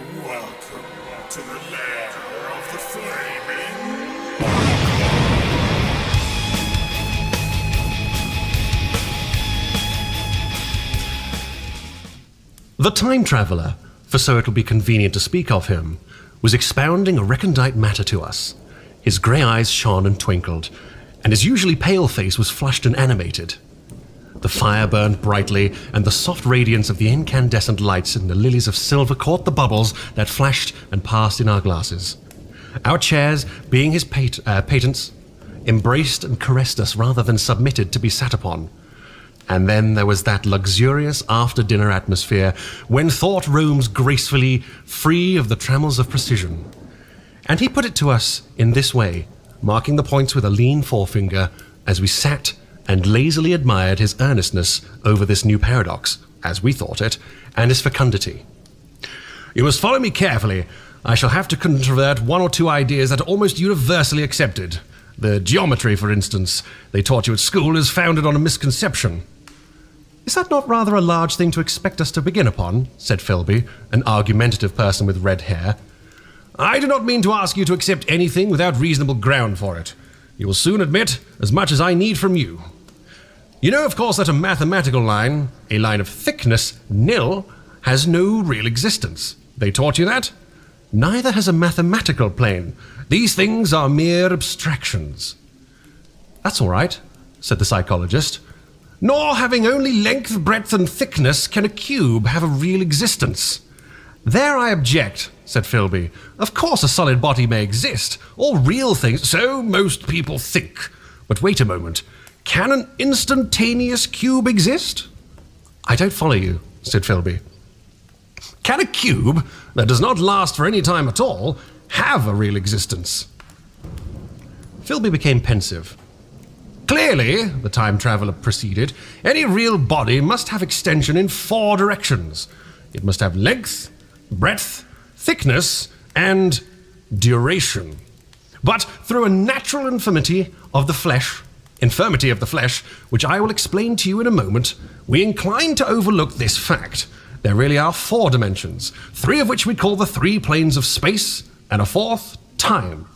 Welcome to the lair of the flaming The time traveller, for so it'll be convenient to speak of him, was expounding a recondite matter to us. His grey eyes shone and twinkled, and his usually pale face was flushed and animated. The fire burned brightly, and the soft radiance of the incandescent lights in the lilies of silver caught the bubbles that flashed and passed in our glasses. Our chairs, being his patents, embraced and caressed us rather than submitted to be sat upon. And then there was that luxurious after-dinner atmosphere when thought roams gracefully, free of the trammels of precision. And he put it to us in this way, marking the points with a lean forefinger as we sat and lazily admired his earnestness over this new paradox, as we thought it, and his fecundity. You must follow me carefully. I shall have to controvert one or two ideas that are almost universally accepted. The geometry, for instance, they taught you at school is founded on a misconception. Is that not rather a large thing to expect us to begin upon? Said Philby, an argumentative person with red hair. I do not mean to ask you to accept anything without reasonable ground for it. You will soon admit as much as I need from you. You know, of course, that a mathematical line, a line of thickness nil, has no real existence. They taught you that? Neither has a mathematical plane. These things are mere abstractions. That's all right, said the psychologist. Nor having only length, breadth, and thickness can a cube have a real existence. There I object, said Philby. Of course a solid body may exist, all real things, so most people think. But wait a moment, can an instantaneous cube exist? I don't follow you, said Philby. Can a cube that does not last for any time at all have a real existence? Philby became pensive. Clearly, the time traveller proceeded, any real body must have extension in 4 directions. It must have length, breadth, thickness, and duration. But through a natural infirmity of the flesh, which I will explain to you in a moment, we incline to overlook this fact. There really are 4 dimensions, 3 of which we call the 3 planes of space, and a 4th, time.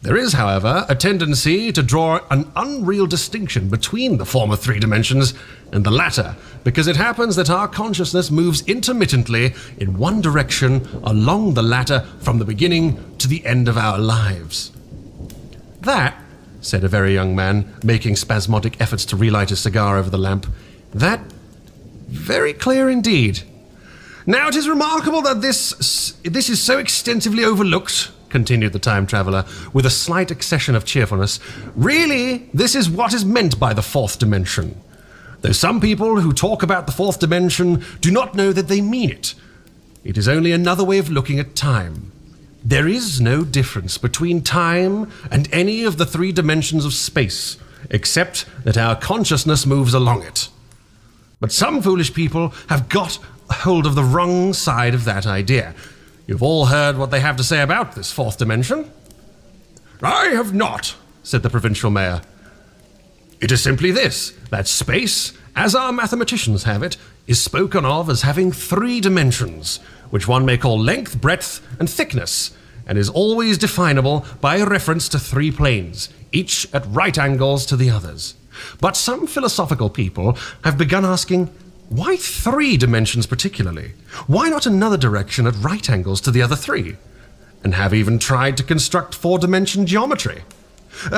There is, however, a tendency to draw an unreal distinction between the former 3 dimensions and the latter, because it happens that our consciousness moves intermittently in one direction along the latter from the beginning to the end of our lives. That, said a very young man, making spasmodic efforts to relight his cigar over the lamp, that, very clear indeed. Now it is remarkable that this is so extensively overlooked, continued the time traveller, with a slight accession of cheerfulness. Really, this is what is meant by the 4th dimension. Though some people who talk about the 4th dimension do not know that they mean it. It is only another way of looking at time. There is no difference between time and any of the 3 dimensions of space, except that our consciousness moves along it. But some foolish people have got hold of the wrong side of that idea. You've all heard what they have to say about this 4th dimension. I have not, said the provincial mayor. It is simply this, that space, as our mathematicians have it, is spoken of as having 3 dimensions, which one may call length, breadth, and thickness, and is always definable by a reference to 3 planes, each at right angles to the others. But some philosophical people have begun asking, why 3 dimensions particularly? Why not another direction at right angles to the other 3? And have even tried to construct 4-dimension geometry.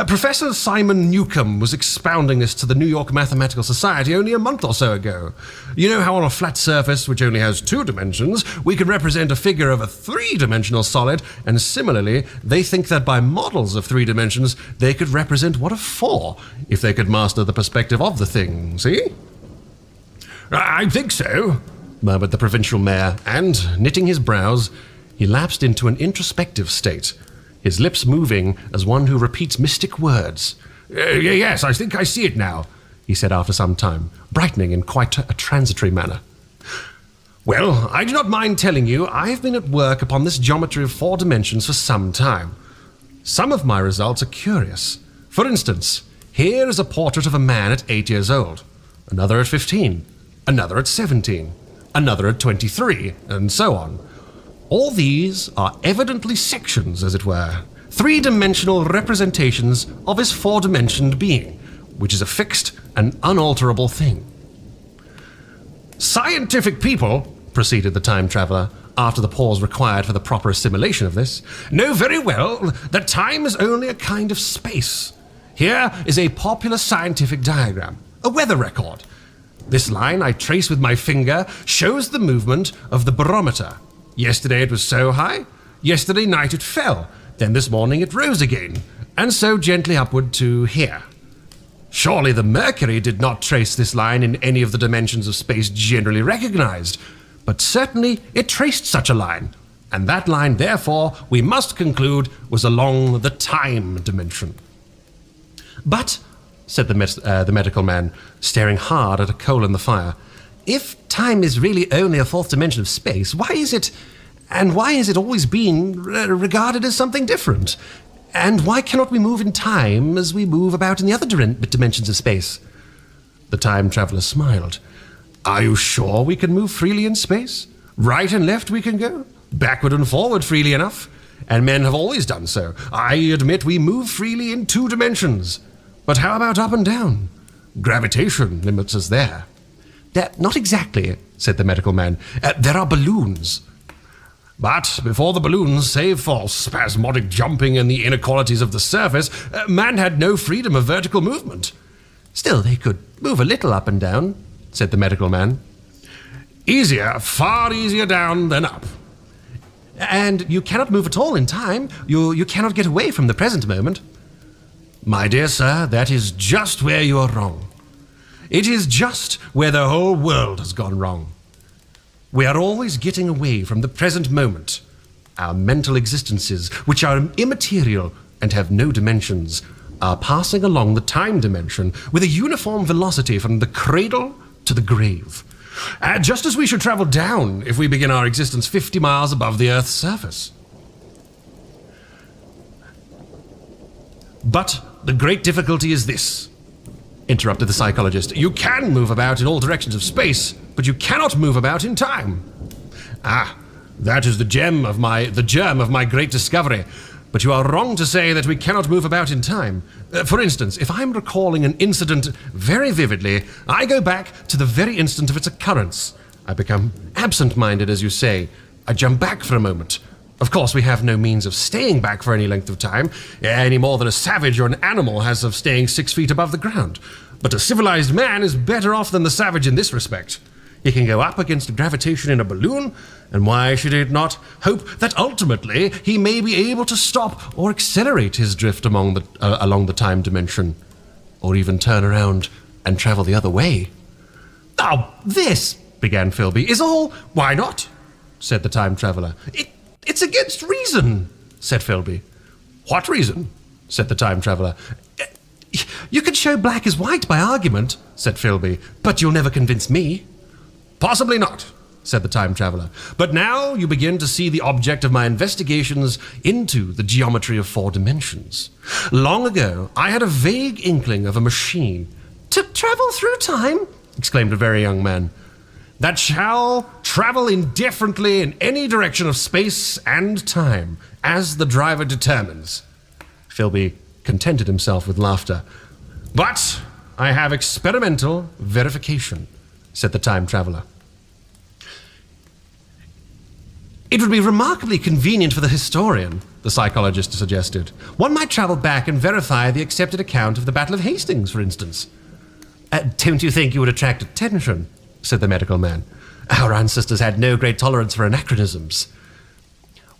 Professor Simon Newcomb was expounding this to the New York Mathematical Society only a month or so ago. You know how on a flat surface, which only has 2 dimensions, we can represent a figure of a 3-dimensional solid, and similarly, they think that by models of 3 dimensions, they could represent one of 4, if they could master the perspective of the thing, see? I think so, murmured the provincial mayor, and, knitting his brows, he lapsed into an introspective state, his lips moving as one who repeats mystic words. Yes, I think I see it now, he said after some time, brightening in quite a transitory manner. Well, I do not mind telling you I have been at work upon this geometry of 4 dimensions for some time. Some of my results are curious. For instance, here is a portrait of a man at 8 years old, another at 15, another at 17, another at 23, and so on. All these are evidently sections, as it were, three-dimensional representations of his four-dimensioned being, which is a fixed and unalterable thing. Scientific people, proceeded the time traveler, after the pause required for the proper assimilation of this, know very well that time is only a kind of space. Here is a popular scientific diagram, a weather record. This line I trace with my finger shows the movement of the barometer. Yesterday it was so high, yesterday night it fell, then this morning it rose again, and so gently upward to here. Surely the mercury did not trace this line in any of the dimensions of space generally recognized, but certainly it traced such a line, and that line, therefore, we must conclude was along the time dimension. But, said the medical man, staring hard at a coal in the fire, if time is really only a fourth dimension of space, why is it always been regarded as something different? And why cannot we move in time as we move about in the other dimensions of space? The time traveler smiled. Are you sure we can move freely in space? Right and left we can go, backward and forward freely enough, and men have always done so. I admit we move freely in 2 dimensions. But how about up and down? Gravitation limits us there. Not exactly, said the medical man. There are balloons. But before the balloons, save for spasmodic jumping and the inequalities of the surface, man had no freedom of vertical movement. Still, they could move a little up and down, said the medical man. Easier, far easier down than up. And you cannot move at all in time. You cannot get away from the present moment. My dear sir, that is just where you are wrong. It is just where the whole world has gone wrong. We are always getting away from the present moment. Our mental existences, which are immaterial and have no dimensions, are passing along the time dimension with a uniform velocity from the cradle to the grave. Just as we should travel down if we begin our existence 50 miles above the Earth's surface. But the great difficulty is this, interrupted the psychologist. You can move about in all directions of space, but you cannot move about in time. That is the germ of my great discovery. But you are wrong to say that we cannot move about in time. For instance, if I'm recalling an incident very vividly, I go back to the very instant of its occurrence. I become absent-minded, as you say. I jump back for a moment. Of course, we have no means of staying back for any length of time, any more than a savage or an animal has of staying 6 feet above the ground. But a civilized man is better off than the savage in this respect. He can go up against gravitation in a balloon, and why should he not hope that ultimately he may be able to stop or accelerate his drift along the time dimension, or even turn around and travel the other way? "Oh, this," began Philby, "is all—" "Why not?" said the time traveler. It's against reason," said Philby. "What reason?" said the time traveler. "You can show black as white by argument," said Philby, "but you'll never convince me." "Possibly not," said the time traveler. "But now you begin to see the object of my investigations into the geometry of 4 dimensions. Long ago, I had a vague inkling of a machine—" "To travel through time?" exclaimed a very young man. "That shall travel indifferently in any direction of space and time, as the driver determines." Philby contented himself with laughter. "But I have experimental verification," said the time traveler. "It would be remarkably convenient for the historian," the psychologist suggested. "One might travel back and verify the accepted account of the Battle of Hastings, for instance." "Don't you think you would attract attention?" said the medical man. "Our ancestors had no great tolerance for anachronisms."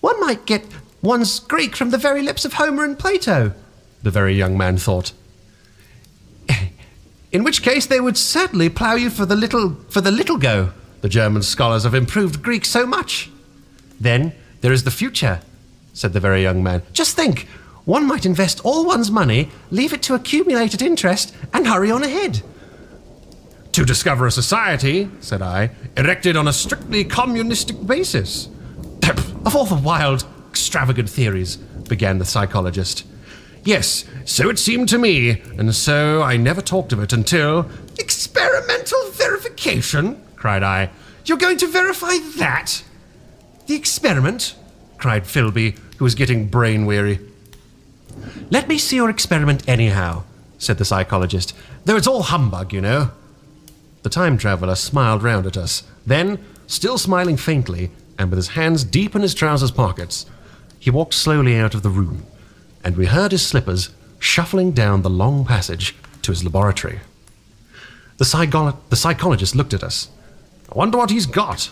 "One might get one's Greek from the very lips of Homer and Plato," the very young man thought. "In which case they would certainly plough you for the little go. The German scholars have improved Greek so much." "Then there is the future," said the very young man. "Just think, one might invest all one's money, leave it to accumulate at interest, and hurry on ahead." "To discover a society," said I, "erected on a strictly communistic basis." "Of all the wild, extravagant theories," began the psychologist. "Yes, so it seemed to me, and so I never talked of it until—" "Experimental verification?" cried I. "You're going to verify that?" The experiment? Cried Philby, who was getting brain-weary. Let me see your experiment anyhow, said the psychologist, though it's all humbug, you know. The time traveller smiled round at us. Then, still smiling faintly, and with his hands deep in his trousers pockets, he walked slowly out of the room, and we heard his slippers shuffling down the long passage to his laboratory. The psychologist looked at us. I wonder what he's got.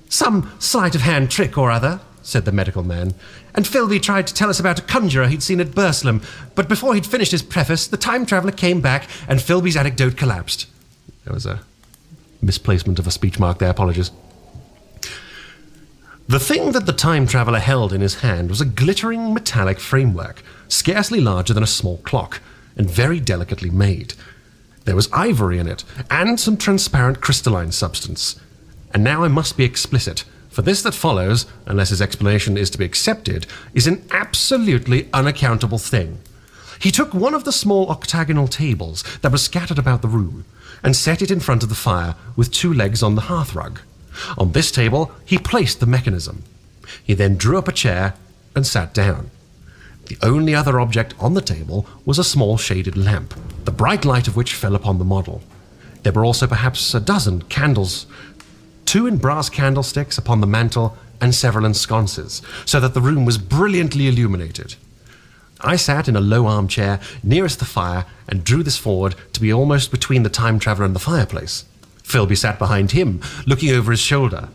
Some sleight-of-hand trick or other, said the medical man, and Philby tried to tell us about a conjurer he'd seen at Burslem, but before he'd finished his preface, the time traveller came back and Philby's anecdote collapsed. There was a misplacement of a speech mark there, apologies. The thing that the time traveller held in his hand was a glittering metallic framework, scarcely larger than a small clock, and very delicately made. There was ivory in it, and some transparent crystalline substance. And now I must be explicit, for this that follows, unless his explanation is to be accepted, is an absolutely unaccountable thing. He took one of the small octagonal tables that were scattered about the room, and set it in front of the fire with two legs on the hearthrug. On this table, he placed the mechanism. He then drew up a chair and sat down. The only other object on the table was a small shaded lamp, the bright light of which fell upon the model. There were also perhaps a dozen candles, 2 in brass candlesticks upon the mantel, and several in sconces, so that the room was brilliantly illuminated. I sat in a low armchair nearest the fire and drew this forward to be almost between the time traveller and the fireplace. Philby sat behind him, looking over his shoulder.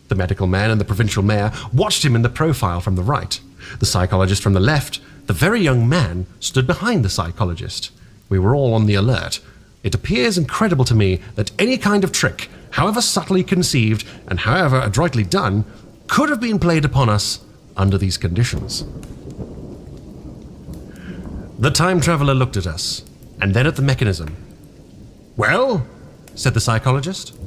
The medical man and the provincial mayor watched him in the profile from the right. The psychologist from the left, the very young man, stood behind the psychologist. We were all on the alert. It appears incredible to me that any kind of trick, however subtly conceived and however adroitly done, could have been played upon us under these conditions. The time traveller looked at us, and then at the mechanism. Well, said the psychologist.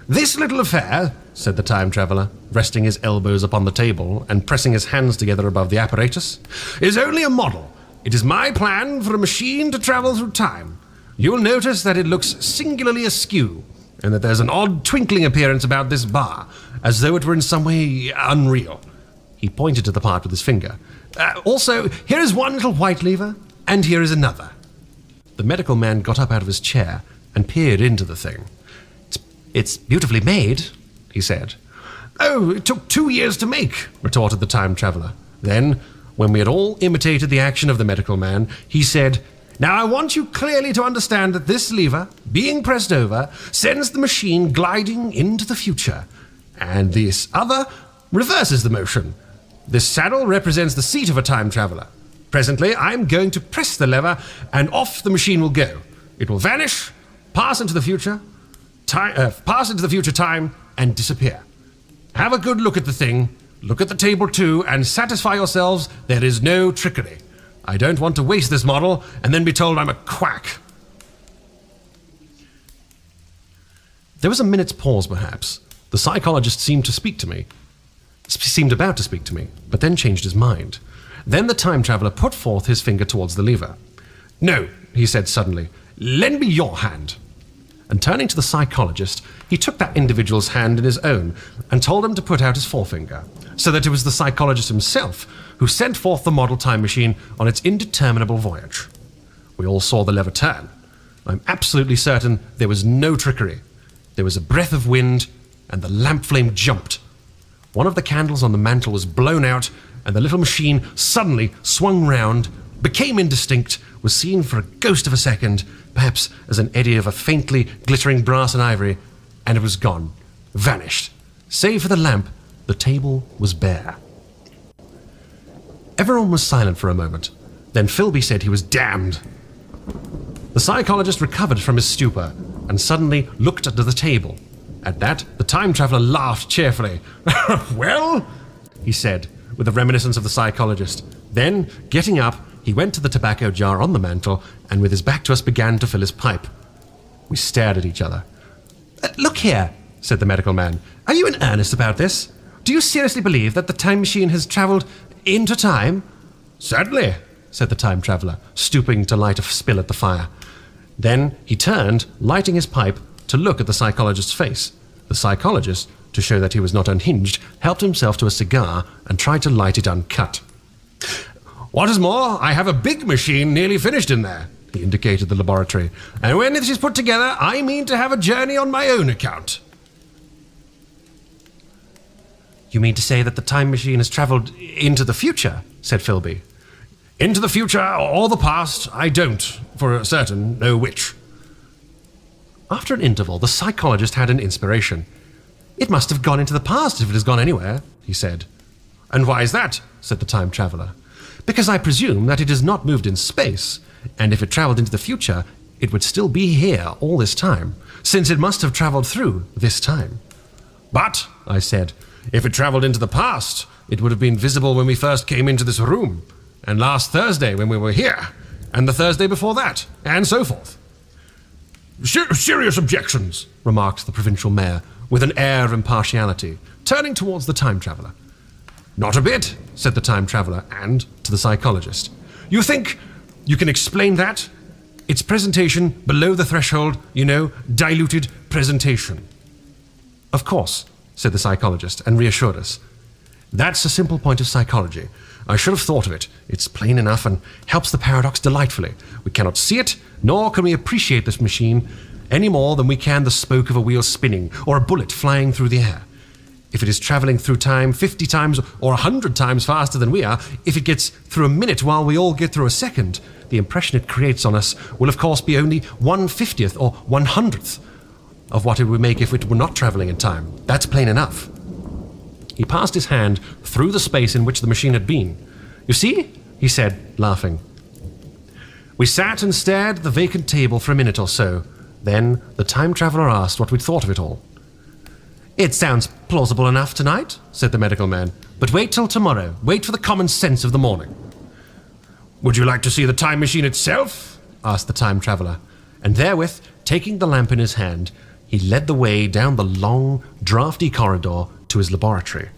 This little affair, said the time traveller, resting his elbows upon the table and pressing his hands together above the apparatus, is only a model. It is my plan for a machine to travel through time. You'll notice that it looks singularly askew, and that there's an odd twinkling appearance about this bar, as though it were in some way unreal. He pointed to the part with his finger. Also, here is one little white lever, and here is another. The medical man got up out of his chair and peered into the thing. It's beautifully made, he said. Oh, it took 2 years to make, retorted the time traveller. Then, when we had all imitated the action of the medical man, he said, Now I want you clearly to understand that this lever, being pressed over, sends the machine gliding into the future, and this other reverses the motion. This saddle represents the seat of a time traveller. Presently, I'm going to press the lever, and off the machine will go. It will vanish, pass into the future time, and disappear. Have a good look at the thing, look at the table too, and satisfy yourselves there is no trickery. I don't want to waste this model and then be told I'm a quack. There was a minute's pause, perhaps. The psychologist seemed about to speak to me, but then changed his mind. Then the time traveller put forth his finger towards the lever. No, he said suddenly, lend me your hand. And turning to the psychologist, he took that individual's hand in his own and told him to put out his forefinger, so that it was the psychologist himself who sent forth the model time machine on its indeterminable voyage. We all saw the lever turn. I'm absolutely certain there was no trickery. There was a breath of wind, and the lamp flame jumped. One of the candles on the mantel was blown out, and the little machine suddenly swung round, became indistinct, was seen for a ghost of a second, perhaps as an eddy of a faintly glittering brass and ivory, and it was gone, vanished. Save for the lamp, the table was bare. Everyone was silent for a moment. Then Philby said he was damned. The psychologist recovered from his stupor and suddenly looked under the table. At that, the time traveller laughed cheerfully. Well, he said, with a reminiscence of the psychologist. Then, getting up, he went to the tobacco jar on the mantel and with his back to us began to fill his pipe. We stared at each other. Look here, said the medical man. Are you in earnest about this? Do you seriously believe that the time machine has travelled into time? Certainly, said the time traveller, stooping to light a spill at the fire. Then he turned, lighting his pipe, to look at the psychologist's face. The psychologist to show that he was not unhinged, helped himself to a cigar and tried to light it uncut. "What is more, I have a big machine nearly finished in there," he indicated the laboratory, "and when this is put together, I mean to have a journey on my own account." "You mean to say that the time machine has travelled into the future?" said Philby. "Into the future or the past, I don't, for certain, know which." After an interval, the psychologist had an inspiration. "It must have gone into the past if it has gone anywhere," he said. "And why is that?" said the time traveller. "Because I presume that it has not moved in space, and if it travelled into the future, it would still be here all this time, since it must have travelled through this time." "But," I said, "if it travelled into the past, it would have been visible when we first came into this room, and last Thursday when we were here, and the Thursday before that, and so forth." "Serious objections," remarked the provincial mayor, with an air of impartiality, turning towards the time traveller. "Not a bit," said the time traveller, and to the psychologist, "You think you can explain that? It's presentation below the threshold, you know, diluted presentation." "Of course," said the psychologist, and reassured us. "That's a simple point of psychology. I should have thought of it. It's plain enough and helps the paradox delightfully. We cannot see it, nor can we appreciate this machine any more than we can the spoke of a wheel spinning or a bullet flying through the air. If it is travelling through time 50 times or 100 times faster than we are, if it gets through a minute while we all get through a second, the impression it creates on us will of course be only 1/50th or 1/100th of what it would make if it were not travelling in time. That's plain enough." He passed his hand through the space in which the machine had been. "You see?" he said, laughing. We sat and stared at the vacant table for a minute or so. Then the time traveller asked what we'd thought of it all. "It sounds plausible enough tonight," said the medical man. "But wait till tomorrow. Wait for the common sense of the morning." "Would you like to see the time machine itself?" asked the time traveller. And therewith, taking the lamp in his hand, he led the way down the long, draughty corridor to his laboratory.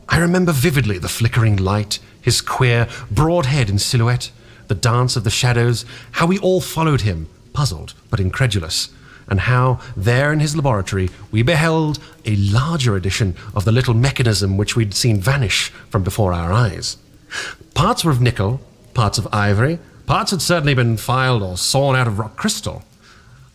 I remember vividly the flickering light, his queer, broad head in silhouette, the dance of the shadows, how we all followed him, puzzled but incredulous, and how, there in his laboratory, we beheld a larger edition of the little mechanism which we'd seen vanish from before our eyes. Parts were of nickel, parts of ivory, parts had certainly been filed or sawn out of rock crystal.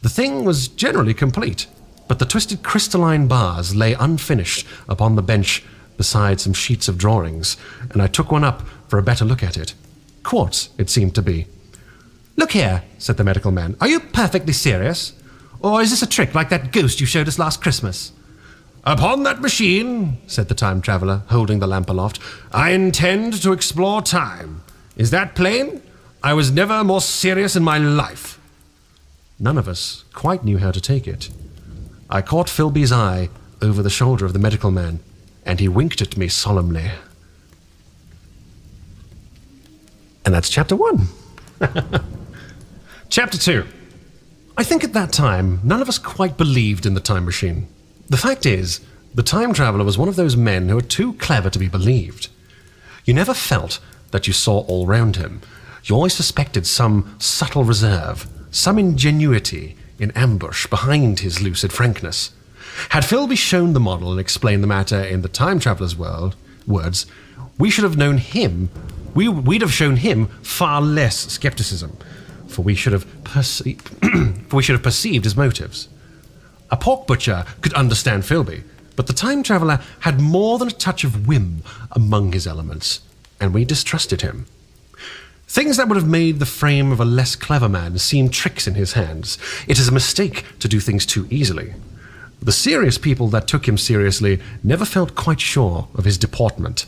The thing was generally complete, but the twisted crystalline bars lay unfinished upon the bench beside some sheets of drawings, and I took one up for a better look at it. Quartz, it seemed to be. "Look here," said the medical man. "Are you perfectly serious? Or is this a trick like that ghost you showed us last Christmas?" "Upon that machine," said the time traveller, holding the lamp aloft, "I intend to explore time. Is that plain? I was never more serious in my life." None of us quite knew how to take it. I caught Philby's eye over the shoulder of the medical man, and he winked at me solemnly. And that's chapter 1. Chapter 2. I think at that time, none of us quite believed in the time machine. The fact is, the time traveller was one of those men who are too clever to be believed. You never felt that you saw all round him. You always suspected some subtle reserve, some ingenuity in ambush behind his lucid frankness. Had Philby shown the model and explained the matter in the time traveller's words, we should have known him. We'd have shown him far less skepticism, for we should have perceived his motives. A pork butcher could understand Philby, but the time traveller had more than a touch of whim among his elements, and we distrusted him. Things that would have made the frame of a less clever man seem tricks in his hands. It is a mistake to do things too easily. The serious people that took him seriously never felt quite sure of his deportment.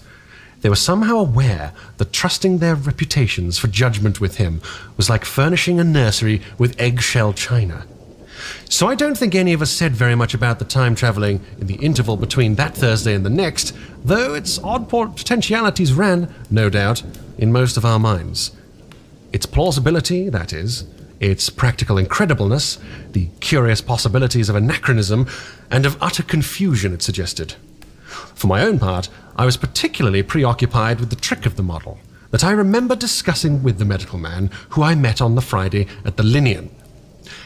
They were somehow aware that trusting their reputations for judgment with him was like furnishing a nursery with eggshell china. So I don't think any of us said very much about the time travelling in the interval between that Thursday and the next, though its odd potentialities ran, no doubt, in most of our minds. Its plausibility, that is, its practical incredibleness, the curious possibilities of anachronism, and of utter confusion it suggested. For my own part, I was particularly preoccupied with the trick of the model that I remember discussing with the medical man who I met on the Friday at the Linnean.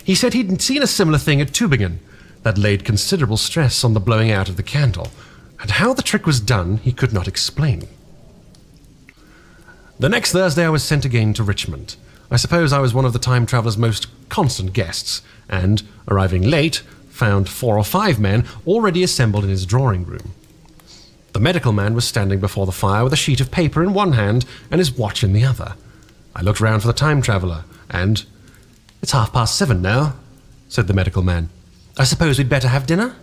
He said he'd seen a similar thing at Tübingen, that laid considerable stress on the blowing out of the candle, and how the trick was done he could not explain. The next Thursday I was sent again to Richmond. I suppose I was one of the time traveller's most constant guests, and, arriving late, found 4 or 5 men already assembled in his drawing room. The medical man was standing before the fire with a sheet of paper in one hand and his watch in the other. I looked round for the time traveller, and, "It's 7:30 now," said the medical man. "I suppose we'd better have dinner?"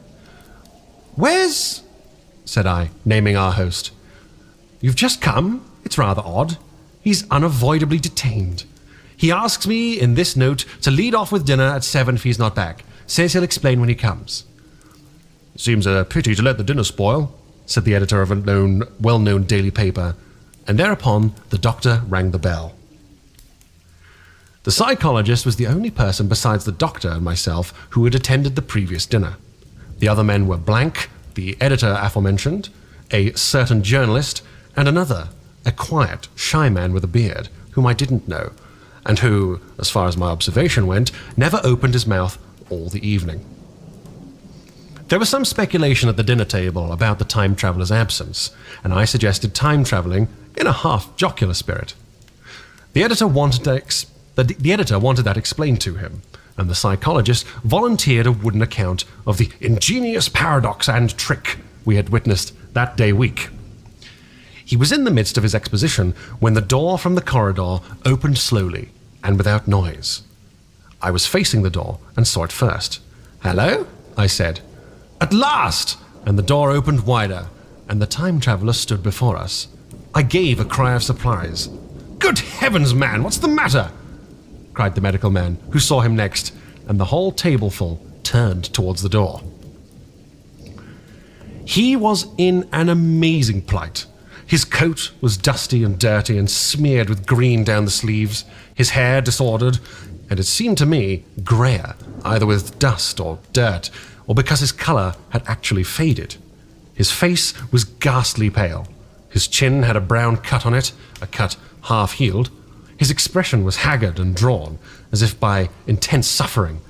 "Where's—" said I, naming our host. "You've just come? It's rather odd. He's unavoidably detained. He asks me in this note to lead off with dinner at 7 if he's not back. Says he'll explain when he comes." "Seems a pity to let the dinner spoil," said the editor of a well-known daily paper, and thereupon the doctor rang the bell. The psychologist was the only person besides the doctor and myself who had attended the previous dinner. The other men were Blank, the editor aforementioned, a certain journalist, and another, a quiet, shy man with a beard, whom I didn't know, and who, as far as my observation went, never opened his mouth all the evening. There was some speculation at the dinner table about the time traveller's absence, and I suggested time travelling in a half-jocular spirit. The editor wanted that explained to him, and the psychologist volunteered a wooden account of the ingenious paradox and trick we had witnessed that day week. He was in the midst of his exposition when the door from the corridor opened slowly and without noise. I was facing the door and saw it first. "Hello?" I said. "At last!" And the door opened wider, and the time traveller stood before us. I gave a cry of surprise. "Good heavens, man, what's the matter?" cried the medical man, who saw him next, and the whole tableful turned towards the door. He was in an amazing plight. His coat was dusty and dirty and smeared with green down the sleeves, his hair disordered, and it seemed to me greyer, either with dust or dirt, or because his colour had actually faded. His face was ghastly pale. His chin had a brown cut on it, a cut half-healed. His expression was haggard and drawn, as if by intense suffering.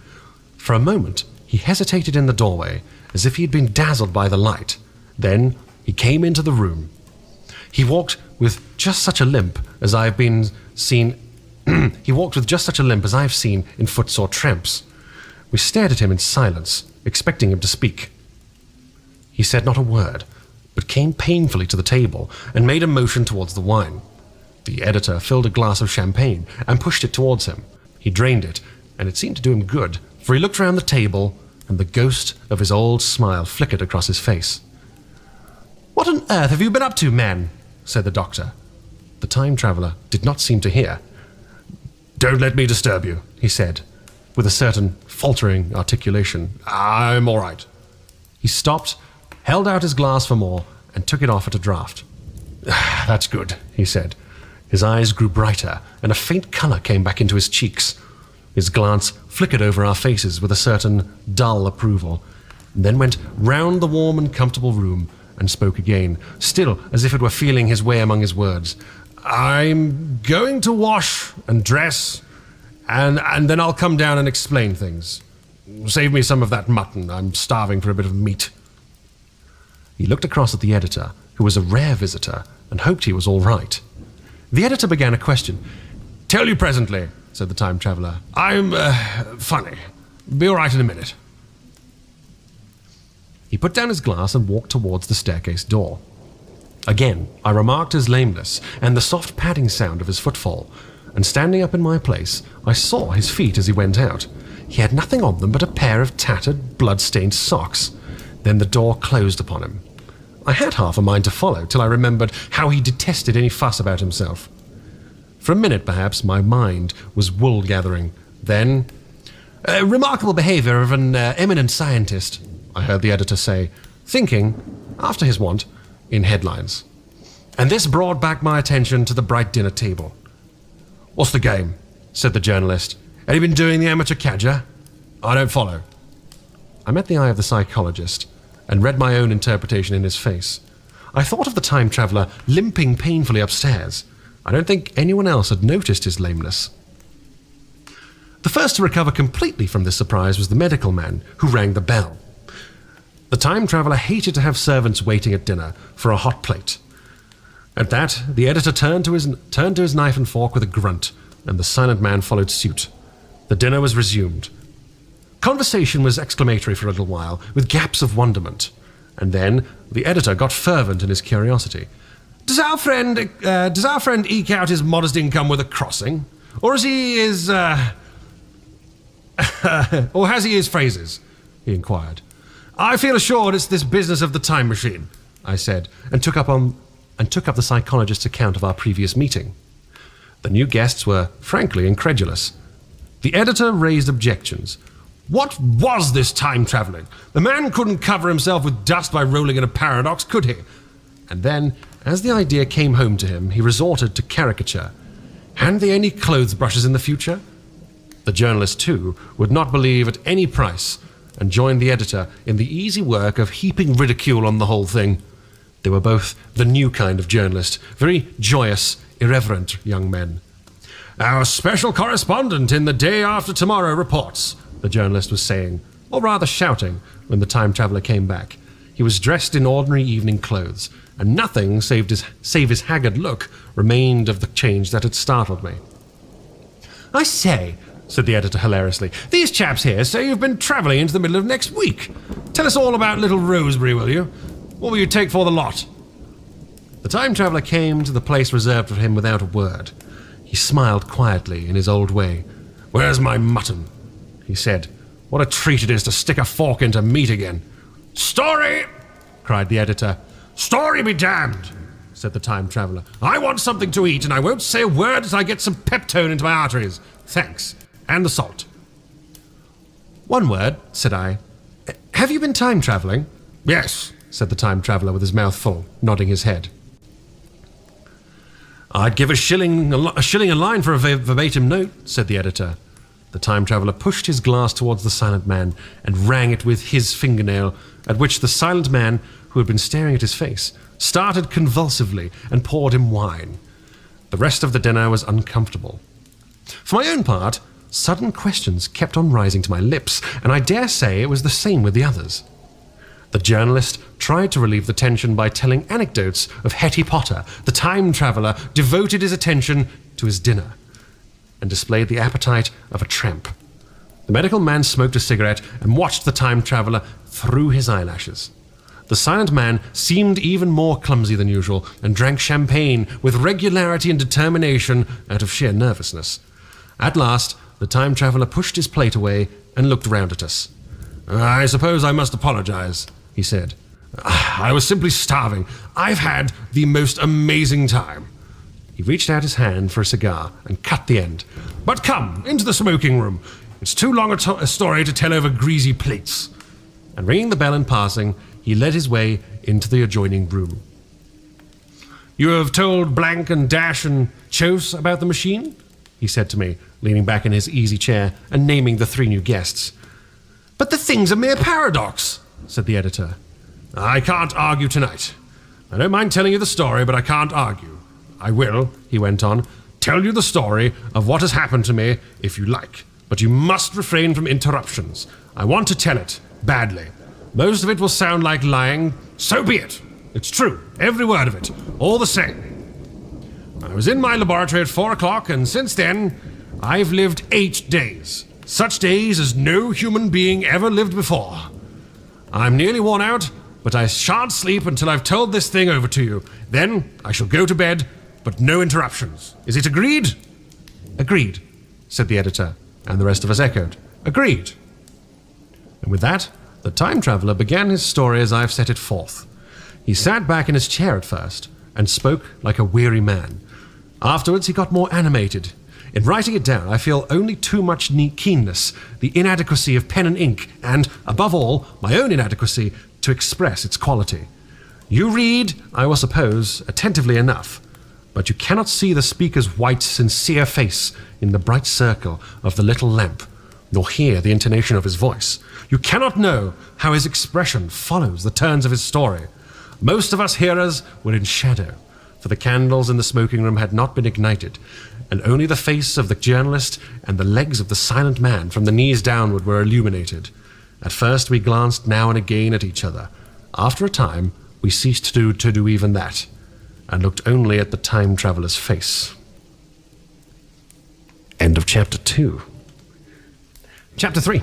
For a moment, he hesitated in the doorway, as if he had been dazzled by the light. Then he came into the room. He walked with just such a limp as I have seen in footsore tramps. We stared at him in silence, expecting him to speak. He said not a word, but came painfully to the table and made a motion towards the wine. The editor filled a glass of champagne and pushed it towards him. He drained it, and it seemed to do him good, for he looked round the table, and the ghost of his old smile flickered across his face. "What on earth have you been up to, man?" said the doctor. The time traveller did not seem to hear. "Don't let me disturb you," he said, with a certain faltering articulation. "I'm all right." He stopped, held out his glass for more, and took it off at a draught. "That's good," he said. His eyes grew brighter, and a faint colour came back into his cheeks. His glance flickered over our faces with a certain dull approval, and then went round the warm and comfortable room and spoke again, still as if it were feeling his way among his words. "I'm going to wash and dress, and then I'll come down and explain things. Save me some of that mutton. I'm starving for a bit of meat." He looked across at the editor, who was a rare visitor, and hoped he was all right. The editor began a question. "Tell you presently," said the time traveller. "I'm funny. Be all right in a minute." He put down his glass and walked towards the staircase door. Again, I remarked his lameness and the soft padding sound of his footfall, and standing up in my place, I saw his feet as he went out. He had nothing on them but a pair of tattered, blood-stained socks. Then the door closed upon him. I had half a mind to follow, till I remembered how he detested any fuss about himself. For a minute, perhaps, my mind was wool-gathering. Then, "Remarkable behaviour of an eminent scientist," I heard the editor say, thinking, after his wont, in headlines. And this brought back my attention to the bright dinner table. "What's the game?" said the journalist. "Had he been doing the amateur cadger? I don't follow." I met the eye of the psychologist and read my own interpretation in his face. I thought of the time traveller limping painfully upstairs. I don't think anyone else had noticed his lameness. The first to recover completely from this surprise was the medical man, who rang the bell. The time traveller hated to have servants waiting at dinner for a hot plate. At that, the editor turned to his knife and fork with a grunt, and the silent man followed suit. The dinner was resumed. Conversation was exclamatory for a little while, with gaps of wonderment, and then the editor got fervent in his curiosity. Does our friend eke out his modest income with a crossing? Or has he his phrases? He inquired. I feel assured it's this business of the time machine, I said, and took up the psychologist's account of our previous meeting. The new guests were frankly incredulous. The editor raised objections. What was this time travelling? The man couldn't cover himself with dust by rolling in a paradox, could he? And then, as the idea came home to him, he resorted to caricature. Hadn't they any clothes brushes in the future? The journalist, too, would not believe at any price, and joined the editor in the easy work of heaping ridicule on the whole thing. They were both the new kind of journalist, very joyous, irreverent young men. Our special correspondent in the day after tomorrow reports, the journalist was saying, or rather shouting, when the time traveller came back. He was dressed in ordinary evening clothes, and nothing save his haggard look remained of the change that had startled me. I say, said the editor hilariously, these chaps here say you've been travelling into the middle of next week. Tell us all about little Rosebery, will you? What will you take for the lot? The time traveller came to the place reserved for him without a word. He smiled quietly in his old way. Where's my mutton? He said. What a treat it is to stick a fork into meat again. Story! Cried the editor. Story be damned, said the time traveller. I want something to eat, and I won't say a word until I get some peptone into my arteries. Thanks. And the salt. One word, said I. Have you been time travelling? Yes, said the time traveller with his mouth full, nodding his head. I'd give a shilling a line for a verbatim note, said the editor. The time traveller pushed his glass towards the silent man and rang it with his fingernail, at which the silent man, who had been staring at his face, started convulsively and poured him wine. The rest of the dinner was uncomfortable. For my own part, sudden questions kept on rising to my lips, and I dare say it was the same with the others. The journalist tried to relieve the tension by telling anecdotes of Hetty Potter. The time traveller devoted his attention to his dinner and displayed the appetite of a tramp. The medical man smoked a cigarette and watched the time traveller through his eyelashes. The silent man seemed even more clumsy than usual and drank champagne with regularity and determination out of sheer nervousness. At last, the time traveller pushed his plate away and looked round at us. I suppose I must apologize, he said. I was simply starving. I've had the most amazing time. He reached out his hand for a cigar and cut the end. But come, into the smoking room. It's too long a story to tell over greasy plates. And ringing the bell in passing, he led his way into the adjoining room. You have told Blank and Dash and Chose about the machine? He said to me, leaning back in his easy chair and naming the three new guests. But the thing's a mere paradox, said the editor. I can't argue tonight. I don't mind telling you the story, but I can't argue. I will, he went on, tell you the story of what has happened to me, if you like, but you must refrain from interruptions. I want to tell it, badly. Most of it will sound like lying. So be it. It's true, every word of it, all the same. I was in my laboratory at 4 o'clock, and since then, I've lived 8 days. Such days as no human being ever lived before. I'm nearly worn out, but I shan't sleep until I've told this thing over to you. Then I shall go to bed, but no interruptions. Is it agreed? Agreed, said the editor, and the rest of us echoed. Agreed. And with that, the time traveller began his story as I've set it forth. He sat back in his chair at first, and spoke like a weary man. Afterwards he got more animated. In writing it down, I feel only too much keenness, the inadequacy of pen and ink, and, above all, my own inadequacy to express its quality. You read, I will suppose, attentively enough, but you cannot see the speaker's white, sincere face in the bright circle of the little lamp, nor hear the intonation of his voice. You cannot know how his expression follows the turns of his story. Most of us hearers were in shadow, for the candles in the smoking room had not been ignited, and only the face of the journalist and the legs of the silent man from the knees downward were illuminated. At first we glanced now and again at each other. After a time, we ceased to do even that, and looked only at the time traveler's face. End of Chapter 2. Chapter 3.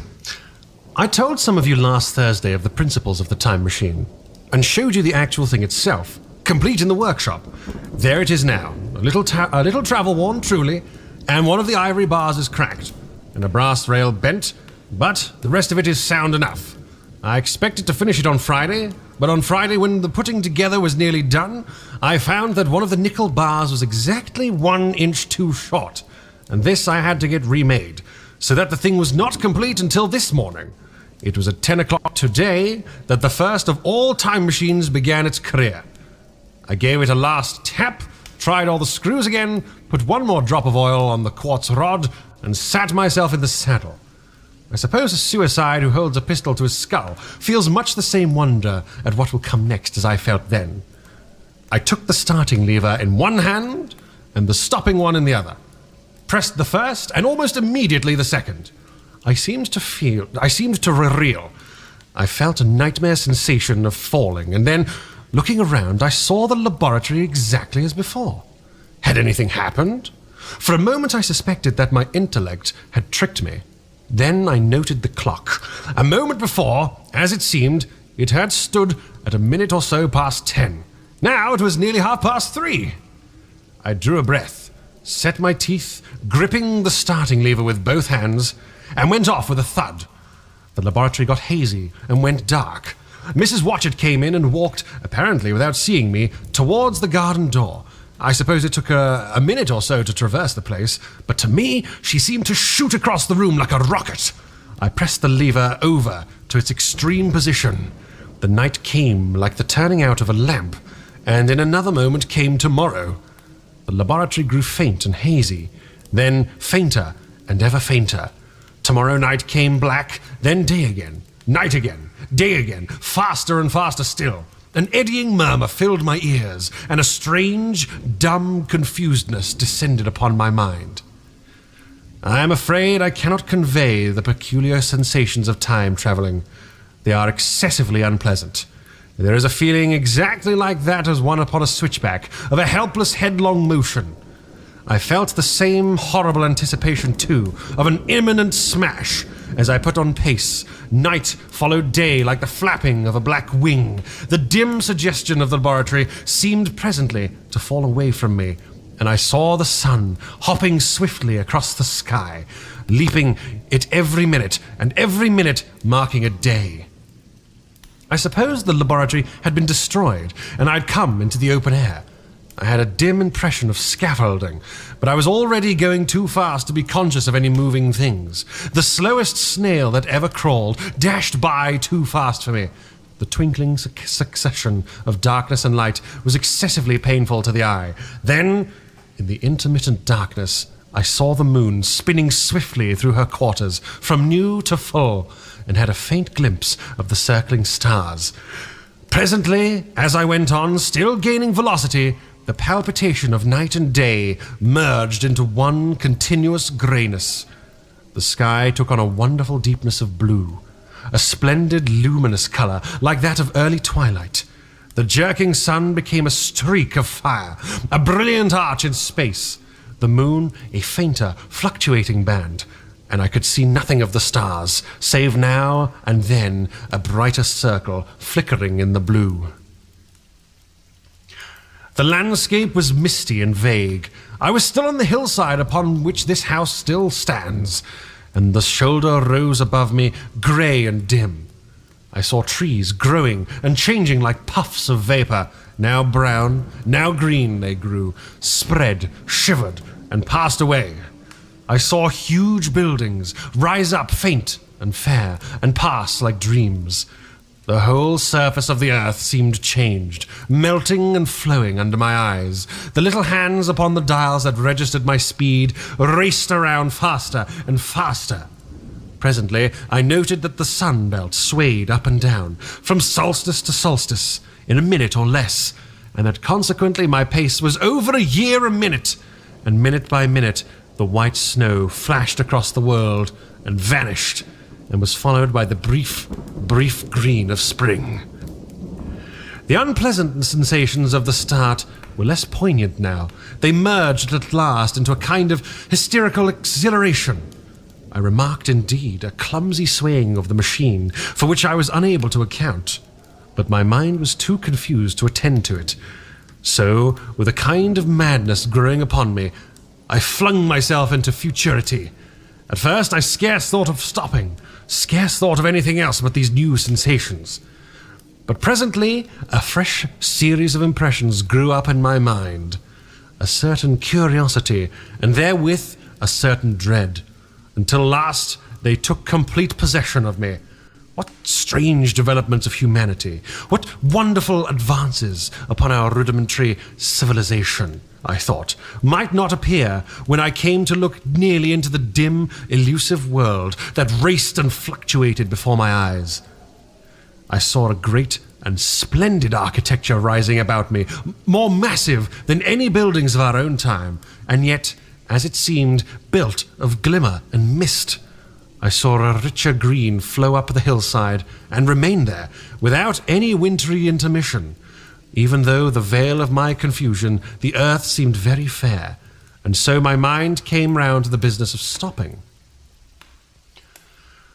I told some of you last Thursday of the principles of the time machine, and showed you the actual thing itself, complete in the workshop. There it is now, a little travel-worn, truly, and one of the ivory bars is cracked, and a brass rail bent, but the rest of it is sound enough. I expected to finish it on Friday, but on Friday, when the putting together was nearly done, I found that one of the nickel bars was exactly 1 inch too short, and this I had to get remade, so that the thing was not complete until this morning. It was at 10 o'clock today that the first of all time machines began its career. I gave it a last tap, tried all the screws again, put one more drop of oil on the quartz rod, and sat myself in the saddle. I suppose a suicide who holds a pistol to his skull feels much the same wonder at what will come next as I felt then. I took the starting lever in one hand and the stopping one in the other, pressed the first and almost immediately the second. I seemed to reel. I felt a nightmare sensation of falling, and then, looking around, I saw the laboratory exactly as before. Had anything happened? For a moment I suspected that my intellect had tricked me. Then I noted the clock. A moment before, as it seemed, it had stood at a minute or so past 10. Now it was nearly 3:30. I drew a breath, set my teeth, gripping the starting lever with both hands, and went off with a thud. The laboratory got hazy and went dark. Mrs. Watchett came in and walked, apparently without seeing me, towards the garden door. I suppose it took her a minute or so to traverse the place, but to me, she seemed to shoot across the room like a rocket. I pressed the lever over to its extreme position. The night came like the turning out of a lamp, and in another moment came tomorrow. The laboratory grew faint and hazy, then fainter and ever fainter. Tomorrow night came black, then day again, night again, day again, faster and faster still. An eddying murmur filled my ears, and a strange, dumb confusedness descended upon my mind. I am afraid I cannot convey the peculiar sensations of time traveling. They are excessively unpleasant. There is a feeling exactly like that as one upon a switchback, of a helpless headlong motion. I felt the same horrible anticipation, too, of an imminent smash as I put on pace. Night followed day like the flapping of a black wing. The dim suggestion of the laboratory seemed presently to fall away from me, and I saw the sun hopping swiftly across the sky, leaping it every minute, and every minute marking a day. I supposed the laboratory had been destroyed, and I had come into the open air. I had a dim impression of scaffolding, but I was already going too fast to be conscious of any moving things. The slowest snail that ever crawled dashed by too fast for me. The twinkling succession of darkness and light was excessively painful to the eye. Then, in the intermittent darkness, I saw the moon spinning swiftly through her quarters, from new to full, and had a faint glimpse of the circling stars. Presently, as I went on, still gaining velocity, the palpitation of night and day merged into one continuous grayness. The sky took on a wonderful deepness of blue, a splendid luminous color like that of early twilight. The jerking sun became a streak of fire, a brilliant arch in space. The moon a fainter, fluctuating band, and I could see nothing of the stars, save now and then a brighter circle flickering in the blue. The landscape was misty and vague. I was still on the hillside upon which this house still stands, and the shoulder rose above me, grey and dim. I saw trees growing and changing like puffs of vapor. Now brown, now green they grew, spread, shivered, and passed away. I saw huge buildings rise up faint and fair, and pass like dreams. The whole surface of the earth seemed changed, melting and flowing under my eyes. The little hands upon the dials that registered my speed raced around faster and faster. Presently, I noted that the sun belt swayed up and down, from solstice to solstice, in a minute or less, and that consequently my pace was over a year a minute. and minute by minute the white snow flashed across the world and vanished, and was followed by the brief green of spring. The unpleasant sensations of the start were less poignant now. They merged at last into a kind of hysterical exhilaration. I remarked, indeed, a clumsy swaying of the machine, for which I was unable to account, but my mind was too confused to attend to it. So, with a kind of madness growing upon me, I flung myself into futurity. At first I scarce thought of stopping, scarce thought of anything else but these new sensations. But presently a fresh series of impressions grew up in my mind, a certain curiosity, and therewith a certain dread, until last they took complete possession of me. What strange developments of humanity, what wonderful advances upon our rudimentary civilization, I thought, might not appear when I came to look nearly into the dim, elusive world that raced and fluctuated before my eyes. I saw a great and splendid architecture rising about me, more massive than any buildings of our own time, and yet, as it seemed, built of glimmer and mist. I saw a richer green flow up the hillside and remain there without any wintry intermission. Even though the veil of my confusion, the earth seemed very fair, and so my mind came round to the business of stopping.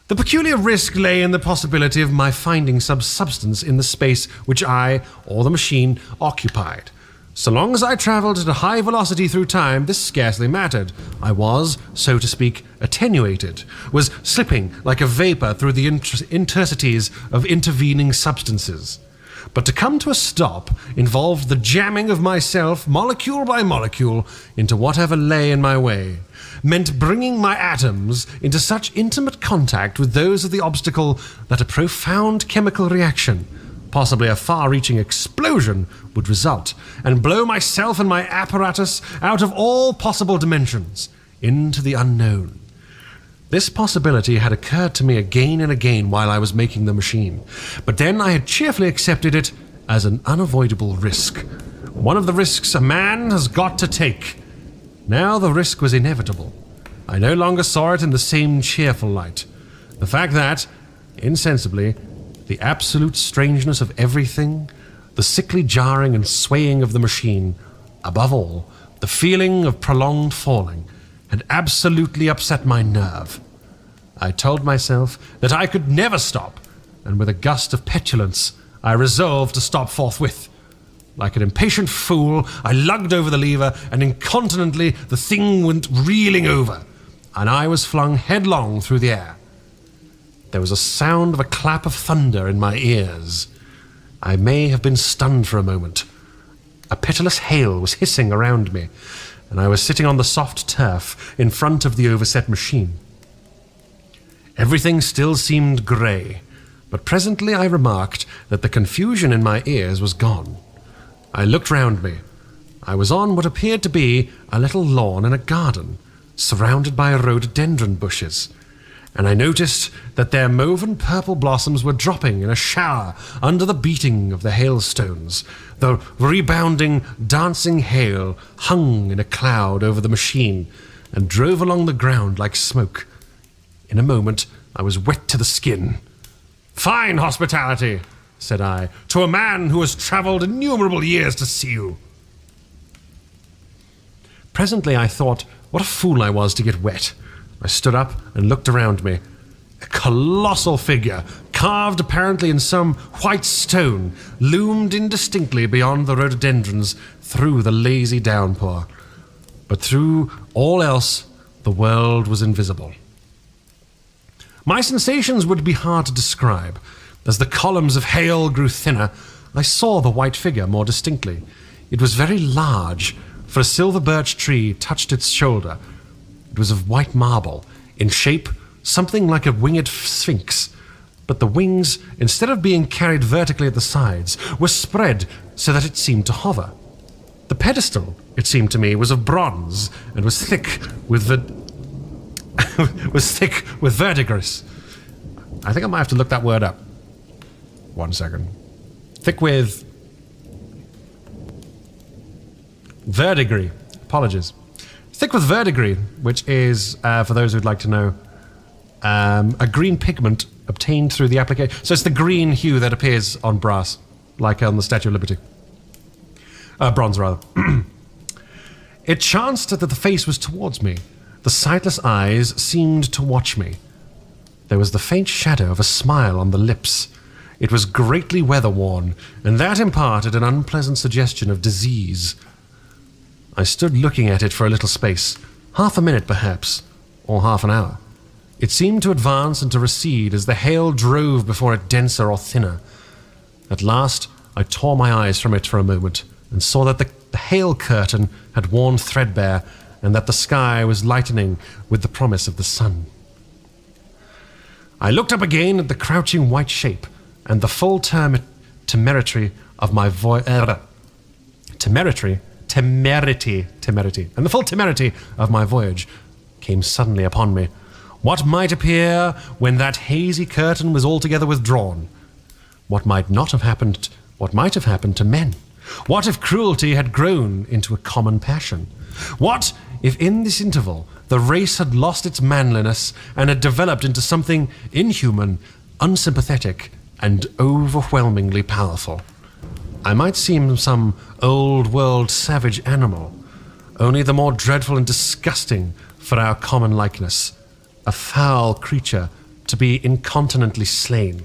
The peculiar risk lay in the possibility of my finding some substance in the space which I, or the machine, occupied. So long as I travelled at a high velocity through time, this scarcely mattered. I was, so to speak, attenuated, was slipping like a vapour through the interstices of intervening substances. But to come to a stop involved the jamming of myself, molecule by molecule, into whatever lay in my way, meant bringing my atoms into such intimate contact with those of the obstacle that a profound chemical reaction, possibly a far-reaching explosion, would result, and blow myself and my apparatus out of all possible dimensions, into the unknown. This possibility had occurred to me again and again while I was making the machine, but then I had cheerfully accepted it as an unavoidable risk. One of the risks a man has got to take. Now the risk was inevitable. I no longer saw it in the same cheerful light. The fact that, insensibly, the absolute strangeness of everything, the sickly jarring and swaying of the machine, above all, the feeling of prolonged falling, had absolutely upset my nerve. I told myself that I could never stop, and with a gust of petulance, I resolved to stop forthwith. Like an impatient fool, I lugged over the lever, and incontinently the thing went reeling over, and I was flung headlong through the air. There was a sound of a clap of thunder in my ears. I may have been stunned for a moment. A pitiless hail was hissing around me, and I was sitting on the soft turf in front of the overset machine. Everything still seemed grey, but presently I remarked that the confusion in my ears was gone. I looked round me. I was on what appeared to be a little lawn in a garden, surrounded by rhododendron bushes, and I noticed that their mauve and purple blossoms were dropping in a shower under the beating of the hailstones. The rebounding, dancing hail hung in a cloud over the machine and drove along the ground like smoke. In a moment, I was wet to the skin. "Fine hospitality," said I, "to a man who has travelled innumerable years to see you." Presently I thought what a fool I was to get wet. I stood up and looked around me. A colossal figure, carved apparently in some white stone, loomed indistinctly beyond the rhododendrons through the lazy downpour. But through all else, the world was invisible. My sensations would be hard to describe. As the columns of hail grew thinner, I saw the white figure more distinctly. It was very large, for a silver birch tree touched its shoulder. It was of white marble, in shape something like a winged sphinx, but the wings, instead of being carried vertically at the sides, were spread so that it seemed to hover. The pedestal, it seemed to me, was of bronze and was thick with verdigris. I think I might have to look that word up. 1 second. Thick with verdigris. Apologies. thick with verdigris, which is, for those who'd like to know, a green pigment obtained through the application. So it's the green hue that appears on brass, like on the Statue of Liberty. Bronze, rather. It chanced that the face was towards me. The sightless eyes seemed to watch me. There was the faint shadow of a smile on the lips. It was greatly weather-worn, and that imparted an unpleasant suggestion of disease. I stood looking at it for a little space, half a minute perhaps, or half an hour. It seemed to advance and to recede as the hail drove before it denser or thinner. At last, I tore my eyes from it for a moment, and saw that the hail curtain had worn threadbare, and that the sky was lightening with the promise of the sun. I looked up again at the crouching white shape, and the full temerity of my voyage came suddenly upon me. What might appear when that hazy curtain was altogether withdrawn? What might not have happened? What might have happened to men? What if cruelty had grown into a common passion? What if in this interval the race had lost its manliness and had developed into something inhuman, unsympathetic, and overwhelmingly powerful? I might seem some old-world savage animal, only the more dreadful and disgusting for our common likeness, a foul creature to be incontinently slain.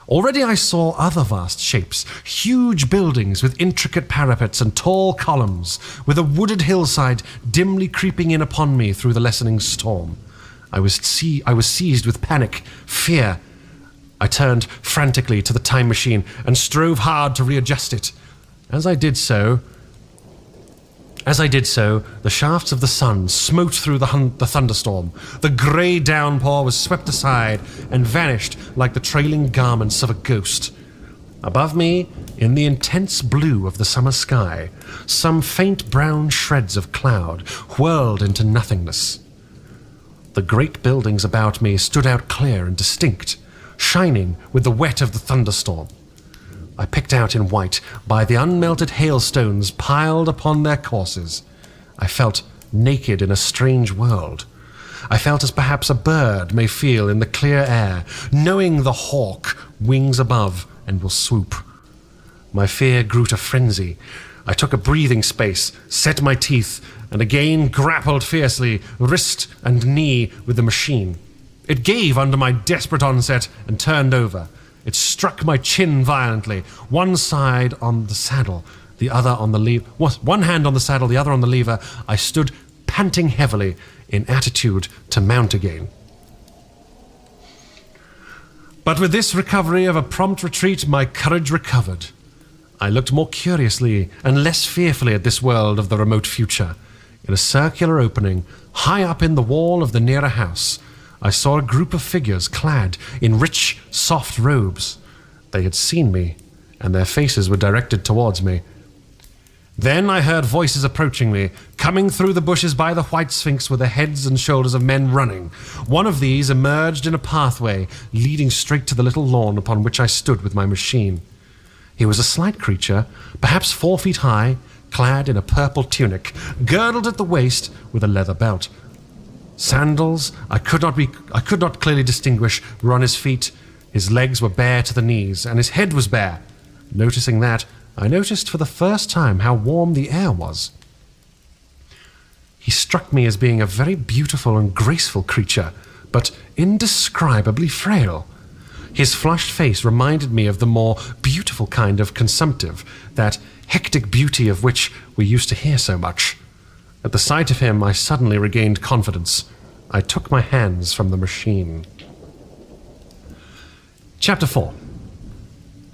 Already I saw other vast shapes, huge buildings with intricate parapets and tall columns, with a wooded hillside dimly creeping in upon me through the lessening storm. I was seized with panic, fear. I turned frantically to the time machine and strove hard to readjust it. As I did so, the shafts of the sun smote through the thunderstorm. The grey downpour was swept aside and vanished like the trailing garments of a ghost. Above me, in the intense blue of the summer sky, some faint brown shreds of cloud whirled into nothingness. The great buildings about me stood out clear and distinct, shining with the wet of the thunderstorm. I picked out in white by the unmelted hailstones piled upon their courses. I felt naked in a strange world. I felt as perhaps a bird may feel in the clear air, knowing the hawk wings above and will swoop. My fear grew to frenzy. I took a breathing space, set my teeth, and again grappled fiercely, wrist and knee, with the machine. It gave under my desperate onset and turned over. It struck my chin violently, one side on the saddle, the other on the lever. One hand on the saddle, the other on the lever. I stood panting heavily, in attitude to mount again. But with this recovery of a prompt retreat, my courage recovered. I looked more curiously and less fearfully at this world of the remote future. In a circular opening, high up in the wall of the nearer house, I saw a group of figures clad in rich, soft robes. They had seen me, and their faces were directed towards me. Then I heard voices approaching me. Coming through the bushes by the White Sphinx were the heads and shoulders of men running. One of these emerged in a pathway leading straight to the little lawn upon which I stood with my machine. He was a slight creature, perhaps 4 feet high, clad in a purple tunic, girdled at the waist with a leather belt. Sandals I could not clearly distinguish were on his feet. His legs were bare to the knees, and his head was bare. Noticing that, I noticed for the first time how warm the air was. He struck me as being a very beautiful and graceful creature, but indescribably frail. His flushed face reminded me of the more beautiful kind of consumptive, that hectic beauty of which we used to hear so much. At the sight of him, I suddenly regained confidence. I took my hands from the machine. Chapter 4.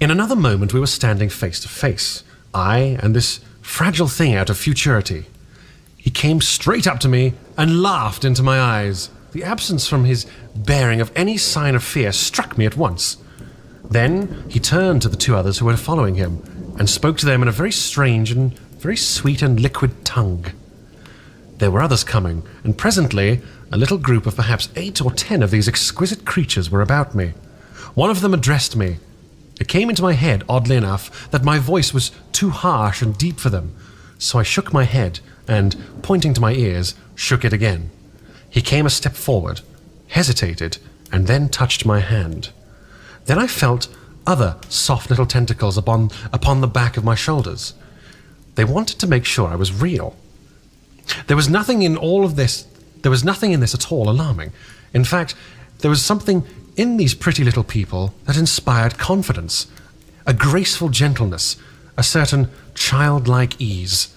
In another moment we were standing face to face, I and this fragile thing out of futurity. He came straight up to me and laughed into my eyes. The absence from his bearing of any sign of fear struck me at once. Then he turned to the 2 others who were following him and spoke to them in a very strange and very sweet and liquid tongue. There were others coming, and presently a little group of perhaps 8 or 10 of these exquisite creatures were about me. One of them addressed me. It came into my head, oddly enough, that my voice was too harsh and deep for them, so I shook my head and, pointing to my ears, shook it again. He came a step forward, hesitated, and then touched my hand. Then I felt other soft little tentacles upon the back of my shoulders. They wanted to make sure I was real. There was nothing in this at all alarming. In fact, there was something in these pretty little people that inspired confidence, a graceful gentleness, a certain childlike ease.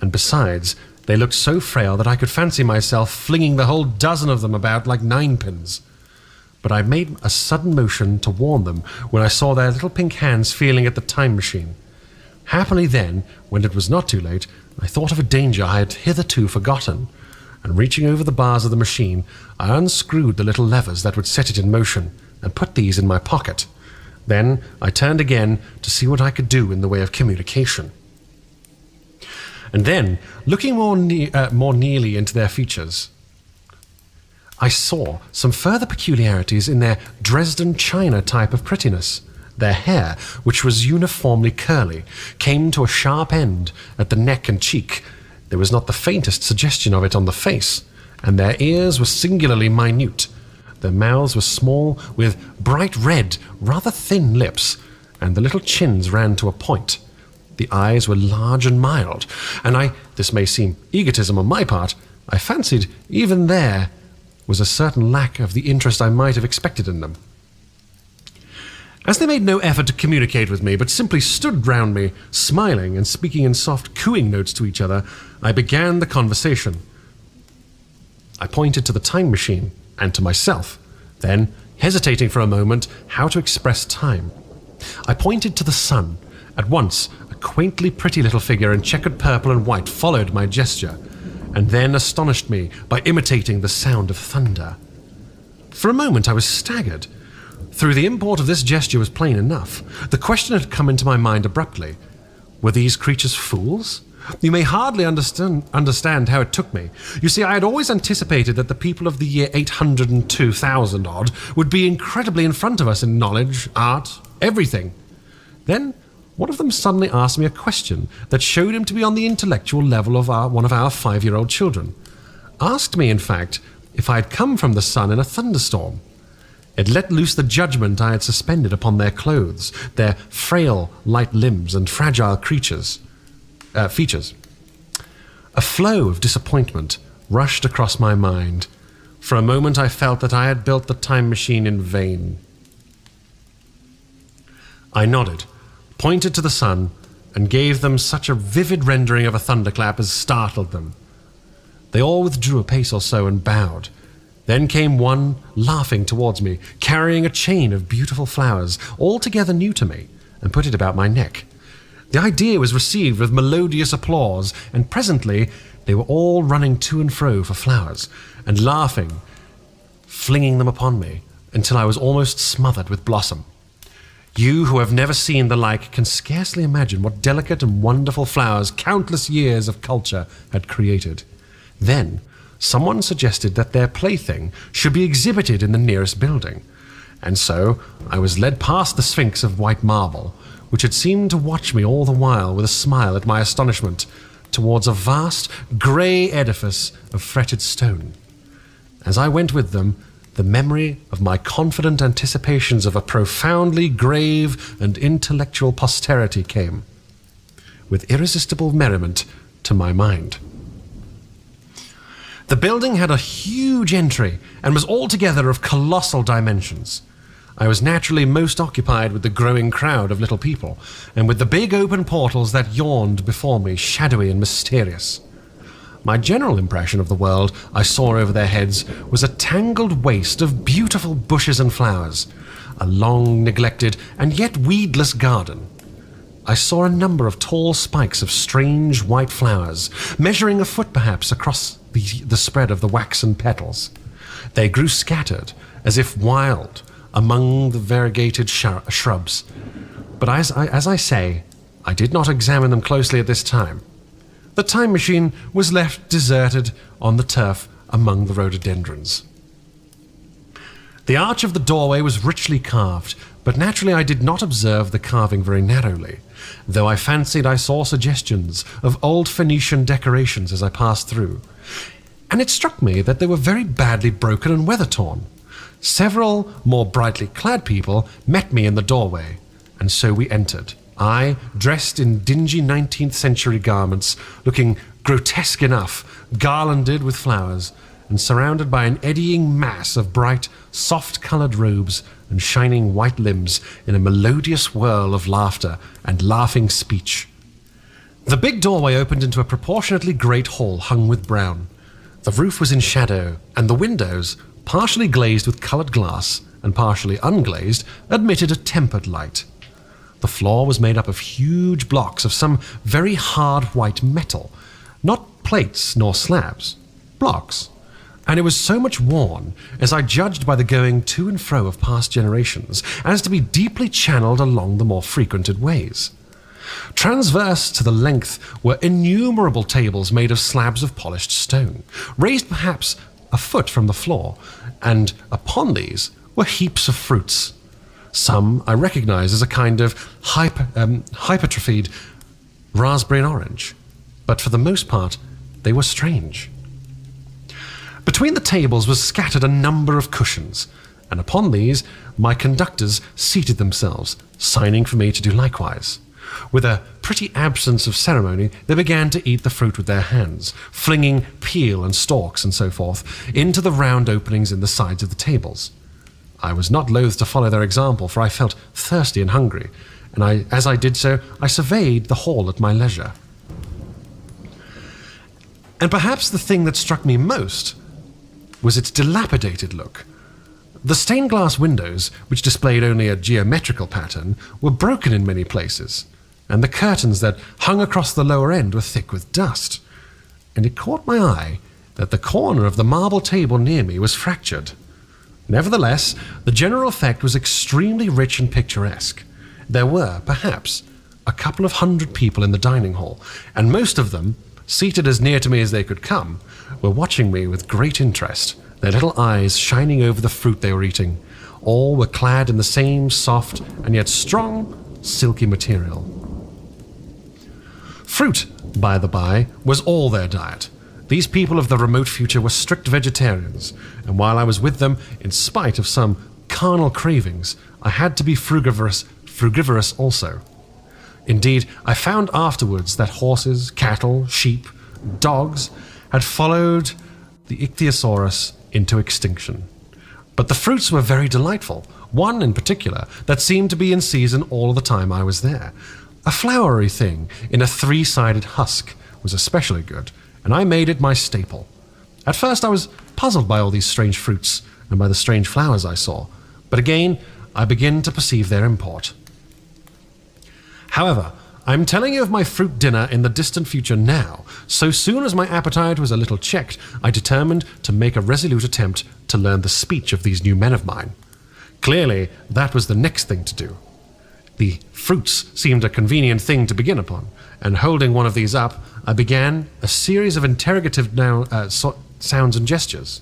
And besides, they looked so frail that I could fancy myself flinging the whole dozen of them about like ninepins. But I made a sudden motion to warn them when I saw their little pink hands feeling at the time machine. Happily then, when it was not too late, I thought of a danger I had hitherto forgotten, and reaching over the bars of the machine, I unscrewed the little levers that would set it in motion, and put these in my pocket. Then I turned again to see what I could do in the way of communication. And then, looking more nearly into their features, I saw some further peculiarities in their Dresden china type of prettiness. Their hair, which was uniformly curly, came to a sharp end at the neck and cheek. There was not the faintest suggestion of it on the face, and their ears were singularly minute. Their mouths were small, with bright red, rather thin lips, and the little chins ran to a point. The eyes were large and mild, and this may seem egotism on my part, I fancied even there was a certain lack of the interest I might have expected in them. As they made no effort to communicate with me, but simply stood round me, smiling and speaking in soft cooing notes to each other, I began the conversation. I pointed to the time machine and to myself, then, hesitating for a moment how to express time, I pointed to the sun. At once, a quaintly pretty little figure in checkered purple and white followed my gesture, and then astonished me by imitating the sound of thunder. For a moment I was staggered. Though the import of this gesture was plain enough, the question had come into my mind abruptly. Were these creatures fools? You may hardly understand how it took me. You see, I had always anticipated that the people of the year 802,000 odd would be incredibly in front of us in knowledge, art, everything. Then one of them suddenly asked me a question that showed him to be on the intellectual level of one of our 5-year-old children. Asked me, in fact, if I had come from the sun in a thunderstorm. It let loose the judgment I had suspended upon their clothes, their frail, light limbs and fragile features. A flow of disappointment rushed across my mind. For a moment I felt that I had built the time machine in vain. I nodded, pointed to the sun, and gave them such a vivid rendering of a thunderclap as startled them. They all withdrew a pace or so and bowed. Then came one, laughing towards me, carrying a chain of beautiful flowers, altogether new to me, and put it about my neck. The idea was received with melodious applause, and presently they were all running to and fro for flowers, and laughing, flinging them upon me, until I was almost smothered with blossom. You who have never seen the like can scarcely imagine what delicate and wonderful flowers countless years of culture had created. Then someone suggested that their plaything should be exhibited in the nearest building, and so I was led past the Sphinx of white marble, which had seemed to watch me all the while with a smile at my astonishment, towards a vast grey edifice of fretted stone. As I went with them, the memory of my confident anticipations of a profoundly grave and intellectual posterity came, with irresistible merriment, to my mind. The building had a huge entry and was altogether of colossal dimensions. I was naturally most occupied with the growing crowd of little people, and with the big open portals that yawned before me, shadowy and mysterious. My general impression of the world I saw over their heads was a tangled waste of beautiful bushes and flowers, a long neglected and yet weedless garden. I saw a number of tall spikes of strange white flowers, measuring a foot perhaps across the spread of the waxen petals. They grew scattered, as if wild, among the variegated shrubs. But as I say, I did not examine them closely at this time. The time machine was left deserted on the turf among the rhododendrons. The arch of the doorway was richly carved, but naturally I did not observe the carving very narrowly, though I fancied I saw suggestions of old Phoenician decorations as I passed through. And it struck me that they were very badly broken and weather-torn. Several more brightly clad people met me in the doorway, and so we entered. I, dressed in dingy 19th century garments, looking grotesque enough, garlanded with flowers, and surrounded by an eddying mass of bright, soft-coloured robes and shining white limbs in a melodious whirl of laughter and laughing speech. The big doorway opened into a proportionately great hall hung with brown. The roof was in shadow, and the windows, partially glazed with coloured glass and partially unglazed, admitted a tempered light. The floor was made up of huge blocks of some very hard white metal, not plates nor slabs, blocks, and it was so much worn, as I judged by the going to and fro of past generations, as to be deeply channeled along the more frequented ways. Transverse to the length were innumerable tables made of slabs of polished stone, raised perhaps a foot from the floor, and upon these were heaps of fruits. Some I recognized as a kind of hypertrophied raspberry and orange, but for the most part they were strange. Between the tables was scattered a number of cushions, and upon these my conductors seated themselves, signing for me to do likewise. With a pretty absence of ceremony, they began to eat the fruit with their hands, flinging peel and stalks and so forth into the round openings in the sides of the tables. I was not loath to follow their example, for I felt thirsty and hungry, and as I did so, I surveyed the hall at my leisure. And perhaps the thing that struck me most was its dilapidated look. The stained glass windows, which displayed only a geometrical pattern, were broken in many places, and the curtains that hung across the lower end were thick with dust, and it caught my eye that the corner of the marble table near me was fractured. Nevertheless, the general effect was extremely rich and picturesque. There were, perhaps, a couple of hundred people in the dining hall, and most of them, seated as near to me as they could come, were watching me with great interest, their little eyes shining over the fruit they were eating. All were clad in the same soft and yet strong, silky material. Fruit, by the by, was all their diet. These people of the remote future were strict vegetarians, and while I was with them, in spite of some carnal cravings, I had to be frugivorous also. Indeed, I found afterwards that horses, cattle, sheep, dogs had followed the ichthyosaurus into extinction. But the fruits were very delightful, one in particular that seemed to be in season all the time I was there. A flowery thing in a three-sided husk was especially good, and I made it my staple. At first I was puzzled by all these strange fruits and by the strange flowers I saw, but again I began to perceive their import. However, I'm telling you of my fruit dinner in the distant future now. So soon as my appetite was a little checked, I determined to make a resolute attempt to learn the speech of these new men of mine. Clearly, that was the next thing to do. The fruits seemed a convenient thing to begin upon, and holding one of these up, I began a series of interrogative sounds and gestures.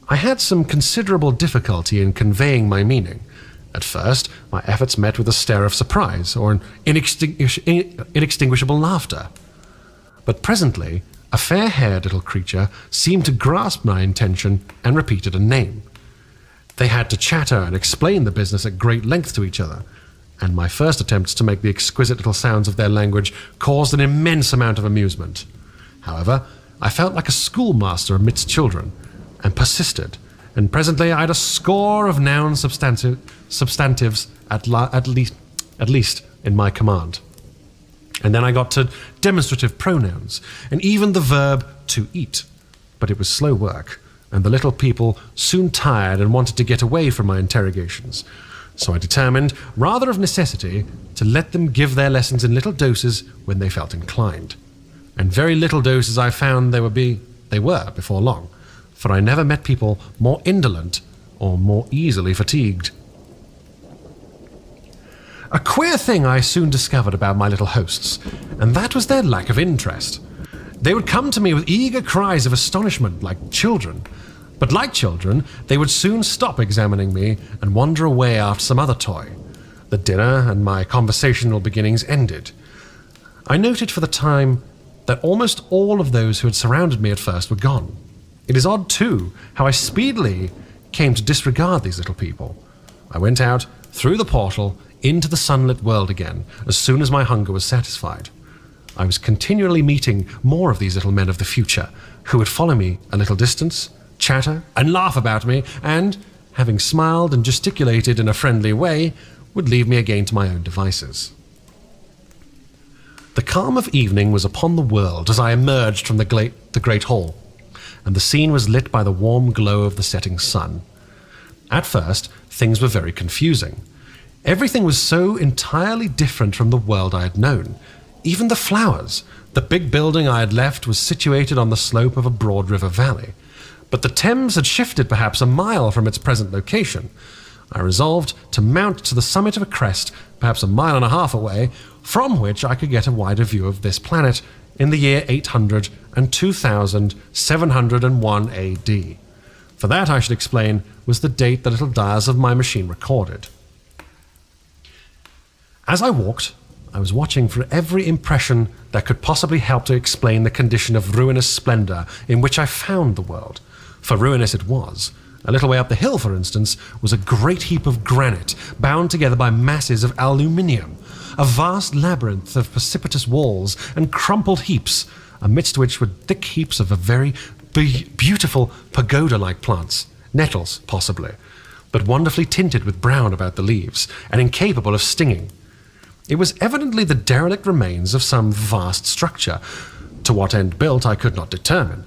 I had some considerable difficulty in conveying my meaning. At first, my efforts met with a stare of surprise or an inextinguishable laughter. But presently, a fair-haired little creature seemed to grasp my intention and repeated a name. They had to chatter and explain the business at great length to each other, and my first attempts to make the exquisite little sounds of their language caused an immense amount of amusement. However, I felt like a schoolmaster amidst children, and persisted, and presently I had a score of noun substantives at least in my command. And then I got to demonstrative pronouns, and even the verb to eat. But it was slow work, and the little people soon tired and wanted to get away from my interrogations. So I determined, rather of necessity, to let them give their lessons in little doses when they felt inclined. And very little doses I found they were before long, for I never met people more indolent or more easily fatigued. A queer thing I soon discovered about my little hosts, and that was their lack of interest. They would come to me with eager cries of astonishment like children, But like children, they would soon stop examining me and wander away after some other toy. The dinner and my conversational beginnings ended. I noted for the time that almost all of those who had surrounded me at first were gone. It is odd, too, how I speedily came to disregard these little people. I went out, through the portal, into the sunlit world again, as soon as my hunger was satisfied. I was continually meeting more of these little men of the future, who would follow me a little distance, chatter, and laugh about me, and, having smiled and gesticulated in a friendly way, would leave me again to my own devices. The calm of evening was upon the world as I emerged from the great hall, and the scene was lit by the warm glow of the setting sun. At first, things were very confusing. Everything was so entirely different from the world I had known. Even the flowers. The big building I had left was situated on the slope of a broad river valley, but the Thames had shifted perhaps a mile from its present location. I resolved to mount to the summit of a crest, perhaps a mile and a half away, from which I could get a wider view of this planet in the year 800 and 2701 AD. For that, I should explain, was the date the little dials of my machine recorded. As I walked, I was watching for every impression that could possibly help to explain the condition of ruinous splendor in which I found the world. For ruinous it was. A little way up the hill, for instance, was a great heap of granite, bound together by masses of aluminium, a vast labyrinth of precipitous walls and crumpled heaps, amidst which were thick heaps of a very beautiful pagoda-like plants, nettles, possibly, but wonderfully tinted with brown about the leaves, and incapable of stinging. It was evidently the derelict remains of some vast structure. To what end built, I could not determine.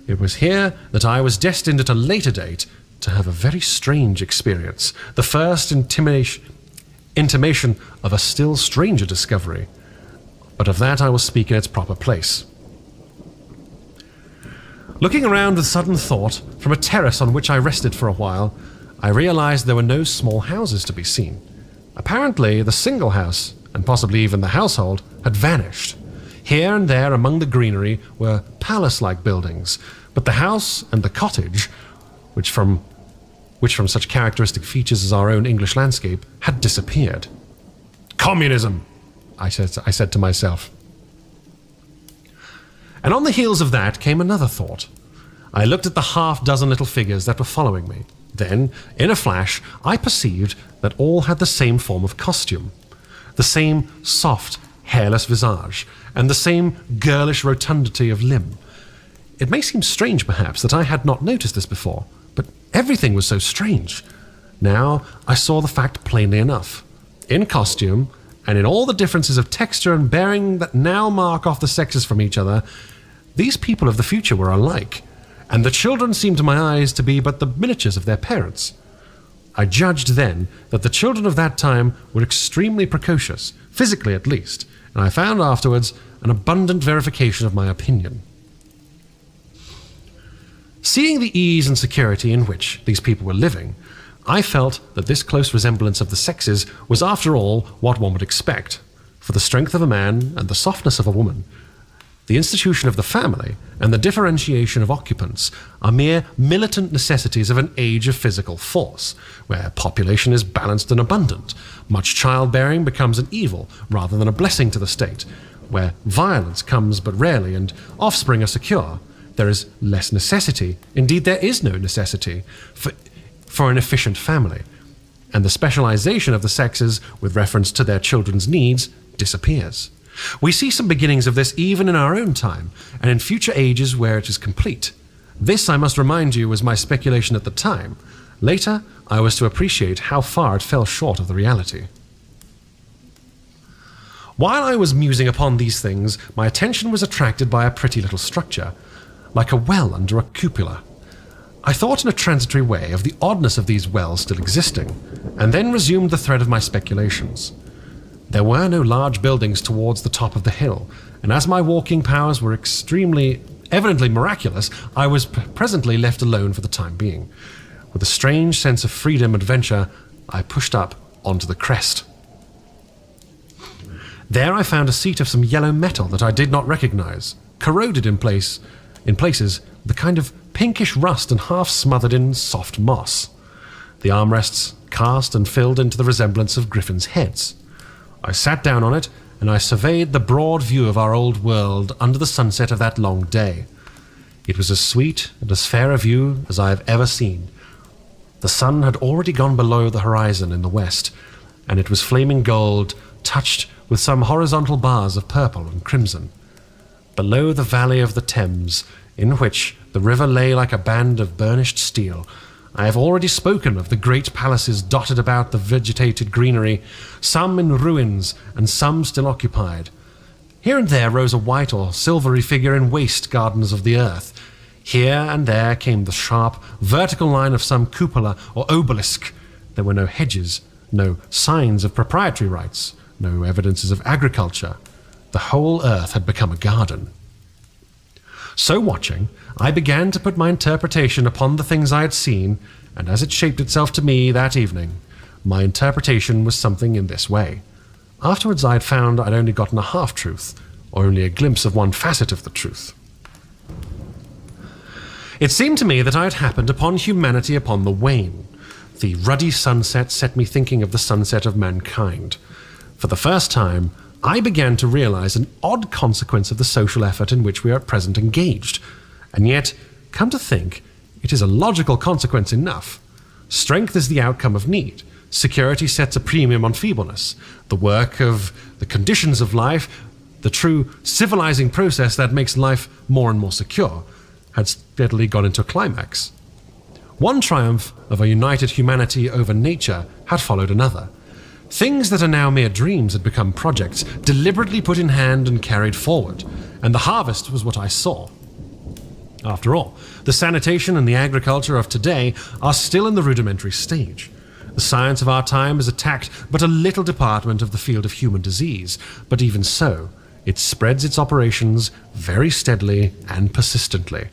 It was here that I was destined at a later date to have a very strange experience, the first intimation of a still stranger discovery. But of that I will speak in its proper place. Looking around with sudden thought, from a terrace on which I rested for a while, I realized there were no small houses to be seen. Apparently, the single house, and possibly even the household, had vanished. Here and there among the greenery were palace-like buildings, but the house and the cottage, which from such characteristic features as our own English landscape, had disappeared. Communism, I said to myself. And on the heels of that came another thought. I looked at the half-dozen little figures that were following me. Then, in a flash, I perceived that all had the same form of costume, the same soft, hairless visage, and the same girlish rotundity of limb. It may seem strange, perhaps, that I had not noticed this before, but everything was so strange. Now I saw the fact plainly enough. In costume, and in all the differences of texture and bearing that now mark off the sexes from each other, these people of the future were alike, and the children seemed to my eyes to be but the miniatures of their parents. I judged then that the children of that time were extremely precocious, physically at least, and I found afterwards an abundant verification of my opinion. Seeing the ease and security in which these people were living, I felt that this close resemblance of the sexes was after all what one would expect. For the strength of a man and the softness of a woman, the institution of the family and the differentiation of occupants are mere militant necessities of an age of physical force, where population is balanced and abundant. Much childbearing becomes an evil rather than a blessing to the state, where violence comes but rarely and offspring are secure. There is less necessity, indeed there is no necessity, for an efficient family, and the specialization of the sexes with reference to their children's needs disappears. We see some beginnings of this even in our own time, and in future ages where it is complete. This, I must remind you, was my speculation at the time. Later, I was to appreciate how far it fell short of the reality. While I was musing upon these things, my attention was attracted by a pretty little structure, like a well under a cupola. I thought in a transitory way of the oddness of these wells still existing, and then resumed the thread of my speculations. There were no large buildings towards the top of the hill, and as my walking powers were evidently miraculous, I was presently left alone for the time being. With a strange sense of freedom and adventure, I pushed up onto the crest. There I found a seat of some yellow metal that I did not recognize, corroded in places with a kind of pinkish rust and half smothered in soft moss. The armrests cast and filled into the resemblance of griffins' heads. I sat down on it, and I surveyed the broad view of our old world under the sunset of that long day. It was as sweet and as fair a view as I have ever seen. The sun had already gone below the horizon in the west, and it was flaming gold, touched with some horizontal bars of purple and crimson. Below the valley of the Thames, in which the river lay like a band of burnished steel, I have already spoken of the great palaces dotted about the vegetated greenery, some in ruins and some still occupied. Here and there rose a white or silvery figure in waste gardens of the earth. Here and there came the sharp, vertical line of some cupola or obelisk. There were no hedges, no signs of proprietary rights, no evidences of agriculture. The whole earth had become a garden. So watching, I began to put my interpretation upon the things I had seen, and as it shaped itself to me that evening, my interpretation was something in this way. Afterwards I had found I'd only gotten a half-truth, or only a glimpse of one facet of the truth. It seemed to me that I had happened upon humanity upon the wane. The ruddy sunset set me thinking of the sunset of mankind. For the first time, I began to realize an odd consequence of the social effort in which we are at present engaged. And yet, come to think, it is a logical consequence enough. Strength is the outcome of need. Security sets a premium on feebleness. The work of the conditions of life, the true civilizing process that makes life more and more secure, had steadily gone into a climax. One triumph of a united humanity over nature had followed another. Things that are now mere dreams had become projects, deliberately put in hand and carried forward, and the harvest was what I saw. After all, the sanitation and the agriculture of today are still in the rudimentary stage. The science of our time has attacked but a little department of the field of human disease, but even so, it spreads its operations very steadily and persistently.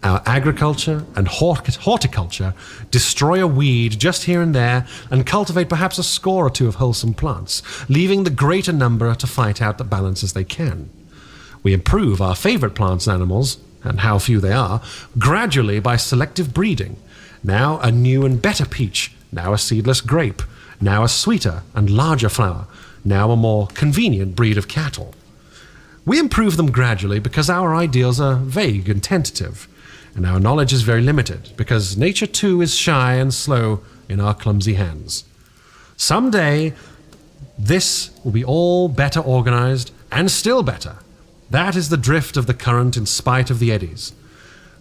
Our agriculture and horticulture destroy a weed just here and there and cultivate perhaps a score or two of wholesome plants, leaving the greater number to fight out the balance as they can. We improve our favorite plants and animals, and how few they are, gradually by selective breeding. Now a new and better peach, now a seedless grape, now a sweeter and larger flower, now a more convenient breed of cattle. We improve them gradually because our ideals are vague and tentative, and our knowledge is very limited, because nature too is shy and slow in our clumsy hands. Someday, this will be all better organized, and still better. That is the drift of the current in spite of the eddies.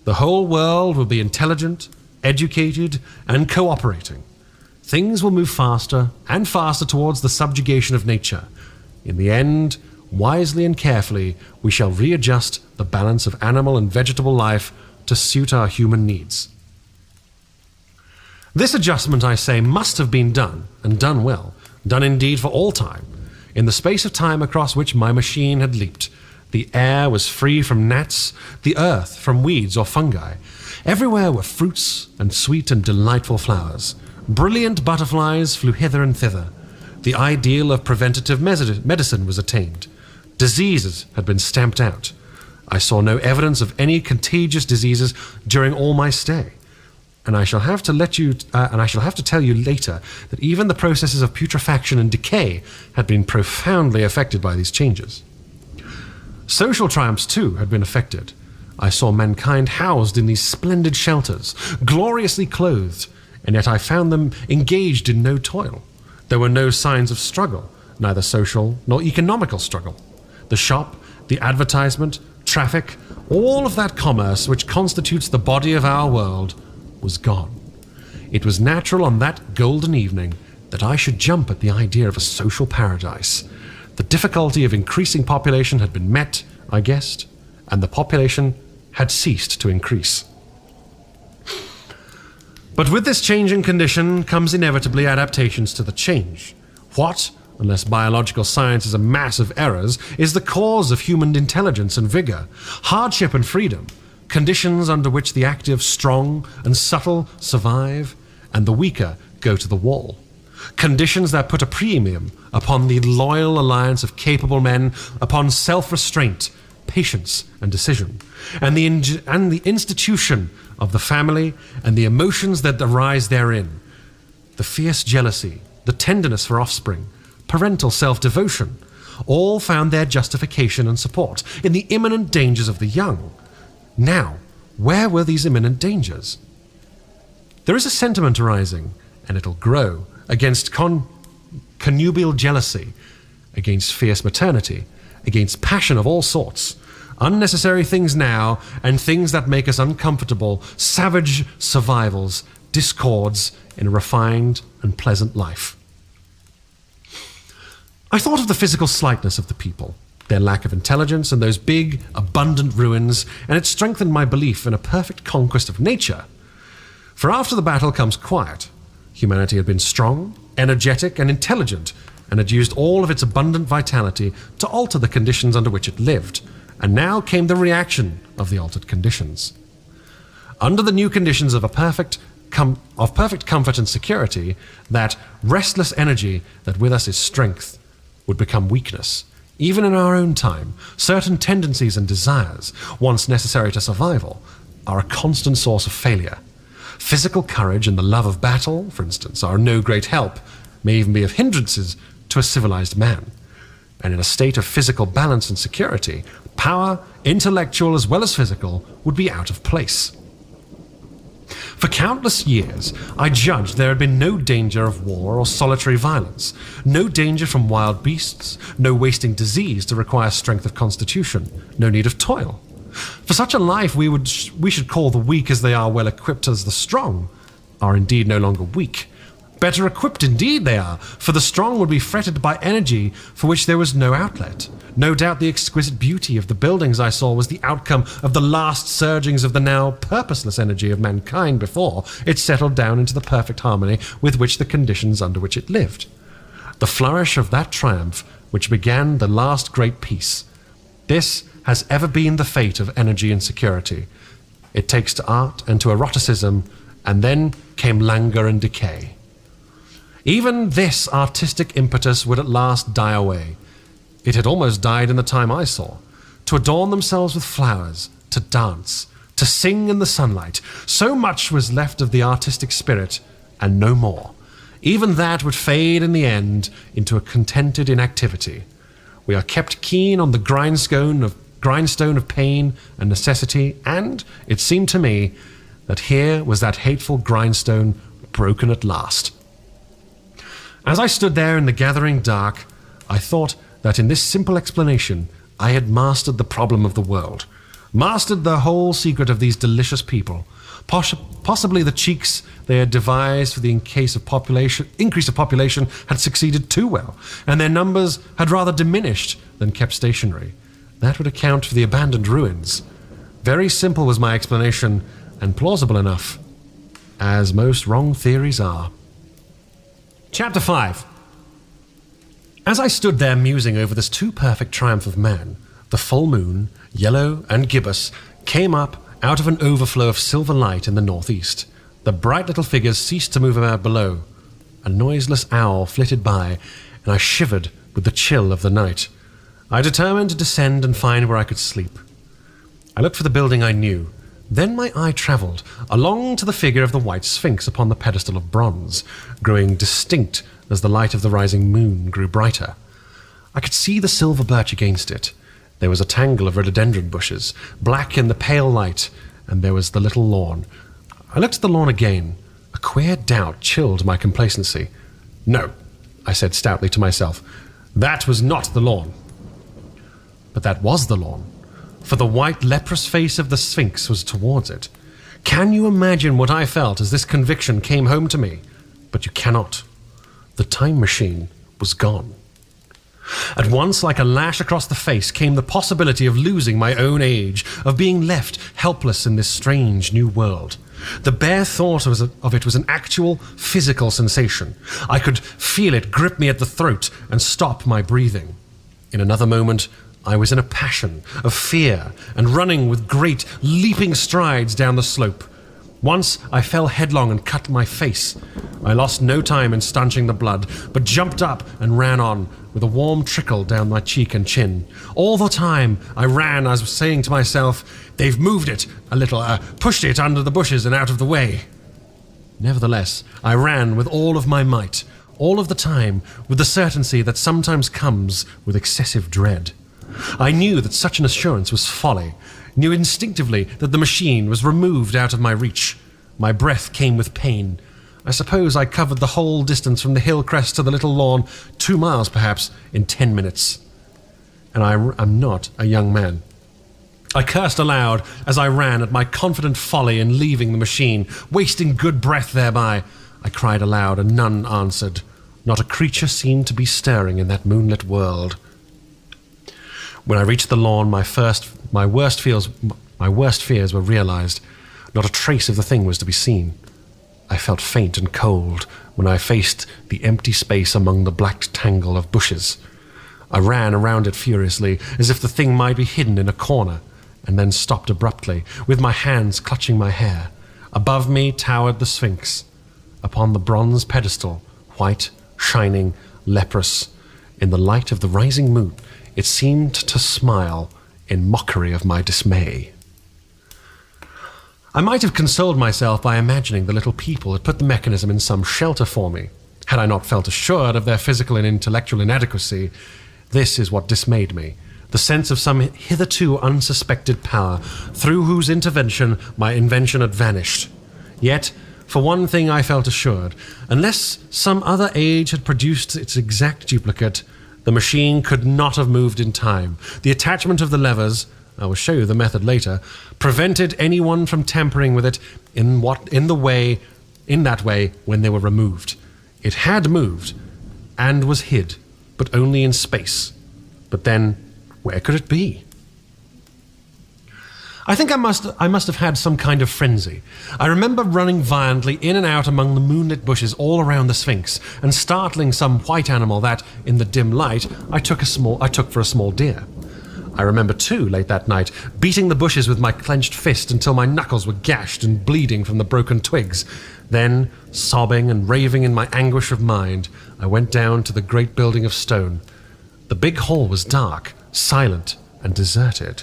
The whole world will be intelligent, educated, and cooperating. Things will move faster and faster towards the subjugation of nature. In the end, wisely and carefully, we shall readjust the balance of animal and vegetable life to suit our human needs. This adjustment, I say, must have been done, and done well, done indeed for all time. In the space of time across which my machine had leaped, the air was free from gnats, the earth from weeds or fungi. Everywhere were fruits and sweet and delightful flowers. Brilliant butterflies flew hither and thither. The ideal of preventative medicine was attained. Diseases had been stamped out. I saw no evidence of any contagious diseases during all my stay, and I shall have to tell you later that even the processes of putrefaction and decay had been profoundly affected by these changes. Social triumphs too had been affected. I saw mankind housed in these splendid shelters, gloriously clothed, and yet I found them engaged in no toil. There were no signs of struggle, neither social nor economical struggle. The shop, the advertisement, traffic, all of that commerce which constitutes the body of our world was gone. It was natural on that golden evening that I should jump at the idea of a social paradise. The difficulty of increasing population had been met, I guessed, and the population had ceased to increase. But with this changing condition comes inevitably adaptations to the change. What, unless biological science is a mass of errors, is the cause of human intelligence and vigor, hardship and freedom, conditions under which the active, strong, and subtle survive, and the weaker go to the wall. Conditions that put a premium upon the loyal alliance of capable men, upon self-restraint, patience and decision, and the institution of the family and the emotions that arise therein, the fierce jealousy, the tenderness for offspring, parental self-devotion, all found their justification and support in the imminent dangers of the young. Now, where were these imminent dangers? There is a sentiment arising, and it'll grow, against connubial jealousy, against fierce maternity, against passion of all sorts, unnecessary things now, and things that make us uncomfortable, savage survivals, discords in a refined and pleasant life. I thought of the physical slightness of the people, their lack of intelligence, and those big, abundant ruins, and it strengthened my belief in a perfect conquest of nature. For after the battle comes quiet. Humanity had been strong, energetic, and intelligent, and had used all of its abundant vitality to alter the conditions under which it lived, and now came the reaction of the altered conditions. Under the new conditions of perfect comfort and security, that restless energy that with us is strength would become weakness. Even in our own time, certain tendencies and desires, once necessary to survival, are a constant source of failure. Physical courage and the love of battle, for instance, are no great help, may even be of hindrances to a civilized man. And in a state of physical balance and security, power, intellectual as well as physical, would be out of place. For countless years, I judged there had been no danger of war or solitary violence, no danger from wild beasts, no wasting disease to require strength of constitution, no need of toil. For such a life we should call the weak as they are well equipped as the strong are indeed no longer weak. Better equipped indeed they are, for the strong would be fretted by energy for which there was no outlet. No doubt the exquisite beauty of the buildings I saw was the outcome of the last surgings of the now purposeless energy of mankind before it settled down into the perfect harmony with which the conditions under which it lived. The flourish of that triumph which began the last great peace. This has ever been the fate of energy and security. It takes to art and to eroticism, and then came languor and decay. Even this artistic impetus would at last die away. It had almost died in the time I saw. To adorn themselves with flowers, to dance, to sing in the sunlight, so much was left of the artistic spirit, and no more. Even that would fade in the end into a contented inactivity. We are kept keen on the grindstone of pain and necessity, and it seemed to me that here was that hateful grindstone broken at last. As I stood there in the gathering dark, I thought that in this simple explanation I had mastered the problem of the world, mastered the whole secret of these delicious people. Possibly the cheeks they had devised for the increase of population had succeeded too well, and their numbers had rather diminished than kept stationary. That would account for the abandoned ruins. Very simple was my explanation, and plausible enough, as most wrong theories are. Chapter 5. As I stood there musing over this too perfect triumph of man, the full moon, yellow and gibbous, came up out of an overflow of silver light in the northeast. The bright little figures ceased to move about below. A noiseless owl flitted by, and I shivered with the chill of the night. I determined to descend and find where I could sleep. I looked for the building I knew. Then my eye travelled along to the figure of the white sphinx upon the pedestal of bronze, growing distinct as the light of the rising moon grew brighter. I could see the silver birch against it. There was a tangle of rhododendron bushes, black in the pale light, and there was the little lawn. I looked at the lawn again. A queer doubt chilled my complacency. No, I said stoutly to myself, that was not the lawn. But that was the lawn, for the white leprous face of the Sphinx was towards it. Can you imagine what I felt as this conviction came home to me? But you cannot. The time machine was gone. At once, like a lash across the face, came the possibility of losing my own age, of being left helpless in this strange new world. The bare thought of it was an actual physical sensation. I could feel it grip me at the throat and stop my breathing. In another moment, I was in a passion of fear and running with great leaping strides down the slope. Once I fell headlong and cut my face. I lost no time in stanching the blood, but jumped up and ran on, with a warm trickle down my cheek and chin. All the time I ran, I was saying to myself, "They've moved it a little, pushed it under the bushes and out of the way." Nevertheless, I ran with all of my might, all of the time, with the certainty that sometimes comes with excessive dread. I knew that such an assurance was folly, knew instinctively that the machine was removed out of my reach. My breath came with pain. I suppose I covered the whole distance from the hill crest to the little lawn, 2 miles perhaps, in 10 minutes. And I am not a young man. I cursed aloud as I ran at my confident folly in leaving the machine, wasting good breath thereby. I cried aloud, and none answered. Not a creature seemed to be stirring in that moonlit world. When I reached the lawn, my worst fears were realized. Not a trace of the thing was to be seen. I felt faint and cold when I faced the empty space among the black tangle of bushes. I ran around it furiously, as if the thing might be hidden in a corner, and then stopped abruptly, with my hands clutching my hair. Above me towered the Sphinx. Upon the bronze pedestal, white, shining, leprous, in the light of the rising moon, it seemed to smile in mockery of my dismay. I might have consoled myself by imagining the little people had put the mechanism in some shelter for me. Had I not felt assured of their physical and intellectual inadequacy, this is what dismayed me. The sense of some hitherto unsuspected power, through whose intervention my invention had vanished. Yet, for one thing I felt assured, unless some other age had produced its exact duplicate, the machine could not have moved in time. The attachment of the levers, I will show you the method later, prevented anyone from tampering with it in that way when they were removed. It had moved and was hid, but only in space. But then, where could it be? I think I must have had some kind of frenzy. I remember running violently in and out among the moonlit bushes all around the Sphinx, and startling some white animal that, in the dim light, I took for a small deer. I remember too, late that night, beating the bushes with my clenched fist until my knuckles were gashed and bleeding from the broken twigs. Then, sobbing and raving in my anguish of mind, I went down to the great building of stone. The big hall was dark, silent, and deserted.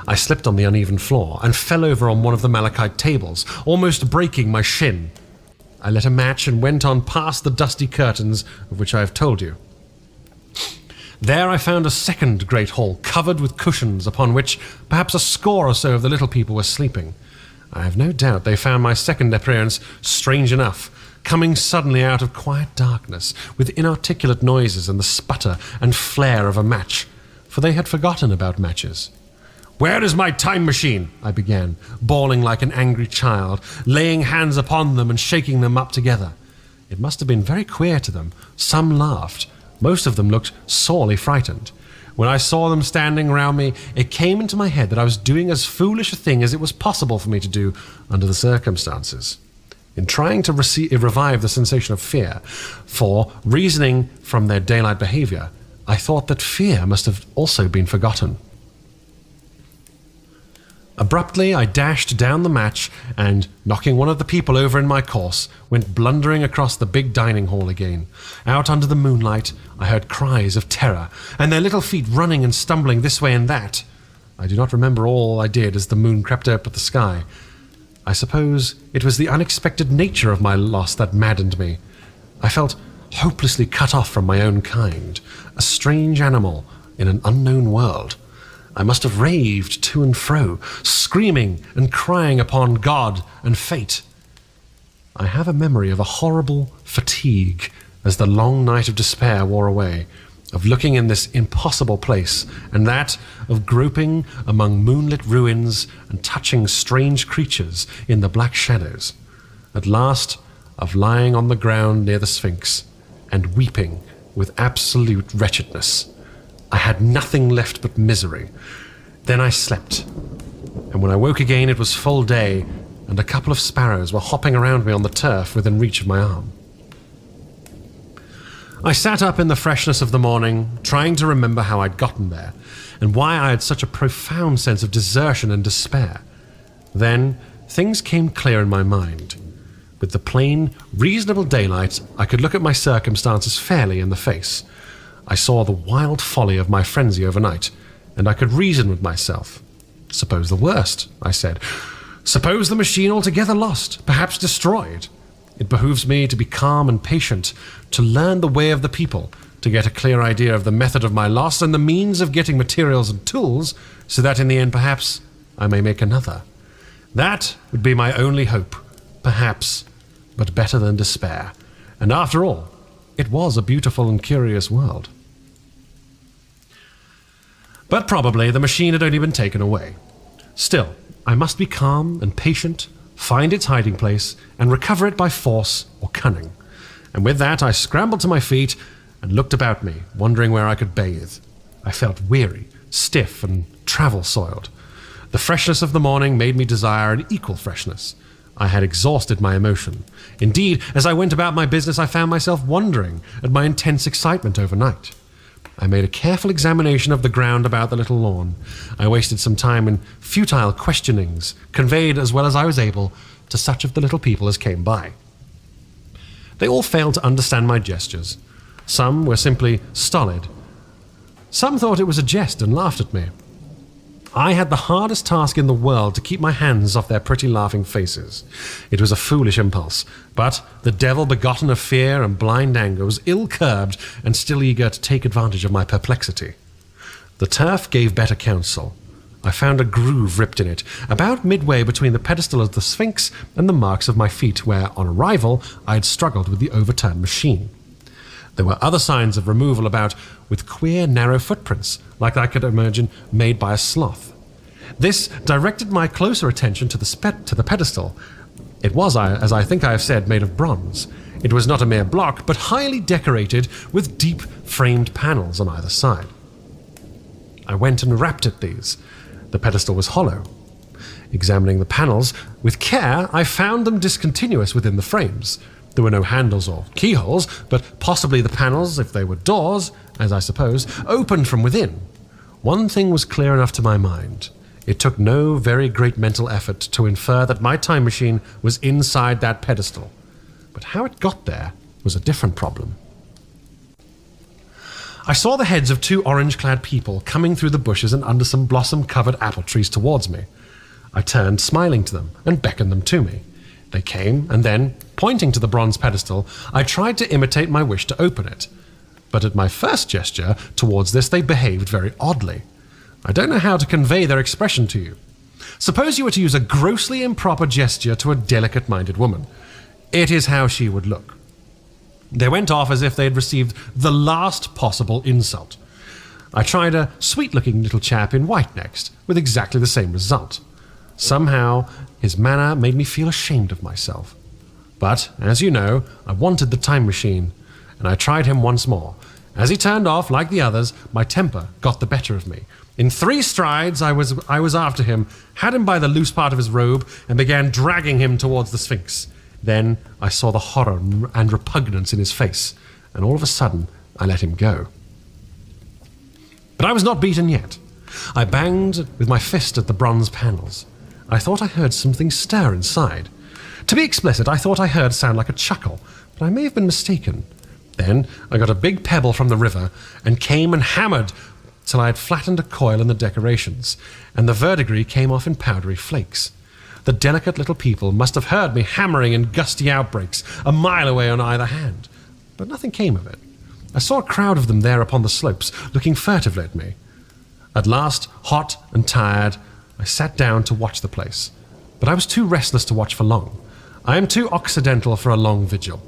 I slipped on the uneven floor and fell over on one of the malachite tables, almost breaking my shin. I lit a match and went on past the dusty curtains of which I have told you. There I found a second great hall covered with cushions upon which perhaps a score or so of the little people were sleeping. I have no doubt they found my second appearance strange enough, coming suddenly out of quiet darkness with inarticulate noises and the sputter and flare of a match, for they had forgotten about matches. "Where is my time machine?" I began, bawling like an angry child, laying hands upon them and shaking them up together. It must have been very queer to them. Some laughed. Most of them looked sorely frightened. When I saw them standing around me, it came into my head that I was doing as foolish a thing as it was possible for me to do under the circumstances. In trying to revive the sensation of fear, for, reasoning from their daylight behavior, I thought that fear must have also been forgotten. Abruptly, I dashed down the match and, knocking one of the people over in my course, went blundering across the big dining hall again. Out under the moonlight, I heard cries of terror, and their little feet running and stumbling this way and that. I do not remember all I did as the moon crept up at the sky. I suppose it was the unexpected nature of my loss that maddened me. I felt hopelessly cut off from my own kind, a strange animal in an unknown world. I must have raved to and fro, screaming and crying upon God and fate. I have a memory of a horrible fatigue as the long night of despair wore away, of looking in this impossible place, and that of groping among moonlit ruins and touching strange creatures in the black shadows. At last, of lying on the ground near the Sphinx and weeping with absolute wretchedness. I had nothing left but misery. Then I slept, and when I woke again it was full day, and a couple of sparrows were hopping around me on the turf within reach of my arm. I sat up in the freshness of the morning, trying to remember how I'd gotten there, and why I had such a profound sense of desertion and despair. Then, things came clear in my mind. With the plain, reasonable daylight, I could look at my circumstances fairly in the face. I saw the wild folly of my frenzy overnight, and I could reason with myself. Suppose the worst, I said. Suppose the machine altogether lost, perhaps destroyed. It behooves me to be calm and patient, to learn the way of the people, to get a clear idea of the method of my loss and the means of getting materials and tools, so that in the end, perhaps, I may make another. That would be my only hope, perhaps, but better than despair. And after all, it was a beautiful and curious world. But probably the machine had only been taken away. Still, I must be calm and patient, find its hiding place, and recover it by force or cunning. And with that, I scrambled to my feet and looked about me, wondering where I could bathe. I felt weary, stiff, and travel-soiled. The freshness of the morning made me desire an equal freshness. I had exhausted my emotion. Indeed, as I went about my business, I found myself wondering at my intense excitement overnight. I made a careful examination of the ground about the little lawn. I wasted some time in futile questionings, conveyed as well as I was able to such of the little people as came by. They all failed to understand my gestures. Some were simply stolid. Some thought it was a jest and laughed at me. I had the hardest task in the world to keep my hands off their pretty laughing faces. It was a foolish impulse, but the devil begotten of fear and blind anger was ill-curbed and still eager to take advantage of my perplexity. The turf gave better counsel. I found a groove ripped in it, about midway between the pedestal of the Sphinx and the marks of my feet, where, on arrival, I had struggled with the overturned machine. There were other signs of removal about, with queer, narrow footprints, like I could imagine made by a sloth. This directed my closer attention to the pedestal. It was, as I think I have said, made of bronze. It was not a mere block, but highly decorated with deep framed panels on either side. I went and rapped at these. The pedestal was hollow. Examining the panels with care, I found them discontinuous within the frames. There were no handles or keyholes, but possibly the panels, if they were doors, as I suppose, opened from within. One thing was clear enough to my mind. It took no very great mental effort to infer that my time machine was inside that pedestal. But how it got there was a different problem. I saw the heads of two orange-clad people coming through the bushes and under some blossom-covered apple trees towards me. I turned, smiling to them, and beckoned them to me. They came, and then, pointing to the bronze pedestal, I tried to imitate my wish to open it. But at my first gesture towards this, they behaved very oddly. I don't know how to convey their expression to you. Suppose you were to use a grossly improper gesture to a delicate-minded woman. It is how she would look. They went off as if they had received the last possible insult. I tried a sweet-looking little chap in white next, with exactly the same result. Somehow, his manner made me feel ashamed of myself. But, as you know, I wanted the time machine, and I tried him once more. As he turned off, like the others, my temper got the better of me. In 3 strides, I was after him, had him by the loose part of his robe, and began dragging him towards the Sphinx. Then I saw the horror and repugnance in his face, and all of a sudden, I let him go. But I was not beaten yet. I banged with my fist at the bronze panels. I thought I heard something stir inside. To be explicit, I thought I heard a sound like a chuckle, but I may have been mistaken. Then I got a big pebble from the river and came and hammered till I had flattened a coil in the decorations, and the verdigris came off in powdery flakes. The delicate little people must have heard me hammering in gusty outbreaks a mile away on either hand, but nothing came of it. I saw a crowd of them there upon the slopes, looking furtively at me. At last, hot and tired, I sat down to watch the place, but I was too restless to watch for long. I am too occidental for a long vigil.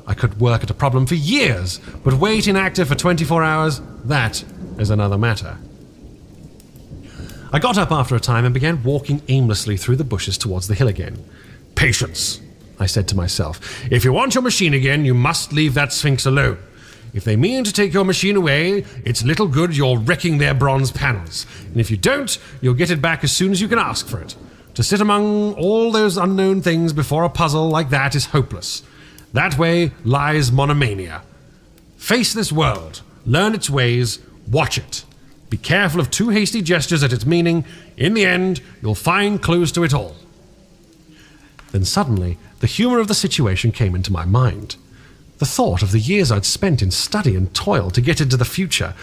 I could work at a problem for years, but wait inactive for 24 hours, that is another matter. I got up after a time and began walking aimlessly through the bushes towards the hill again. Patience, I said to myself. If you want your machine again, you must leave that Sphinx alone. If they mean to take your machine away, it's little good you're wrecking their bronze panels. And if you don't, you'll get it back as soon as you can ask for it. To sit among all those unknown things before a puzzle like that is hopeless. That way lies monomania. Face this world, learn its ways, watch it. Be careful of too hasty gestures at its meaning. In the end, you'll find clues to it all. Then suddenly, the humour of the situation came into my mind. The thought of the years I'd spent in study and toil to get into the future,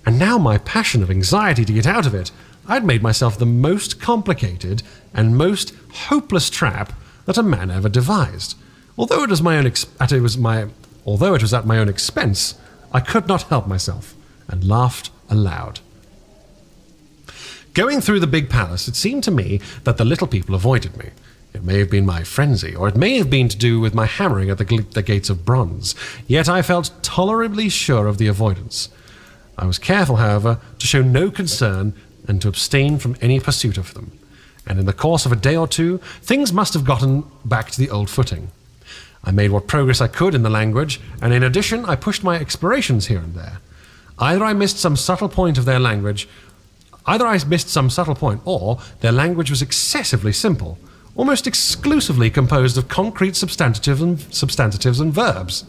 and now my passion of anxiety to get out of it. I'd made myself the most complicated and most hopeless trap that a man ever devised. Although it was at my own expense, I could not help myself, and laughed aloud. Going through the big palace, it seemed to me that the little people avoided me. It may have been my frenzy, or it may have been to do with my hammering at the gates of bronze, yet I felt tolerably sure of the avoidance. I was careful, however, to show no concern and to abstain from any pursuit of them, and in the course of a day or two, things must have gotten back to the old footing. I made what progress I could in the language, and in addition I pushed my explorations here and there. Either I missed some subtle point, or their language was excessively simple, almost exclusively composed of concrete substantives and verbs.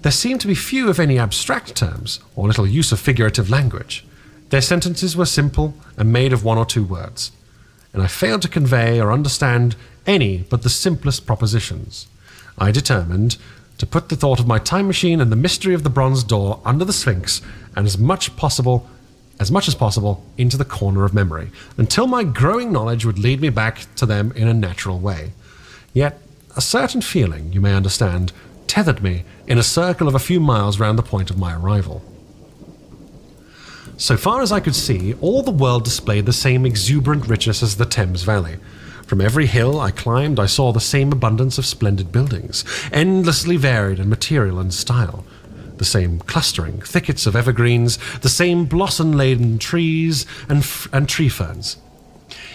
There seemed to be few, if any, abstract terms, or little use of figurative language. Their sentences were simple and made of one or two words, and I failed to convey or understand any but the simplest propositions. I determined to put the thought of my time machine and the mystery of the bronze door under the Sphinx, and as much as possible into the corner of memory, until my growing knowledge would lead me back to them in a natural way. Yet a certain feeling, you may understand, tethered me in a circle of a few miles round the point of my arrival. So far as I could see, all the world displayed the same exuberant richness as the Thames Valley. From every hill I climbed, I saw the same abundance of splendid buildings, endlessly varied in material and style. The same clustering thickets of evergreens, the same blossom-laden trees and tree ferns.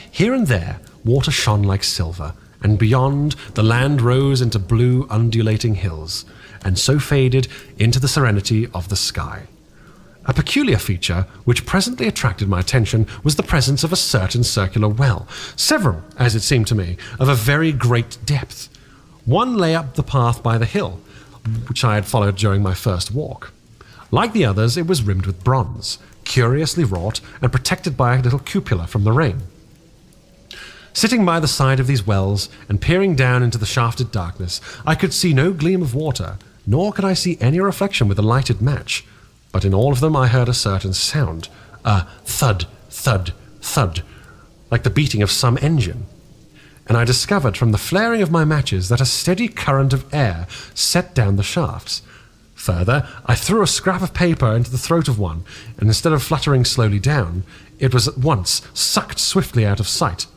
Here and there, water shone like silver, and beyond, the land rose into blue, undulating hills, and so faded into the serenity of the sky. A peculiar feature which presently attracted my attention was the presence of a certain circular well, several, as it seemed to me, of a very great depth. One lay up the path by the hill, which I had followed during my first walk. Like the others, it was rimmed with bronze, curiously wrought and protected by a little cupola from the rain. Sitting by the side of these wells and peering down into the shafted darkness, I could see no gleam of water, nor could I see any reflection with a lighted match, but in all of them I heard a certain sound, a thud, thud, thud, like the beating of some engine. And I discovered from the flaring of my matches that a steady current of air set down the shafts. Further, I threw a scrap of paper into the throat of one, and instead of fluttering slowly down, it was at once sucked swiftly out of sight.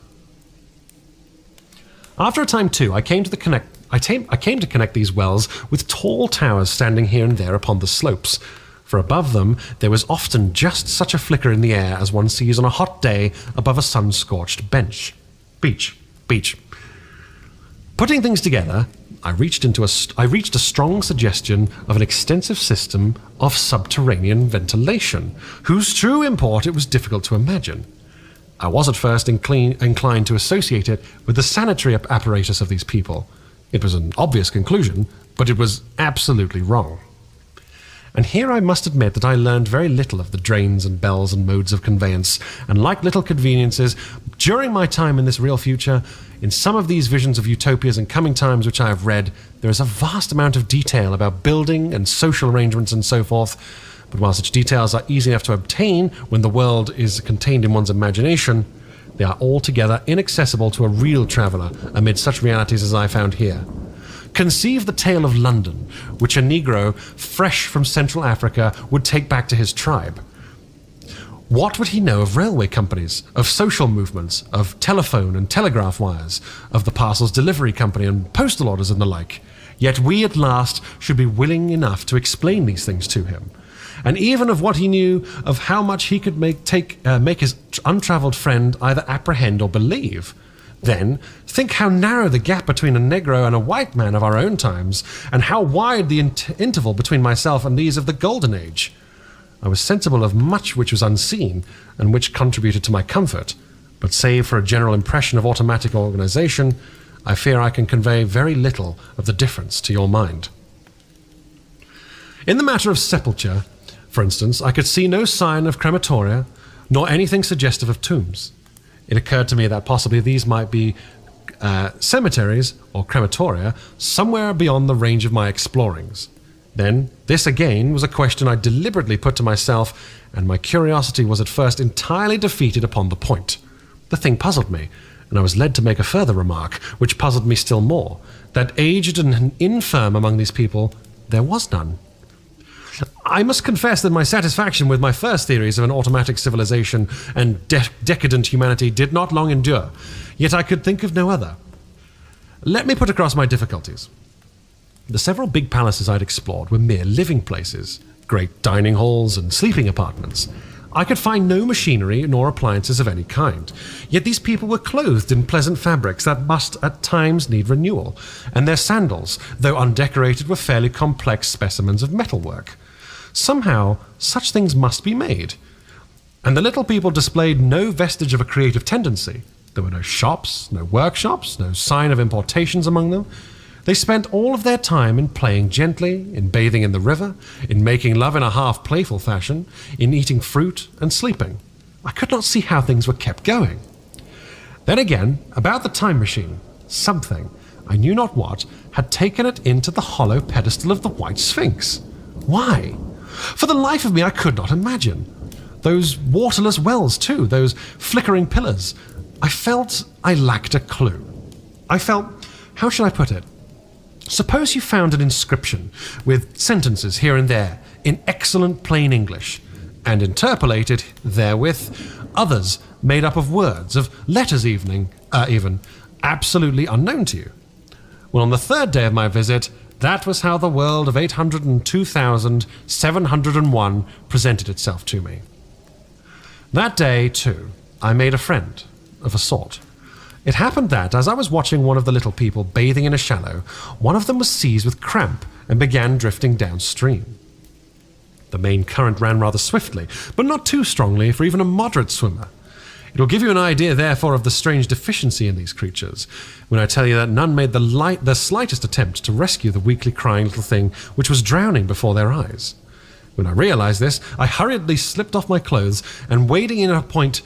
After a time, too, I came to connect these wells with tall towers standing here and there upon the slopes, for above them there was often just such a flicker in the air as one sees on a hot day above a sun-scorched beach. Putting things together, I reached a strong suggestion of an extensive system of subterranean ventilation, whose true import it was difficult to imagine. I was at first inclined to associate it with the sanitary apparatus of these people. It was an obvious conclusion, but it was absolutely wrong. And here I must admit that I learned very little of the drains and bells and modes of conveyance, and like little conveniences, during my time in this real future, in some of these visions of utopias and coming times which I have read, there is a vast amount of detail about building and social arrangements and so forth, but while such details are easy enough to obtain when the world is contained in one's imagination, they are altogether inaccessible to a real traveller amid such realities as I found here. Conceive the tale of London, which a Negro, fresh from Central Africa, would take back to his tribe. What would he know of railway companies, of social movements, of telephone and telegraph wires, of the parcels delivery company and postal orders and the like? Yet we at last should be willing enough to explain these things to him. And even of what he knew of how much he could make his untravelled friend either apprehend or believe. Then, think how narrow the gap between a Negro and a white man of our own times, and how wide the interval between myself and these of the Golden Age. I was sensible of much which was unseen, and which contributed to my comfort, but save for a general impression of automatic organization, I fear I can convey very little of the difference to your mind. In the matter of sepulture, for instance, I could see no sign of crematoria, nor anything suggestive of tombs. It occurred to me that possibly these might be cemeteries or crematoria somewhere beyond the range of my explorings. Then, this again was a question I deliberately put to myself, and my curiosity was at first entirely defeated upon the point. The thing puzzled me, and I was led to make a further remark, which puzzled me still more, that aged and infirm among these people there was none. I must confess that my satisfaction with my first theories of an automatic civilization and decadent humanity did not long endure, yet I could think of no other. Let me put across my difficulties. The several big palaces I'd explored were mere living places, great dining halls and sleeping apartments. I could find no machinery nor appliances of any kind, yet these people were clothed in pleasant fabrics that must at times need renewal, and their sandals, though undecorated, were fairly complex specimens of metalwork. Somehow, such things must be made. And the little people displayed no vestige of a creative tendency. There were no shops, no workshops, no sign of importations among them. They spent all of their time in playing gently, in bathing in the river, in making love in a half-playful fashion, in eating fruit and sleeping. I could not see how things were kept going. Then again, about the time machine, something, I knew not what, had taken it into the hollow pedestal of the White Sphinx. Why? For the life of me, I could not imagine. Those waterless wells, too, those flickering pillars. I felt I lacked a clue. How should I put it? Suppose you found an inscription with sentences here and there in excellent plain English, and interpolated therewith others made up of words, of letters even, absolutely unknown to you. Well, on the third day of my visit, that was how the world of 802,701 presented itself to me. That day, too, I made a friend, of a sort. It happened that, as I was watching one of the little people bathing in a shallow, one of them was seized with cramp and began drifting downstream. The main current ran rather swiftly, but not too strongly for even a moderate swimmer. It will give you an idea, therefore, of the strange deficiency in these creatures, when I tell you that none made the slightest attempt to rescue the weakly crying little thing which was drowning before their eyes. When I realized this, I hurriedly slipped off my clothes, and wading in a point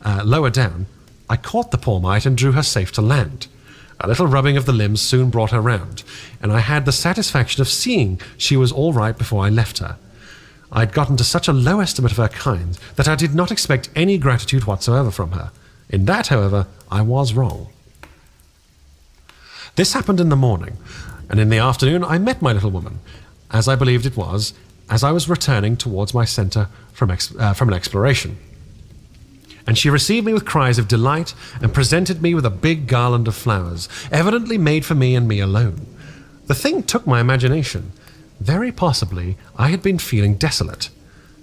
lower down, I caught the poor mite and drew her safe to land. A little rubbing of the limbs soon brought her round, and I had the satisfaction of seeing she was all right before I left her. I had gotten to such a low estimate of her kind that I did not expect any gratitude whatsoever from her. In that, however, I was wrong. This happened in the morning, and in the afternoon I met my little woman, as I believed it was, as I was returning towards my centre from an exploration. And she received me with cries of delight and presented me with a big garland of flowers, evidently made for me and me alone. The thing took my imagination. Very possibly I had been feeling desolate.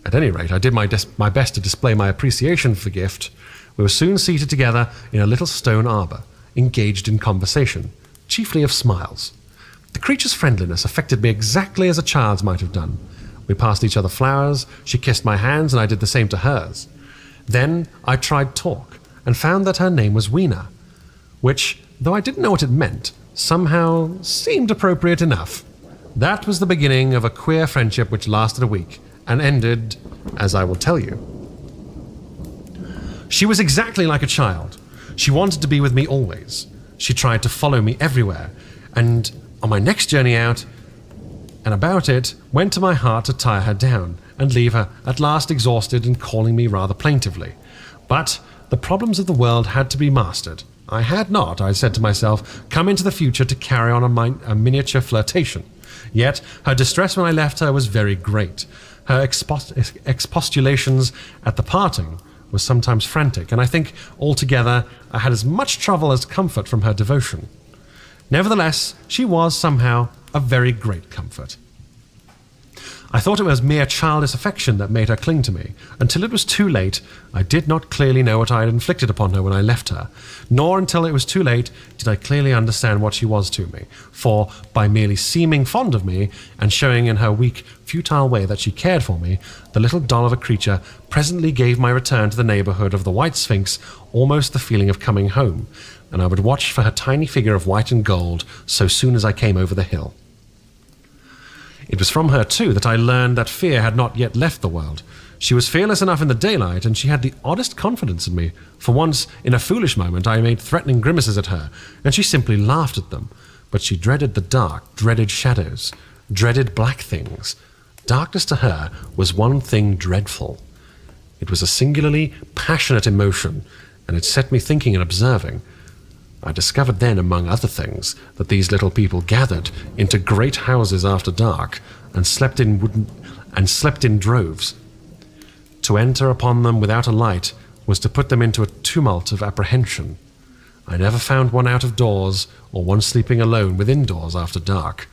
At any rate, I did my best to display my appreciation for the gift. We were soon seated together in a little stone arbour, engaged in conversation, chiefly of smiles. The creature's friendliness affected me exactly as a child's might have done. We passed each other flowers, she kissed my hands, and I did the same to hers. Then I tried talk, and found that her name was Weena, which, though I didn't know what it meant, somehow seemed appropriate enough. That was the beginning of a queer friendship which lasted a week, and ended, as I will tell you. She was exactly like a child. She wanted to be with me always. She tried to follow me everywhere, and on my next journey out and about it, went to my heart to tire her down, and leave her at last exhausted and calling me rather plaintively. But the problems of the world had to be mastered. I had not, I said to myself, come into the future to carry on a miniature flirtation. Yet her distress when I left her was very great. Her expostulations at the parting was sometimes frantic, and I think altogether I had as much trouble as comfort from her devotion. Nevertheless, she was somehow a very great comfort. I thought it was mere childish affection that made her cling to me. Until it was too late, I did not clearly know what I had inflicted upon her when I left her, nor until it was too late did I clearly understand what she was to me, for by merely seeming fond of me, and showing in her weak, futile way that she cared for me, the little doll of a creature presently gave my return to the neighbourhood of the White Sphinx almost the feeling of coming home, and I would watch for her tiny figure of white and gold so soon as I came over the hill. It was from her, too, that I learned that fear had not yet left the world. She was fearless enough in the daylight, and she had the oddest confidence in me. For once, in a foolish moment, I made threatening grimaces at her, and she simply laughed at them. But she dreaded the dark, dreaded shadows, dreaded black things. Darkness to her was one thing dreadful. It was a singularly passionate emotion, and it set me thinking and observing. I discovered then, among other things, that these little people gathered into great houses after dark and slept in droves. To enter upon them without a light was to put them into a tumult of apprehension. I never found one out of doors or one sleeping alone within doors after dark.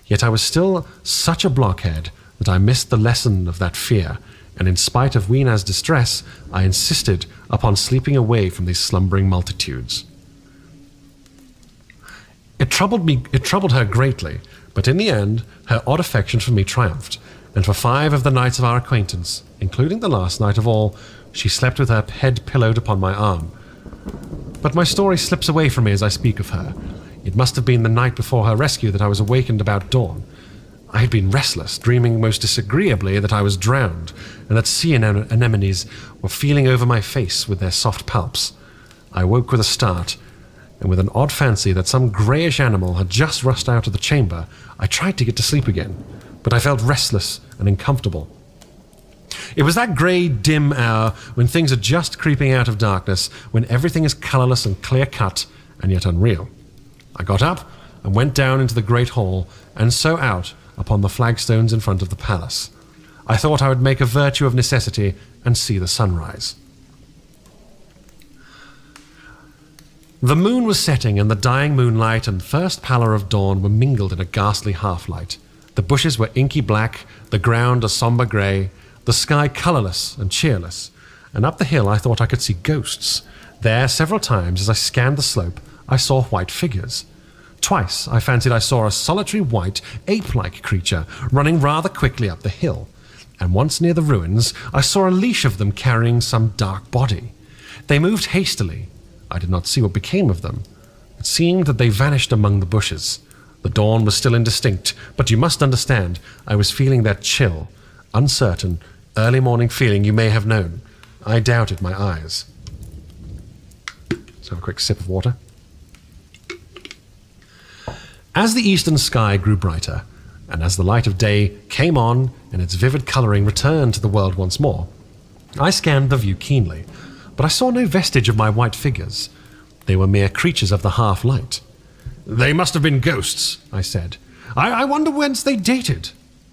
Yet I was still such a blockhead that I missed the lesson of that fear, and in spite of Weena's distress, I insisted upon sleeping away from these slumbering multitudes. It troubled her greatly, but in the end, her odd affection for me triumphed, and for 5 of the nights of our acquaintance, including the last night of all, she slept with her head pillowed upon my arm. But my story slips away from me as I speak of her. It must have been the night before her rescue that I was awakened about dawn. I had been restless, dreaming most disagreeably that I was drowned, and that sea anemones were feeling over my face with their soft palps. I woke with a start, and with an odd fancy that some greyish animal had just rushed out of the chamber, I tried to get to sleep again, but I felt restless and uncomfortable. It was that grey, dim hour when things are just creeping out of darkness, when everything is colourless and clear-cut, and yet unreal. I got up and went down into the great hall, and so out upon the flagstones in front of the palace. I thought I would make a virtue of necessity and see the sunrise. The moon was setting, and the dying moonlight and first pallor of dawn were mingled in a ghastly half-light. The bushes were inky black, the ground a sombre grey, the sky colourless and cheerless, and up the hill I thought I could see ghosts. There, several times, as I scanned the slope, I saw white figures. Twice I fancied I saw a solitary white, ape-like creature running rather quickly up the hill, and once near the ruins I saw a leash of them carrying some dark body. They moved hastily. I did not see what became of them. It seemed that they vanished among the bushes. The dawn was still indistinct, but you must understand, I was feeling that chill, uncertain, early morning feeling you may have known. I doubted my eyes. Let's have a quick sip of water. As the eastern sky grew brighter, and as the light of day came on and its vivid colouring returned to the world once more, I scanned the view keenly, but I saw no vestige of my white figures. They were mere creatures of the half-light. "They must have been ghosts," I said. I wonder whence they dated."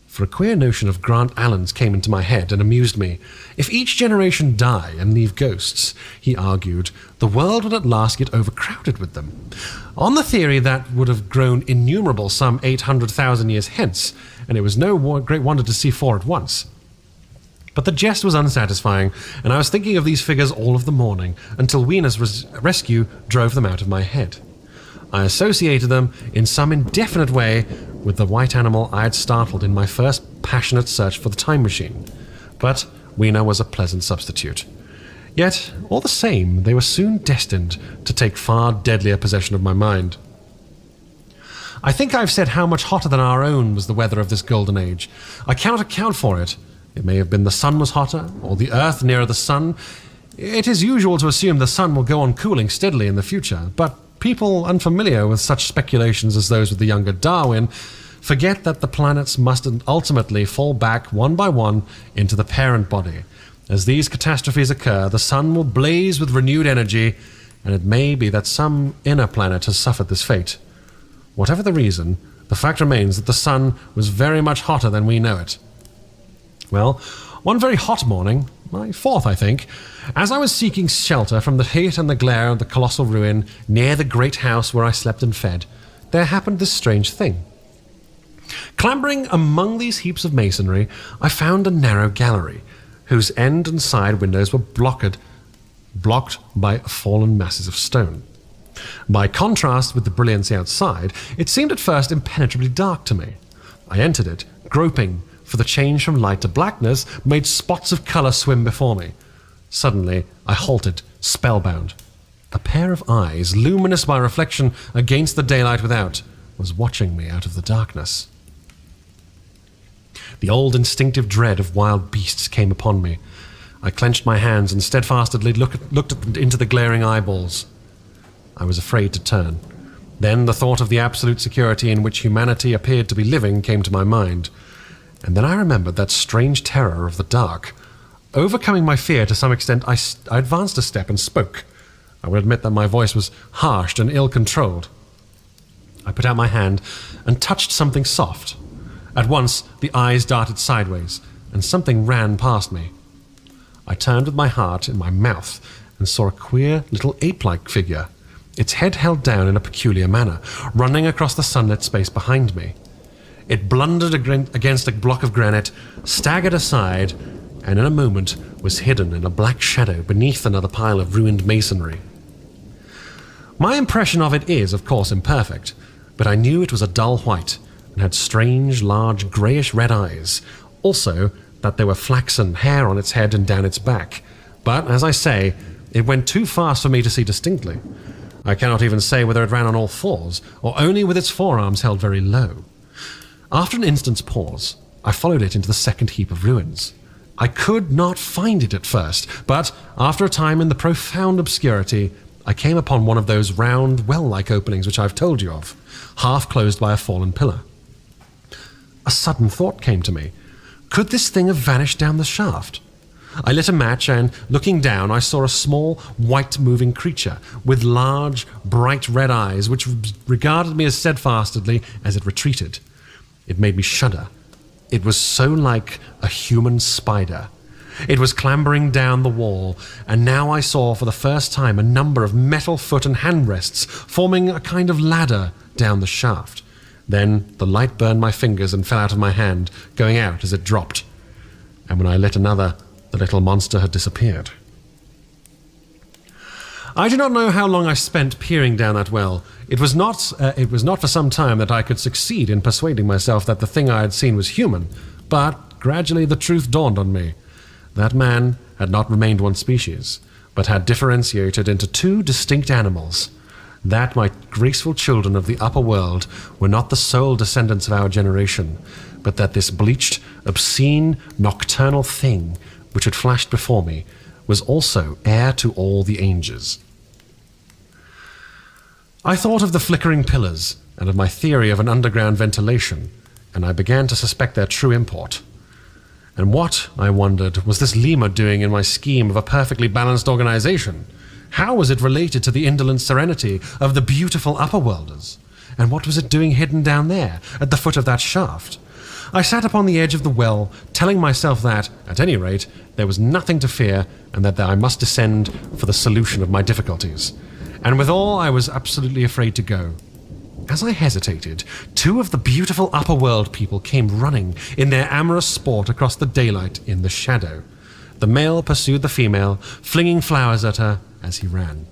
For a queer notion of Grant Allen's came into my head and amused me. If each generation die and leave ghosts, he argued, the world would at last get overcrowded with them. On the theory that would have grown innumerable some 800,000 years hence, and it was no great wonder to see 4 at once. But the jest was unsatisfying, and I was thinking of these figures all of the morning, until Weena's rescue drove them out of my head. I associated them in some indefinite way with the white animal I had startled in my first passionate search for the time machine. But Weena was a pleasant substitute. Yet, all the same, they were soon destined to take far deadlier possession of my mind. I think I've said how much hotter than our own was the weather of this golden age. I cannot account for it. It may have been the sun was hotter, or the earth nearer the sun. It is usual to assume the sun will go on cooling steadily in the future, but people unfamiliar with such speculations as those of the younger Darwin forget that the planets must ultimately fall back one by one into the parent body. As these catastrophes occur, the sun will blaze with renewed energy, and it may be that some inner planet has suffered this fate. Whatever the reason, the fact remains that the sun was very much hotter than we know it. Well, one very hot morning, my 4th, I think, as I was seeking shelter from the heat and the glare of the colossal ruin near the great house where I slept and fed, there happened this strange thing. Clambering among these heaps of masonry, I found a narrow gallery, whose end and side windows were blocked by fallen masses of stone. By contrast with the brilliancy outside, it seemed at first impenetrably dark to me. I entered it, groping, for the change from light to blackness made spots of colour swim before me. Suddenly, I halted, spellbound. A pair of eyes, luminous by reflection against the daylight without, was watching me out of the darkness. The old instinctive dread of wild beasts came upon me. I clenched my hands and steadfastly looked into the glaring eyeballs. I was afraid to turn. Then the thought of the absolute security in which humanity appeared to be living came to my mind. And then I remembered that strange terror of the dark. Overcoming my fear to some extent, I advanced a step and spoke. I will admit that my voice was harsh and ill-controlled. I put out my hand and touched something soft. At once, the eyes darted sideways, and something ran past me. I turned with my heart in my mouth and saw a queer little ape-like figure, its head held down in a peculiar manner, running across the sunlit space behind me. It blundered against a block of granite, staggered aside, and in a moment was hidden in a black shadow beneath another pile of ruined masonry. My impression of it is, of course, imperfect, but I knew it was a dull white and had strange, large, greyish-red eyes. Also, that there were flaxen hair on its head and down its back. But, as I say, it went too fast for me to see distinctly. I cannot even say whether it ran on all fours, or only with its forearms held very low. After an instant's pause, I followed it into the second heap of ruins. I could not find it at first, but after a time in the profound obscurity, I came upon one of those round, well-like openings which I've told you of, half closed by a fallen pillar. A sudden thought came to me. Could this thing have vanished down the shaft? I lit a match and, looking down, I saw a small, white-moving creature with large, bright red eyes which regarded me as steadfastly as it retreated. It made me shudder. It was so like a human spider. It was clambering down the wall, and now I saw for the first time a number of metal foot and hand rests forming a kind of ladder down the shaft. Then the light burned my fingers and fell out of my hand, going out as it dropped. And when I lit another, the little monster had disappeared. I do not know how long I spent peering down that well. It was not for some time that I could succeed in persuading myself that the thing I had seen was human, but gradually the truth dawned on me. That man had not remained one species, but had differentiated into two distinct animals. That my graceful children of the upper world were not the sole descendants of our generation, but that this bleached, obscene, nocturnal thing, which had flashed before me, was also heir to all the ages. I thought of the flickering pillars, and of my theory of an underground ventilation, and I began to suspect their true import. And what, I wondered, was this lemur doing in my scheme of a perfectly balanced organization? How was it related to the indolent serenity of the beautiful upperworlders? And what was it doing hidden down there, at the foot of that shaft? I sat upon the edge of the well, telling myself that, at any rate, there was nothing to fear, and that I must descend for the solution of my difficulties. And withal, I was absolutely afraid to go. As I hesitated, two of the beautiful upper-world people came running in their amorous sport across the daylight in the shadow. The male pursued the female, flinging flowers at her as he ran.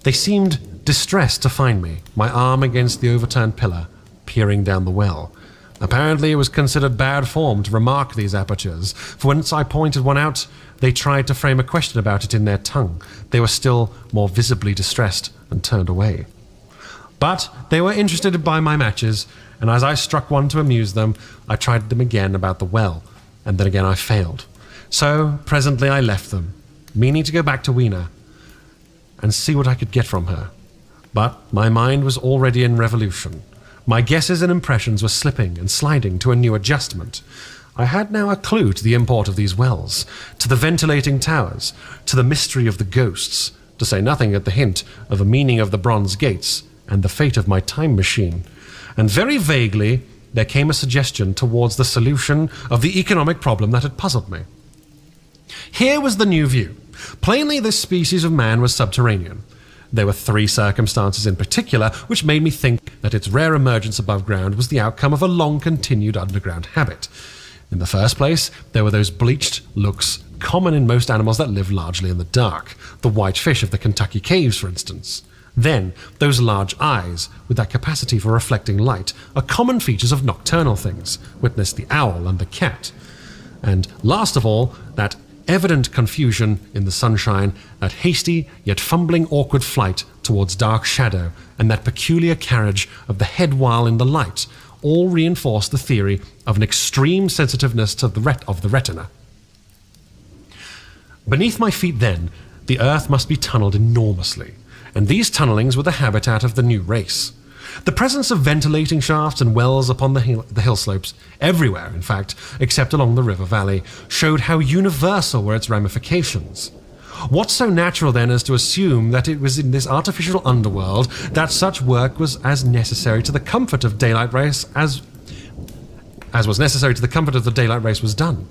They seemed distressed to find me, my arm against the overturned pillar, peering down the well. Apparently it was considered bad form to remark these apertures, for once I pointed one out, they tried to frame a question about it in their tongue. They were still more visibly distressed and turned away. But they were interested by my matches, and as I struck one to amuse them, I tried them again about the well, and then again I failed. So presently I left them, meaning to go back to Weena and see what I could get from her. But my mind was already in revolution. My guesses and impressions were slipping and sliding to a new adjustment. I had now a clue to the import of these wells, to the ventilating towers, to the mystery of the ghosts, to say nothing at the hint of a meaning of the bronze gates and the fate of my time machine. And very vaguely there came a suggestion towards the solution of the economic problem that had puzzled me. Here was the new view. Plainly this species of man was subterranean. There were three circumstances in particular which made me think that its rare emergence above ground was the outcome of a long-continued underground habit. In the first place, there were those bleached looks common in most animals that live largely in the dark, the white fish of the Kentucky caves, for instance. Then, those large eyes, with that capacity for reflecting light, are common features of nocturnal things, witness the owl and the cat. And last of all, that evident confusion in the sunshine, that hasty yet fumbling awkward flight towards dark shadow, and that peculiar carriage of the head while in the light, all reinforce the theory of an extreme sensitiveness to the retina. Beneath my feet then, the earth must be tunneled enormously, and these tunnelings were the habitat of the new race. The presence of ventilating shafts and wells upon the hill slopes, everywhere in fact, except along the river valley, showed how universal were its ramifications. What so natural then as to assume that it was in this artificial underworld that such work was as necessary to the comfort of daylight race as was necessary to the comfort of the daylight race was done?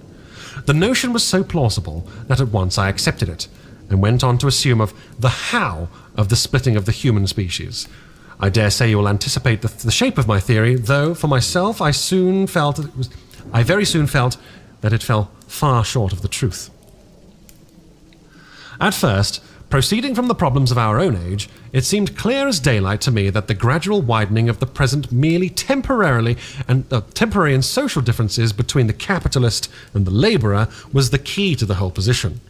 The notion was so plausible that at once I accepted it, and went on to assume of the how of the splitting of the human species. I dare say you will anticipate the shape of my theory, though for myself I very soon felt that it fell far short of the truth. At first, proceeding from the problems of our own age, it seemed clear as daylight to me that the gradual widening of the present merely temporary and social differences between the capitalist and the labourer was the key to the whole position.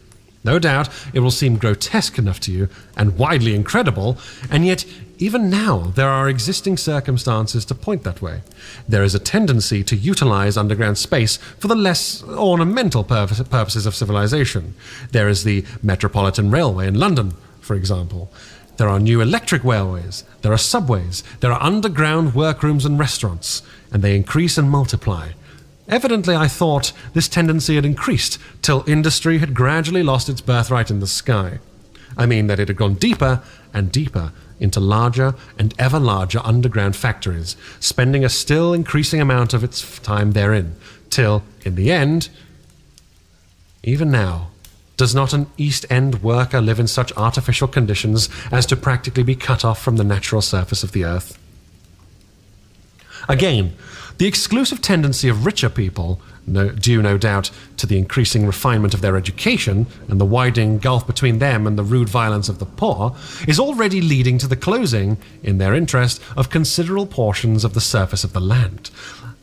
No doubt it will seem grotesque enough to you, and widely incredible, and yet even now there are existing circumstances to point that way. There is a tendency to utilize underground space for the less ornamental purposes of civilization. There is the Metropolitan Railway in London, for example. There are new electric railways, there are subways, there are underground workrooms and restaurants, and they increase and multiply. Evidently, I thought this tendency had increased till industry had gradually lost its birthright in the sky. I mean that it had gone deeper and deeper into larger and ever larger underground factories, spending a still increasing amount of its time therein, till, in the end, even now, does not an East End worker live in such artificial conditions as to practically be cut off from the natural surface of the earth? Again, the exclusive tendency of richer people, due no doubt to the increasing refinement of their education and the widening gulf between them and the rude violence of the poor, is already leading to the closing, in their interest, of considerable portions of the surface of the land.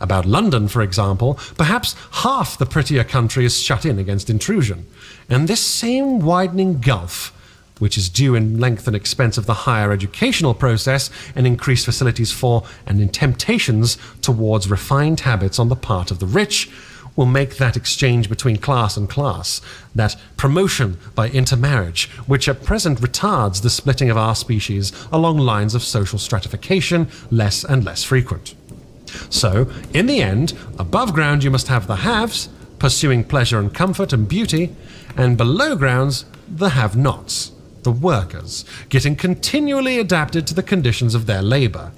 About London, for example, perhaps half the prettier country is shut in against intrusion, and this same widening gulf, which is due in length and expense of the higher educational process and increased facilities for and in temptations towards refined habits on the part of the rich, will make that exchange between class and class, that promotion by intermarriage, which at present retards the splitting of our species along lines of social stratification, less and less frequent. So, in the end, above ground you must have the haves, pursuing pleasure and comfort and beauty, and below grounds the have-nots, the workers, getting continually adapted to the conditions of their labour.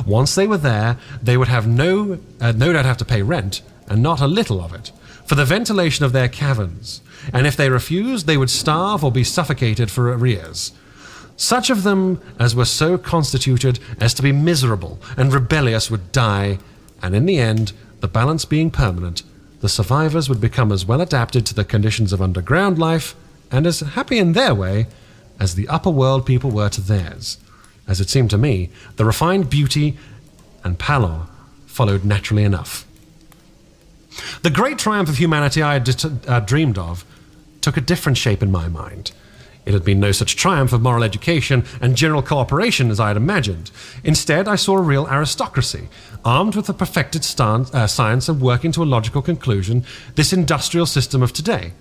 Once they were there, they would have no doubt have to pay rent, and not a little of it, for the ventilation of their caverns, and if they refused, they would starve or be suffocated for arrears. Such of them as were so constituted as to be miserable and rebellious would die, and in the end, the balance being permanent, the survivors would become as well adapted to the conditions of underground life, and as happy in their way, as the upper world people were to theirs. As it seemed to me, the refined beauty and pallor followed naturally enough. The great triumph of humanity I had dreamed of took a different shape in my mind. It had been no such triumph of moral education and general cooperation as I had imagined. Instead, I saw a real aristocracy, armed with the perfected science and working to a logical conclusion, this industrial system of today.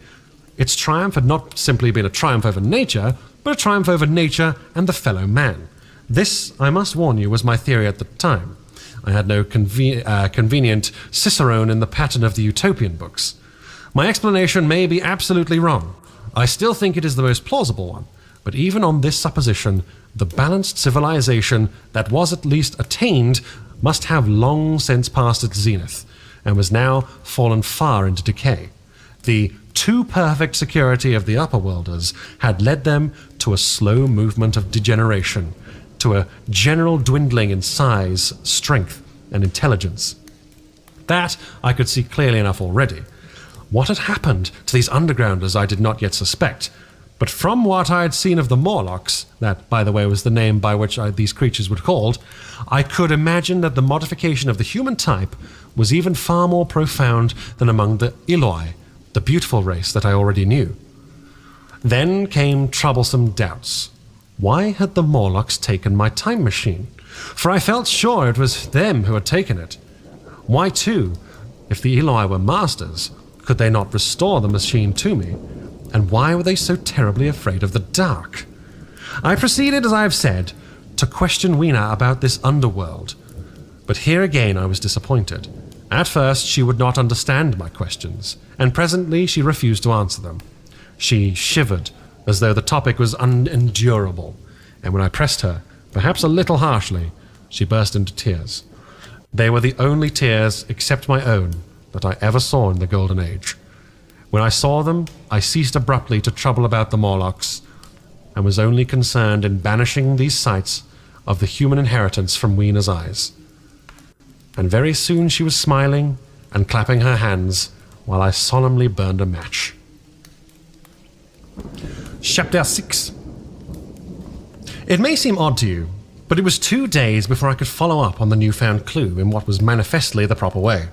Its triumph had not simply been a triumph over nature, but a triumph over nature and the fellow man. This, I must warn you, was my theory at the time. I had no convenient Cicerone in the pattern of the utopian books. My explanation may be absolutely wrong. I still think it is the most plausible one, but even on this supposition, the balanced civilization that was at least attained must have long since passed its zenith, and was now fallen far into decay. The too perfect security of the upper worlders had led them to a slow movement of degeneration, to a general dwindling in size, strength, and intelligence. That I could see clearly enough already. What had happened to these undergrounders I did not yet suspect, but from what I had seen of the Morlocks, that, by the way, was the name by which these creatures were called, I could imagine that the modification of the human type was even far more profound than among the Eloi, the beautiful race that I already knew. Then came troublesome doubts. Why had the Morlocks taken my time machine? For I felt sure it was them who had taken it. Why too? If the Eloi were masters, could they not restore the machine to me? And why were they so terribly afraid of the dark? I proceeded, as I have said, to question Weena about this underworld. But here again I was disappointed. At first she would not understand my questions, and presently she refused to answer them. She shivered, as though the topic was unendurable, and when I pressed her, perhaps a little harshly, she burst into tears. They were the only tears, except my own, that I ever saw in the Golden Age. When I saw them, I ceased abruptly to trouble about the Morlocks, and was only concerned in banishing these sights of the human inheritance from Weena's eyes. And very soon she was smiling and clapping her hands, while I solemnly burned a match. Chapter 6. It may seem odd to you, but it was 2 days before I could follow up on the newfound clue in what was manifestly the proper way.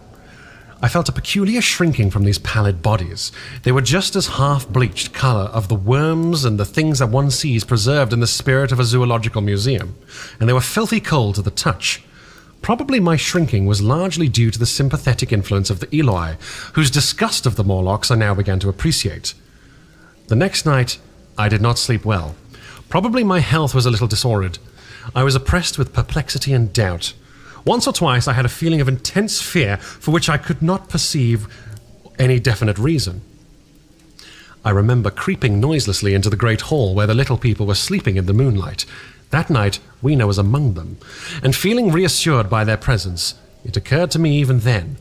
I felt a peculiar shrinking from these pallid bodies. They were just as half-bleached colour of the worms and the things that one sees preserved in the spirit of a zoological museum, and they were filthy cold to the touch. Probably my shrinking was largely due to the sympathetic influence of the Eloi, whose disgust of the Morlocks I now began to appreciate. The next night, I did not sleep well. Probably my health was a little disordered. I was oppressed with perplexity and doubt. Once or twice I had a feeling of intense fear for which I could not perceive any definite reason. I remember creeping noiselessly into the great hall where the little people were sleeping in the moonlight. That night, Weena was among them, and feeling reassured by their presence, it occurred to me even then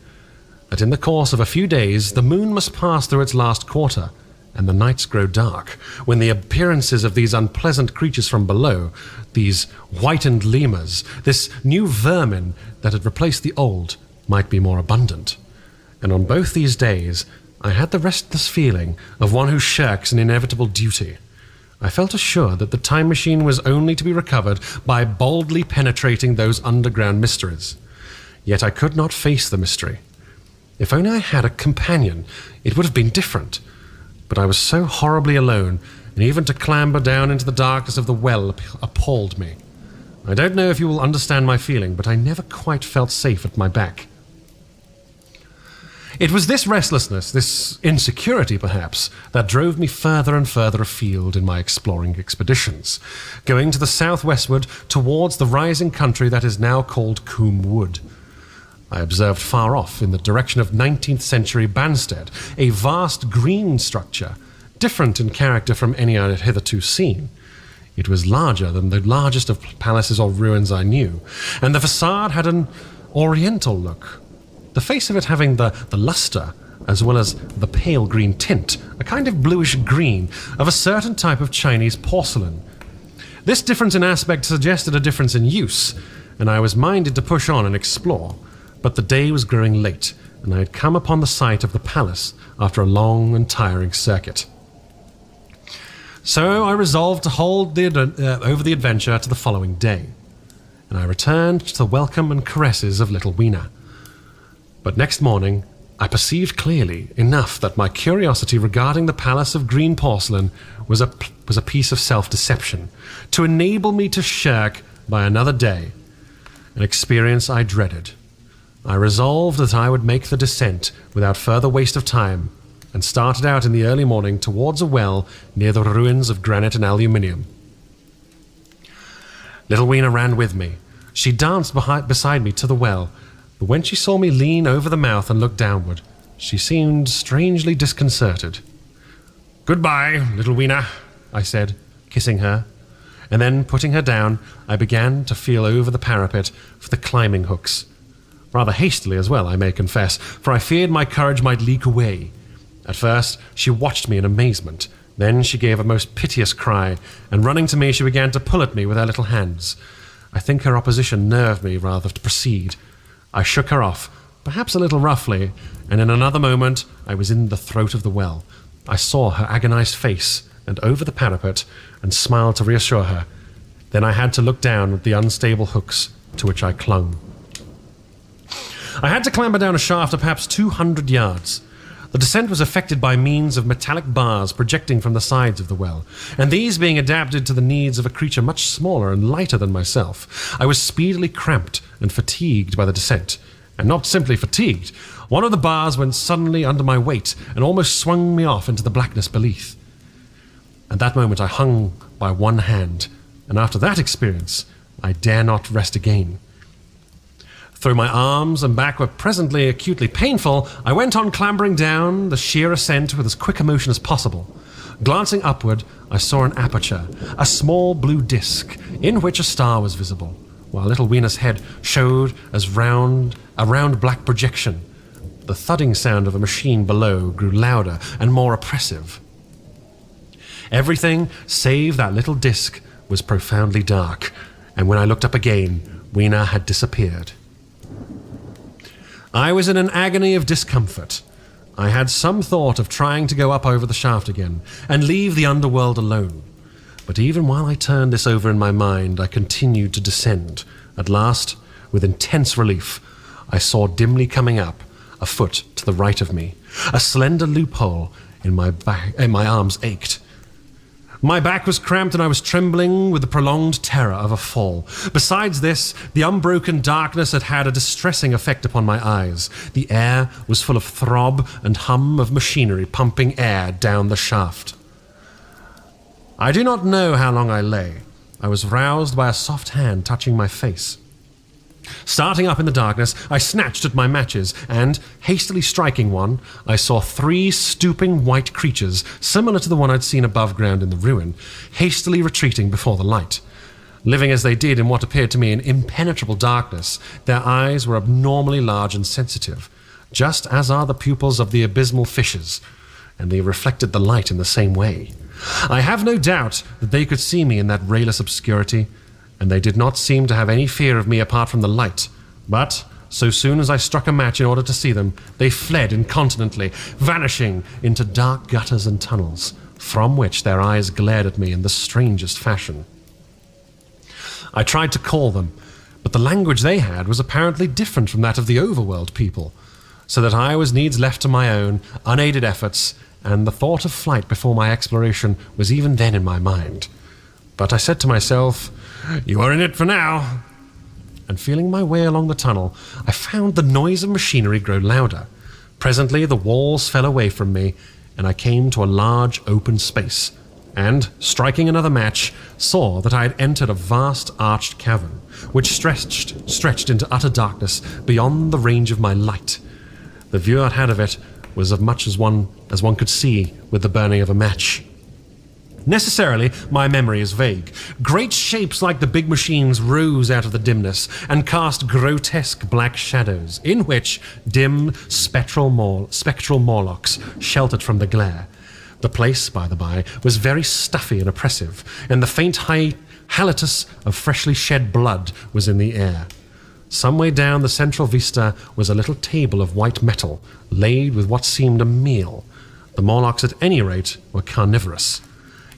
that in the course of a few days the moon must pass through its last quarter, and the nights grow dark, when the appearances of these unpleasant creatures from below, these whitened lemurs, this new vermin that had replaced the old, might be more abundant. And on both these days, I had the restless feeling of one who shirks an inevitable duty. I felt assured that the time machine was only to be recovered by boldly penetrating those underground mysteries. Yet I could not face the mystery. If only I had a companion, it would have been different. But I was so horribly alone, and even to clamber down into the darkness of the well appalled me. I don't know if you will understand my feeling, but I never quite felt safe at my back. It was this restlessness, this insecurity perhaps, that drove me further and further afield in my exploring expeditions, going to the southwestward towards the rising country that is now called Coombe Wood. I observed far off, in the direction of 19th century Banstead, a vast green structure, different in character from any I had hitherto seen. It was larger than the largest of palaces or ruins I knew, and the facade had an oriental look, the face of it having the lustre, as well as the pale green tint, a kind of bluish green, of a certain type of Chinese porcelain. This difference in aspect suggested a difference in use, and I was minded to push on and explore. But the day was growing late, and I had come upon the site of the palace after a long and tiring circuit. So I resolved to hold over the adventure to the following day, and I returned to the welcome and caresses of little Weena. But next morning, I perceived clearly enough that my curiosity regarding the palace of green porcelain was a piece of self-deception, to enable me to shirk by another day, an experience I dreaded. I resolved that I would make the descent without further waste of time, and started out in the early morning towards a well near the ruins of granite and aluminium. Little Weena ran with me. She danced beside me to the well, but when she saw me lean over the mouth and look downward, she seemed strangely disconcerted. "Goodbye, little Weena," I said, kissing her, and then, putting her down, I began to feel over the parapet for the climbing hooks. Rather hastily as well, I may confess, for I feared my courage might leak away. At first, she watched me in amazement. Then she gave a most piteous cry, and running to me, she began to pull at me with her little hands. I think her opposition nerved me rather to proceed. I shook her off, perhaps a little roughly, and in another moment I was in the throat of the well. I saw her agonized face, and over the parapet, and smiled to reassure her. Then I had to look down at the unstable hooks to which I clung. I had to clamber down a shaft of perhaps 200 yards. The descent was effected by means of metallic bars projecting from the sides of the well, and these being adapted to the needs of a creature much smaller and lighter than myself, I was speedily cramped and fatigued by the descent, and not simply fatigued. One of the bars went suddenly under my weight and almost swung me off into the blackness beneath. At that moment I hung by one hand, and after that experience I dare not rest again. Though my arms and back were presently acutely painful, I went on clambering down the sheer ascent with as quick a motion as possible. Glancing upward, I saw an aperture, a small blue disc, in which a star was visible, while little Wiener's head showed as a round black projection. The thudding sound of a machine below grew louder and more oppressive. Everything, save that little disc, was profoundly dark, and when I looked up again, Wiener had disappeared. I was in an agony of discomfort. I had some thought of trying to go up over the shaft again and leave the underworld alone. But even while I turned this over in my mind, I continued to descend. At last, with intense relief, I saw dimly coming up, a foot to the right of me, a slender loophole in my back, and my arms ached. My back was cramped and I was trembling with the prolonged terror of a fall. Besides this, the unbroken darkness had had a distressing effect upon my eyes. The air was full of throb and hum of machinery pumping air down the shaft. I do not know how long I lay. I was roused by a soft hand touching my face. Starting up in the darkness, I snatched at my matches, and, hastily striking one, I saw 3 stooping white creatures, similar to the one I'd seen above ground in the ruin, hastily retreating before the light. Living as they did in what appeared to me an impenetrable darkness, their eyes were abnormally large and sensitive, just as are the pupils of the abysmal fishes, and they reflected the light in the same way. I have no doubt that they could see me in that rayless obscurity, and they did not seem to have any fear of me apart from the light. But, so soon as I struck a match in order to see them, they fled incontinently, vanishing into dark gutters and tunnels, from which their eyes glared at me in the strangest fashion. I tried to call them, but the language they had was apparently different from that of the overworld people, so that I was needs left to my own, unaided efforts, and the thought of flight before my exploration was even then in my mind. But I said to myself, "You are in it for now." And feeling my way along the tunnel, I found the noise of machinery grow louder. Presently the walls fell away from me, and I came to a large open space, and, striking another match, saw that I had entered a vast arched cavern, which stretched into utter darkness beyond the range of my light. The view I had of it was as much as one could see with the burning of a match. Necessarily, my memory is vague. Great shapes like the big machines rose out of the dimness and cast grotesque black shadows, in which dim spectral Morlocks sheltered from the glare. The place, by the by, was very stuffy and oppressive, and the faint halitus of freshly shed blood was in the air. Some way down the central vista was a little table of white metal, laid with what seemed a meal. The Morlocks, at any rate, were carnivorous.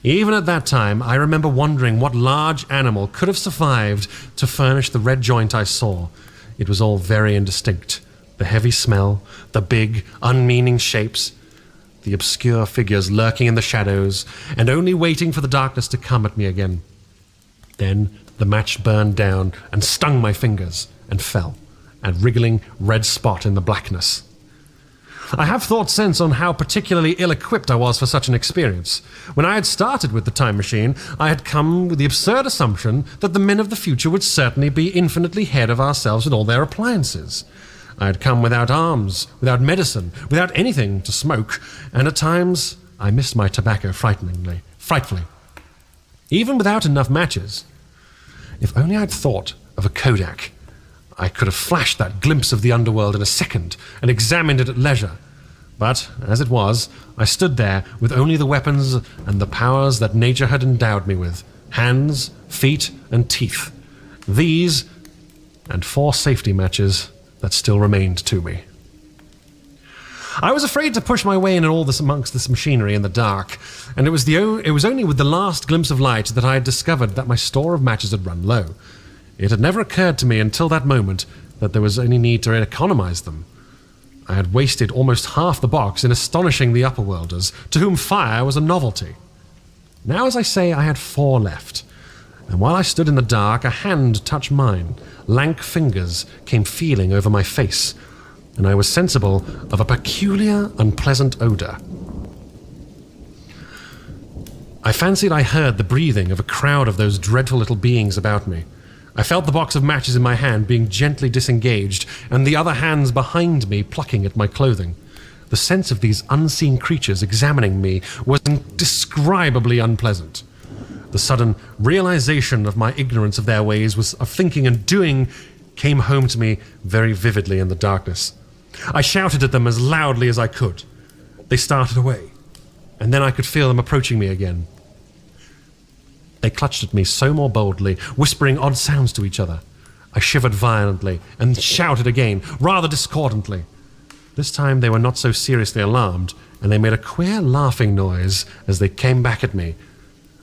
Even at that time, I remember wondering what large animal could have survived to furnish the red joint I saw. It was all very indistinct. The heavy smell, the big, unmeaning shapes, the obscure figures lurking in the shadows, and only waiting for the darkness to come at me again. Then the match burned down and stung my fingers and fell, a wriggling red spot in the blackness. I have thought since on how particularly ill-equipped I was for such an experience. When I had started with the time machine, I had come with the absurd assumption that the men of the future would certainly be infinitely ahead of ourselves with all their appliances. I had come without arms, without medicine, without anything to smoke, and at times I missed my tobacco frightfully. Even without enough matches. If only I'd thought of a Kodak, I could have flashed that glimpse of the underworld in a second and examined it at leisure. But, as it was, I stood there with only the weapons and the powers that nature had endowed me with, hands, feet, and teeth. These, and 4 safety matches that still remained to me. I was afraid to push my way in all this amongst this machinery in the dark, and it was only with the last glimpse of light that I had discovered that my store of matches had run low. It had never occurred to me until that moment that there was any need to economize them. I had wasted almost half the box in astonishing the upperworlders, to whom fire was a novelty. Now, as I say, I had 4 left, and while I stood in the dark, a hand touched mine. Lank fingers came feeling over my face, and I was sensible of a peculiar, unpleasant odor. I fancied I heard the breathing of a crowd of those dreadful little beings about me. I felt the box of matches in my hand being gently disengaged, and the other hands behind me plucking at my clothing. The sense of these unseen creatures examining me was indescribably unpleasant. The sudden realization of my ignorance of their ways of thinking and doing came home to me very vividly in the darkness. I shouted at them as loudly as I could. They started away, and then I could feel them approaching me again. They clutched at me so more boldly, whispering odd sounds to each other. I shivered violently and shouted again, rather discordantly. This time they were not so seriously alarmed, and they made a queer laughing noise as they came back at me.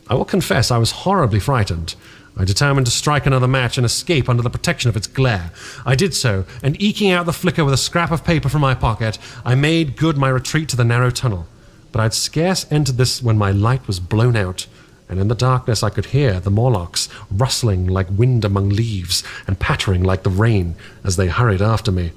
I will confess I was horribly frightened. I determined to strike another match and escape under the protection of its glare. I did so, and eking out the flicker with a scrap of paper from my pocket, I made good my retreat to the narrow tunnel. But I'd scarce entered this when my light was blown out, and in the darkness I could hear the Morlocks rustling like wind among leaves and pattering like the rain as they hurried after me.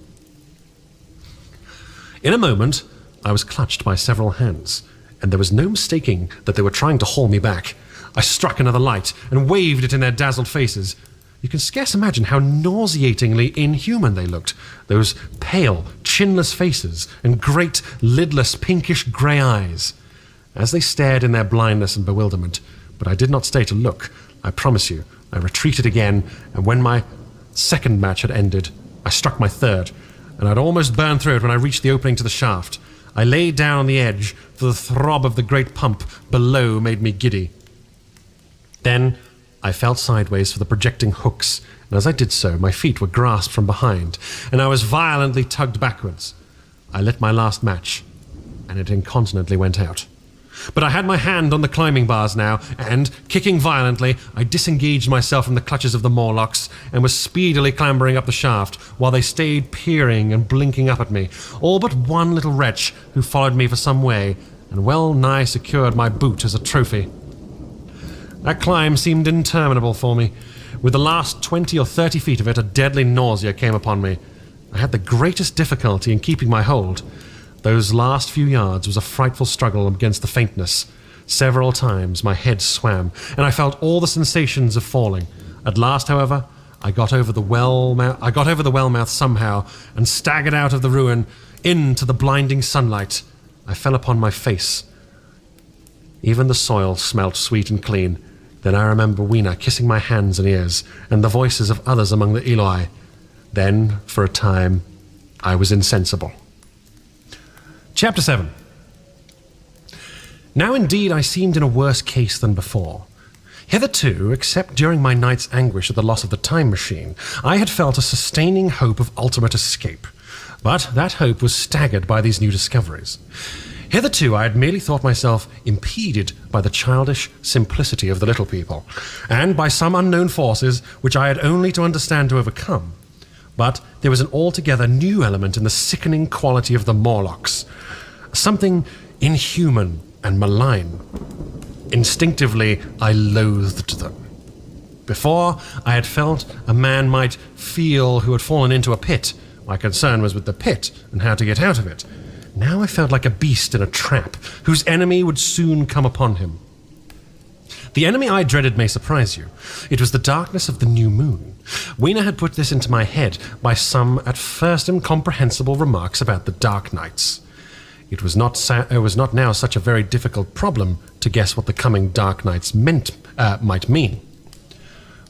In a moment, I was clutched by several hands, and there was no mistaking that they were trying to haul me back. I struck another light and waved it in their dazzled faces. You can scarce imagine how nauseatingly inhuman they looked, those pale, chinless faces and great, lidless, pinkish grey eyes. As they stared in their blindness and bewilderment, but I did not stay to look, I promise you, I retreated again, and when my second match had ended, I struck my third, and I'd almost burned through it when I reached the opening to the shaft. I lay down on the edge, for the throb of the great pump below made me giddy. Then I felt sideways for the projecting hooks, and as I did so, my feet were grasped from behind, and I was violently tugged backwards. I lit my last match, and it incontinently went out. But I had my hand on the climbing bars now, and, kicking violently, I disengaged myself from the clutches of the Morlocks and was speedily clambering up the shaft, while they stayed peering and blinking up at me, all but one little wretch who followed me for some way and well nigh secured my boot as a trophy. That climb seemed interminable for me. With the last 20 or 30 feet of it, a deadly nausea came upon me. I had the greatest difficulty in keeping my hold. Those last few yards was a frightful struggle against the faintness. Several times my head swam, and I felt all the sensations of falling. At last, however, I got over the well mouth somehow, and staggered out of the ruin into the blinding sunlight. I fell upon my face. Even the soil smelt sweet and clean. Then I remember Weena kissing my hands and ears, and the voices of others among the Eloi. Then, for a time, I was insensible. Chapter 7. Now indeed I seemed in a worse case than before. Hitherto, except during my night's anguish at the loss of the time machine, I had felt a sustaining hope of ultimate escape. But that hope was staggered by these new discoveries. Hitherto I had merely thought myself impeded by the childish simplicity of the little people, and by some unknown forces which I had only to understand to overcome. But there was an altogether new element in the sickening quality of the Morlocks, something inhuman and malign. Instinctively, I loathed them. Before, I had felt a man might feel who had fallen into a pit. My concern was with the pit and how to get out of it. Now I felt like a beast in a trap, whose enemy would soon come upon him. The enemy I dreaded may surprise you. It was the darkness of the new moon. Weena had put this into my head by some at first incomprehensible remarks about the dark nights. It was not now such a very difficult problem to guess what the coming dark nights might mean.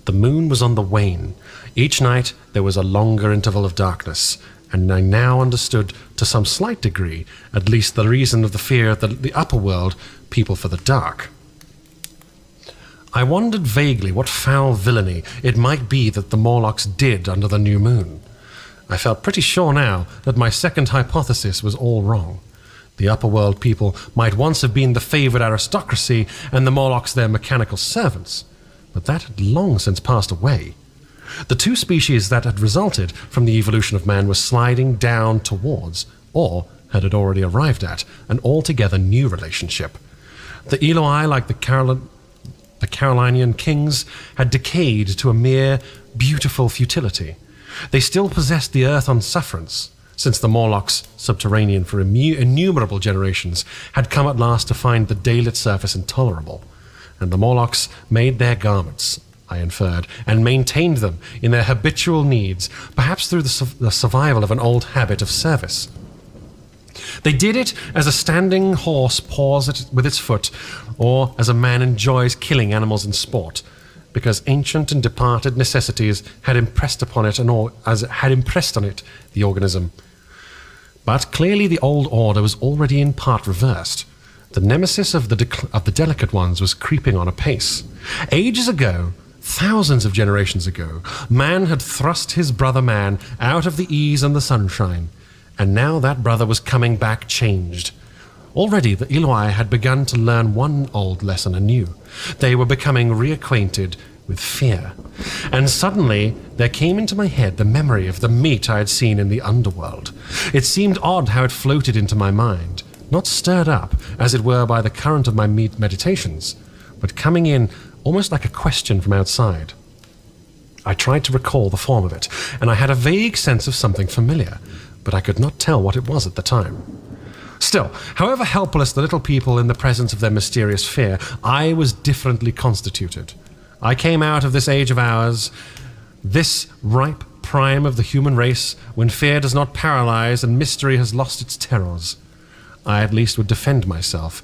The moon was on the wane. Each night there was a longer interval of darkness, and I now understood to some slight degree at least the reason of the fear of the upper world people for the dark. I wondered vaguely what foul villainy it might be that the Morlocks did under the new moon. I felt pretty sure now that my second hypothesis was all wrong. The upper world people might once have been the favoured aristocracy and the Morlocks their mechanical servants, but that had long since passed away. The two species that had resulted from the evolution of man were sliding down towards, or had already arrived at, an altogether new relationship. The Eloi, like the the Carolinian kings had decayed to a mere beautiful futility. They still possessed the earth on sufferance, since the Morlocks, subterranean for innumerable generations, had come at last to find the daylit surface intolerable, and the Morlocks made their garments, I inferred, and maintained them in their habitual needs, perhaps through the survival of an old habit of service. They did it as a standing horse paws with its foot, or as a man enjoys killing animals in sport, because ancient and departed necessities had impressed upon it, the organism. But clearly the old order was already in part reversed. The nemesis of the delicate ones was creeping on apace. Ages ago, thousands of generations ago, man had thrust his brother man out of the ease and the sunshine, and now that brother was coming back changed. Already the Eloi had begun to learn one old lesson anew. They were becoming reacquainted with fear. And suddenly there came into my head the memory of the meat I had seen in the underworld. It seemed odd how it floated into my mind, not stirred up, as it were, by the current of my meditations, but coming in almost like a question from outside. I tried to recall the form of it, and I had a vague sense of something familiar, but I could not tell what it was at the time. Still, however helpless the little people in the presence of their mysterious fear, I was differently constituted. I came out of this age of ours, this ripe prime of the human race, when fear does not paralyze and mystery has lost its terrors. I at least would defend myself.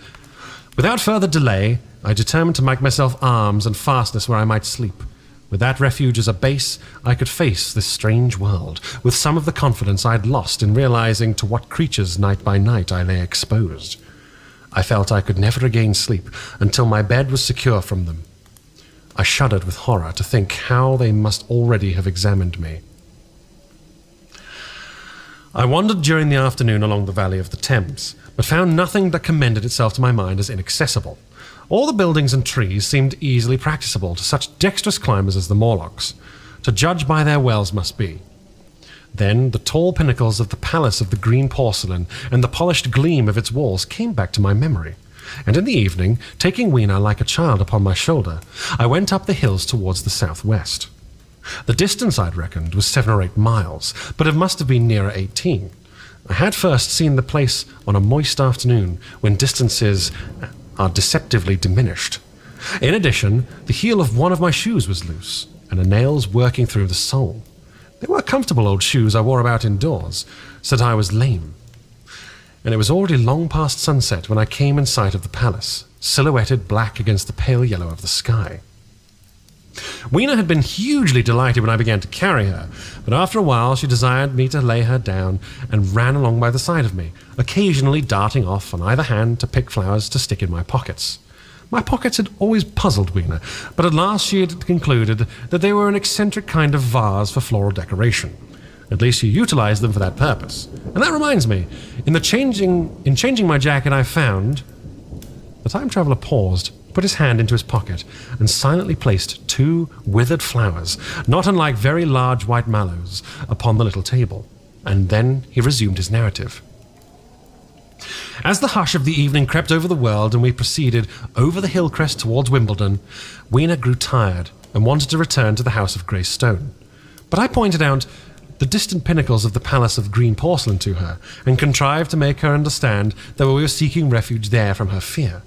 Without further delay, I determined to make myself arms and fastness where I might sleep. With that refuge as a base, I could face this strange world, with some of the confidence I had lost in realizing to what creatures night by night I lay exposed. I felt I could never again sleep until my bed was secure from them. I shuddered with horror to think how they must already have examined me. I wandered during the afternoon along the valley of the Thames, but found nothing that commended itself to my mind as inaccessible. All the buildings and trees seemed easily practicable to such dexterous climbers as the Morlocks. To judge by their wells must be. Then the tall pinnacles of the palace of the green porcelain and the polished gleam of its walls came back to my memory. And in the evening, taking Weena like a child upon my shoulder, I went up the hills towards the southwest. The distance, I'd reckoned, was 7 or 8 miles, but it must have been nearer 18. I had first seen the place on a moist afternoon when distances are deceptively diminished. In addition, the heel of one of my shoes was loose, and the nails working through the sole. They were comfortable old shoes I wore about indoors, so that I was lame. And it was already long past sunset when I came in sight of the palace, silhouetted black against the pale yellow of the sky. Weena had been hugely delighted when I began to carry her, but after a while she desired me to lay her down and ran along by the side of me, occasionally darting off on either hand to pick flowers to stick in my pockets. My pockets had always puzzled Weena, but at last she had concluded that they were an eccentric kind of vase for floral decoration. At least she utilized them for that purpose. And that reminds me, in changing my jacket I found... The time traveler paused, put his hand into his pocket, and silently placed 2 withered flowers, not unlike very large white mallows, upon the little table. And then he resumed his narrative. As the hush of the evening crept over the world and we proceeded over the hill crest towards Wimbledon, Weena grew tired and wanted to return to the House of Grey Stone. But I pointed out the distant pinnacles of the Palace of Green Porcelain to her, and contrived to make her understand that we were seeking refuge there from her fear.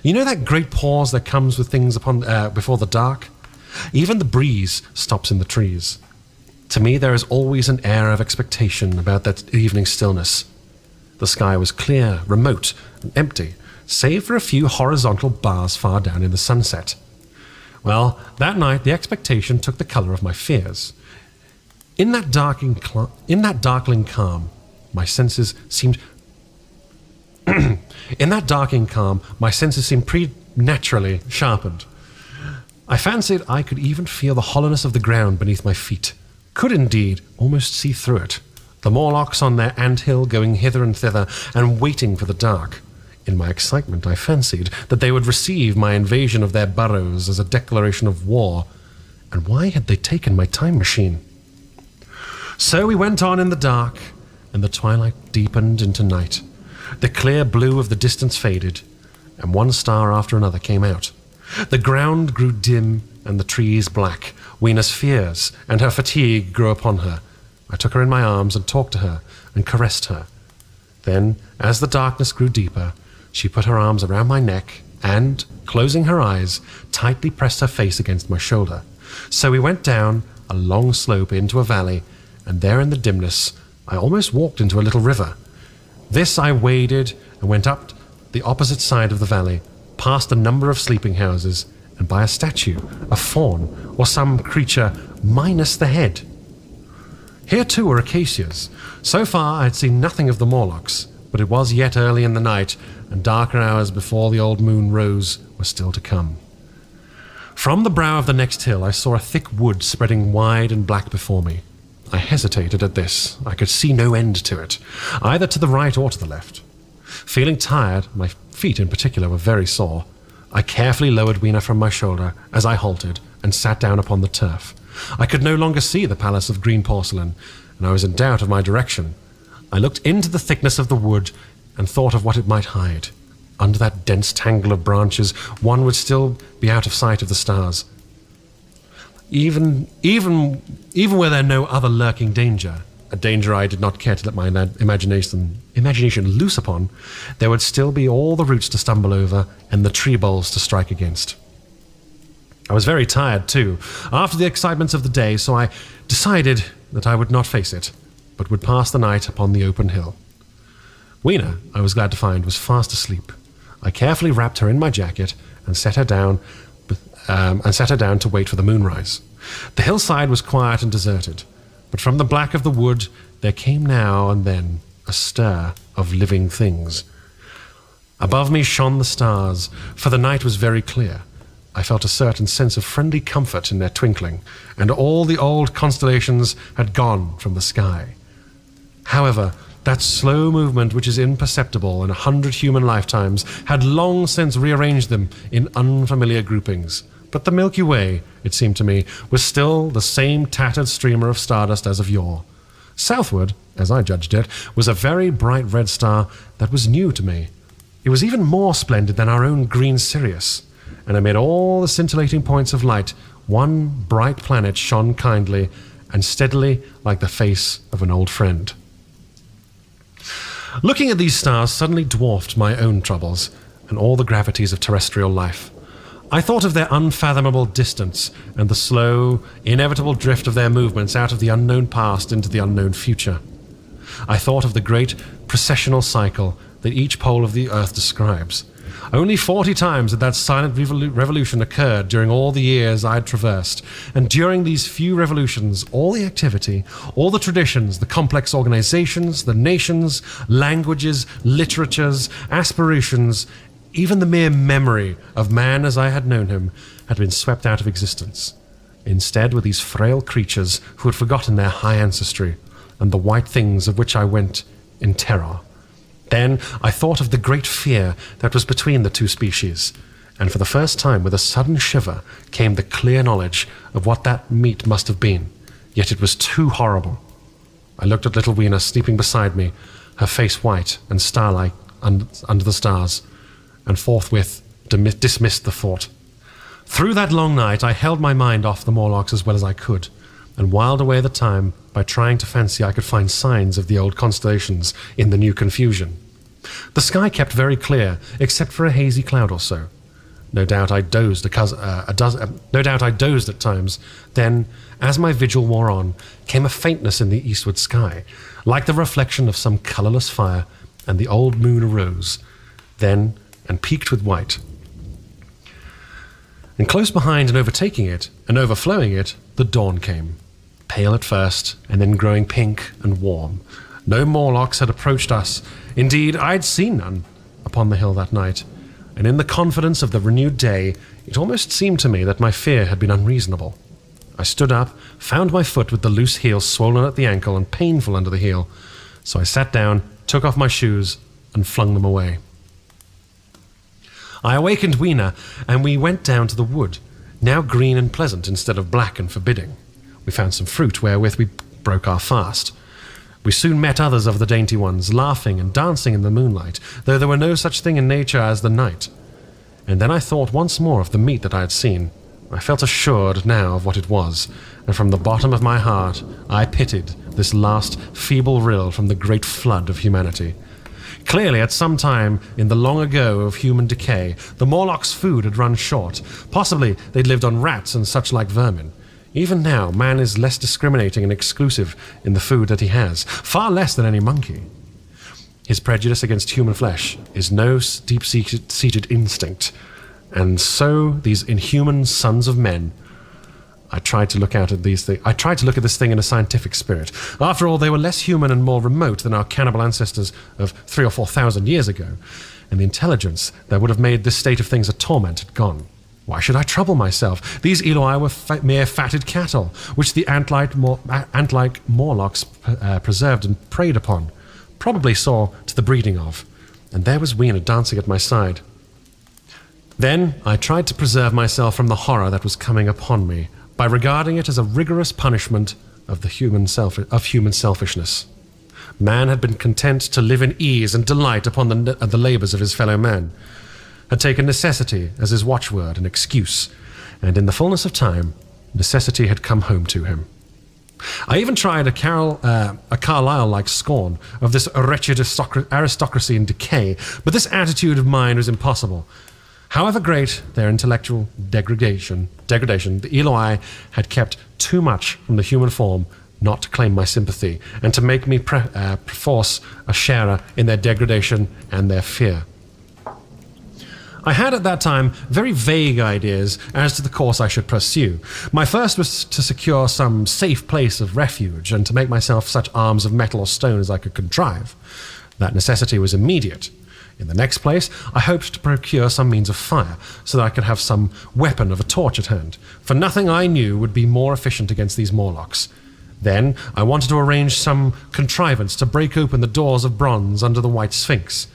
You know that great pause that comes with things before the dark? Even the breeze stops in the trees. To me there is always an air of expectation about that evening stillness. The sky was clear, remote, and empty, save for a few horizontal bars far down in the sunset. Well, that night the expectation took the colour of my fears. In that darkling calm, my senses seemed preternaturally sharpened. I fancied I could even feel the hollowness of the ground beneath my feet, could indeed almost see through it, the Morlocks on their ant-hill going hither and thither and waiting for the dark. In my excitement, I fancied that they would receive my invasion of their burrows as a declaration of war. And why had they taken my time machine? So we went on in the dark, and the twilight deepened into night. The clear blue of the distance faded, and one star after another came out. The ground grew dim and the trees black. Weena's fears and her fatigue grew upon her. I took her in my arms and talked to her and caressed her. Then, as the darkness grew deeper, she put her arms around my neck and, closing her eyes, tightly pressed her face against my shoulder. So we went down a long slope into a valley, and there in the dimness, I almost walked into a little river. This I waded and went up the opposite side of the valley, past a number of sleeping houses, and by a statue, a faun, or some creature minus the head. Here too were acacias. So far I had seen nothing of the Morlocks, but it was yet early in the night, and darker hours before the old moon rose were still to come. From the brow of the next hill I saw a thick wood spreading wide and black before me. I hesitated at this. I could see no end to it, either to the right or to the left. Feeling tired, my feet in particular were very sore, I carefully lowered Weena from my shoulder as I halted and sat down upon the turf. I could no longer see the palace of green porcelain, and I was in doubt of my direction. I looked into the thickness of the wood and thought of what it might hide. Under that dense tangle of branches, one would still be out of sight of the stars. Even were there no other lurking danger, a danger I did not care to let my imagination loose upon, there would still be all the roots to stumble over and the tree boles to strike against. I was very tired, too, after the excitements of the day, so I decided that I would not face it, but would pass the night upon the open hill. Weena, I was glad to find, was fast asleep. I carefully wrapped her in my jacket and set her down to wait for the moonrise. The hillside was quiet and deserted, but from the black of the wood there came now and then a stir of living things. Above me shone the stars, for the night was very clear. I felt a certain sense of friendly comfort in their twinkling, and all the old constellations had gone from the sky. However, that slow movement which is imperceptible in 100 human lifetimes had long since rearranged them in unfamiliar groupings. But the Milky Way, it seemed to me, was still the same tattered streamer of stardust as of yore. Southward, as I judged it, was a very bright red star that was new to me. It was even more splendid than our own green Sirius, and amid all the scintillating points of light, one bright planet shone kindly and steadily like the face of an old friend. Looking at these stars suddenly dwarfed my own troubles and all the gravities of terrestrial life. I thought of their unfathomable distance and the slow, inevitable drift of their movements out of the unknown past into the unknown future. I thought of the great processional cycle that each pole of the Earth describes. Only 40 times had that silent revolution occurred during all the years I had traversed, and during these few revolutions, all the activity, all the traditions, the complex organizations, the nations, languages, literatures, aspirations, even the mere memory of man as I had known him, had been swept out of existence. Instead were these frail creatures who had forgotten their high ancestry, and the white things of which I went in terror. Then I thought of the great fear that was between the two species, and for the first time with a sudden shiver came the clear knowledge of what that meet must have been, yet it was too horrible. I looked at little Weena sleeping beside me, her face white and starlike under the stars, and forthwith dismissed the thought. Through that long night I held my mind off the Morlocks as well as I could, and whiled away the time by trying to fancy I could find signs of the old constellations in the new confusion. The sky kept very clear, except for a hazy cloud or so. No doubt I dozed at times. Then, as my vigil wore on, came a faintness in the eastward sky, like the reflection of some colourless fire, and the old moon arose, then, and peaked with white. And close behind and overtaking it, and overflowing it, the dawn came, pale at first, and then growing pink and warm. No Morlocks had approached us. Indeed, I had seen none upon the hill that night, and in the confidence of the renewed day, it almost seemed to me that my fear had been unreasonable. I stood up, found my foot with the loose heel swollen at the ankle and painful under the heel, so I sat down, took off my shoes, and flung them away. I awakened Weena, and we went down to the wood, now green and pleasant instead of black and forbidding. We found some fruit wherewith we broke our fast. We soon met others of the dainty ones, laughing and dancing in the moonlight, though there were no such thing in nature as the night. and then I thought once more of the meat that I had seen. I felt assured now of what it was, and from the bottom of my heart I pitied this last feeble rill from the great flood of humanity. Clearly, at some time in the long ago of human decay, the Morlocks' food had run short. Possibly they'd lived on rats and such like vermin. Even now, man is less discriminating and exclusive in the food that he has, far less than any monkey. His prejudice against human flesh is no deep-seated instinct, and so these inhuman sons of men. I tried to look at this thing in a scientific spirit. After all, they were less human and more remote than our cannibal ancestors of 3,000 or 4,000 years ago, and the intelligence that would have made this state of things a torment had gone. Why should I trouble myself? These Eloi were mere fatted cattle, which the ant-like Morlocks preserved and preyed upon, probably saw to the breeding of, and there was Weena dancing at my side. Then I tried to preserve myself from the horror that was coming upon me, by regarding it as a rigorous punishment of human selfishness. Man had been content to live in ease and delight upon the labours of his fellow man, had taken necessity as his watchword and excuse, and in the fullness of time, necessity had come home to him. I even tried a Carlyle-like scorn of this wretched aristocracy in decay, but this attitude of mine was impossible. However great their intellectual degradation, the Eloi had kept too much from the human form not to claim my sympathy, and to make me perforce a sharer in their degradation and their fear. I had at that time very vague ideas as to the course I should pursue. My first was to secure some safe place of refuge, and to make myself such arms of metal or stone as I could contrive. That necessity was immediate. In the next place, I hoped to procure some means of fire, so that I could have some weapon of a torch at hand, for nothing I knew would be more efficient against these Morlocks. Then I wanted to arrange some contrivance to break open the doors of bronze under the White Sphinx.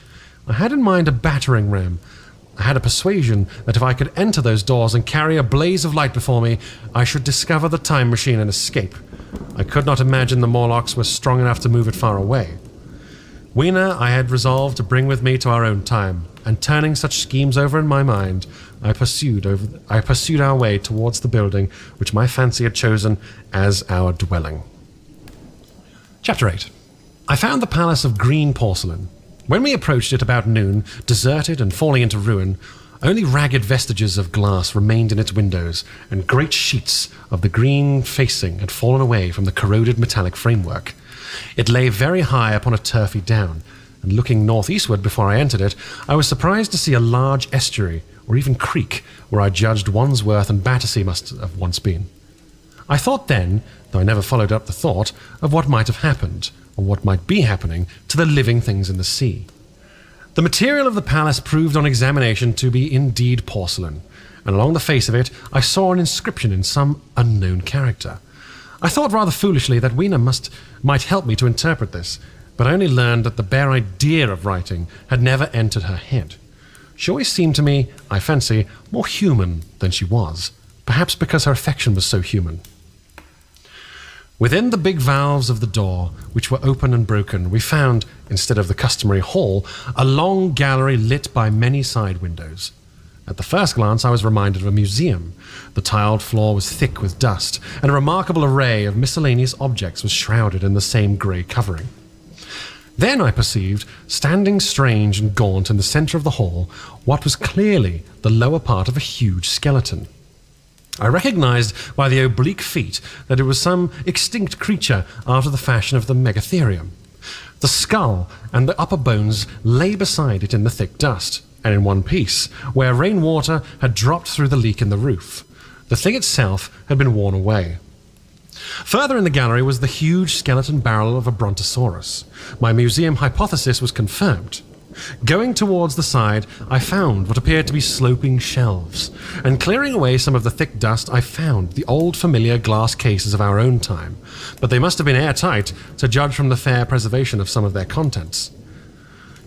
I had in mind a battering ram. I had a persuasion that if I could enter those doors and carry a blaze of light before me, I should discover the time machine and escape. I could not imagine the Morlocks were strong enough to move it far away. Weena I had resolved to bring with me to our own time, and turning such schemes over in my mind, I pursued our way towards the building which my fancy had chosen as our dwelling. Chapter 8. I found the palace of green porcelain. When we approached it about noon, deserted and falling into ruin, only ragged vestiges of glass remained in its windows, and great sheets of the green facing had fallen away from the corroded metallic framework. It lay very high upon a turfy down, and looking northeastward before I entered it, I was surprised to see a large estuary, or even creek, where I judged Wandsworth and Battersea must have once been. I thought then, though I never followed up the thought, of what might have happened, or what might be happening, to the living things in the sea. The material of the palace proved on examination to be indeed porcelain, and along the face of it I saw an inscription in some unknown character. I thought rather foolishly that Weena might help me to interpret this, but I only learned that the bare idea of writing had never entered her head. She always seemed to me, I fancy, more human than she was, perhaps because her affection was so human. Within the big valves of the door, which were open and broken, we found, instead of the customary hall, a long gallery lit by many side windows. At the first glance I was reminded of a museum. The tiled floor was thick with dust, and a remarkable array of miscellaneous objects was shrouded in the same grey covering. Then I perceived, standing strange and gaunt in the centre of the hall, what was clearly the lower part of a huge skeleton. I recognized by the oblique feet that it was some extinct creature after the fashion of the megatherium. The skull and the upper bones lay beside it in the thick dust, and in one piece, where rainwater had dropped through the leak in the roof. The thing itself had been worn away. Further in the gallery was the huge skeleton barrel of a brontosaurus. My museum hypothesis was confirmed. Going towards the side, I found what appeared to be sloping shelves, and clearing away some of the thick dust, I found the old familiar glass cases of our own time, but they must have been airtight, to judge from the fair preservation of some of their contents.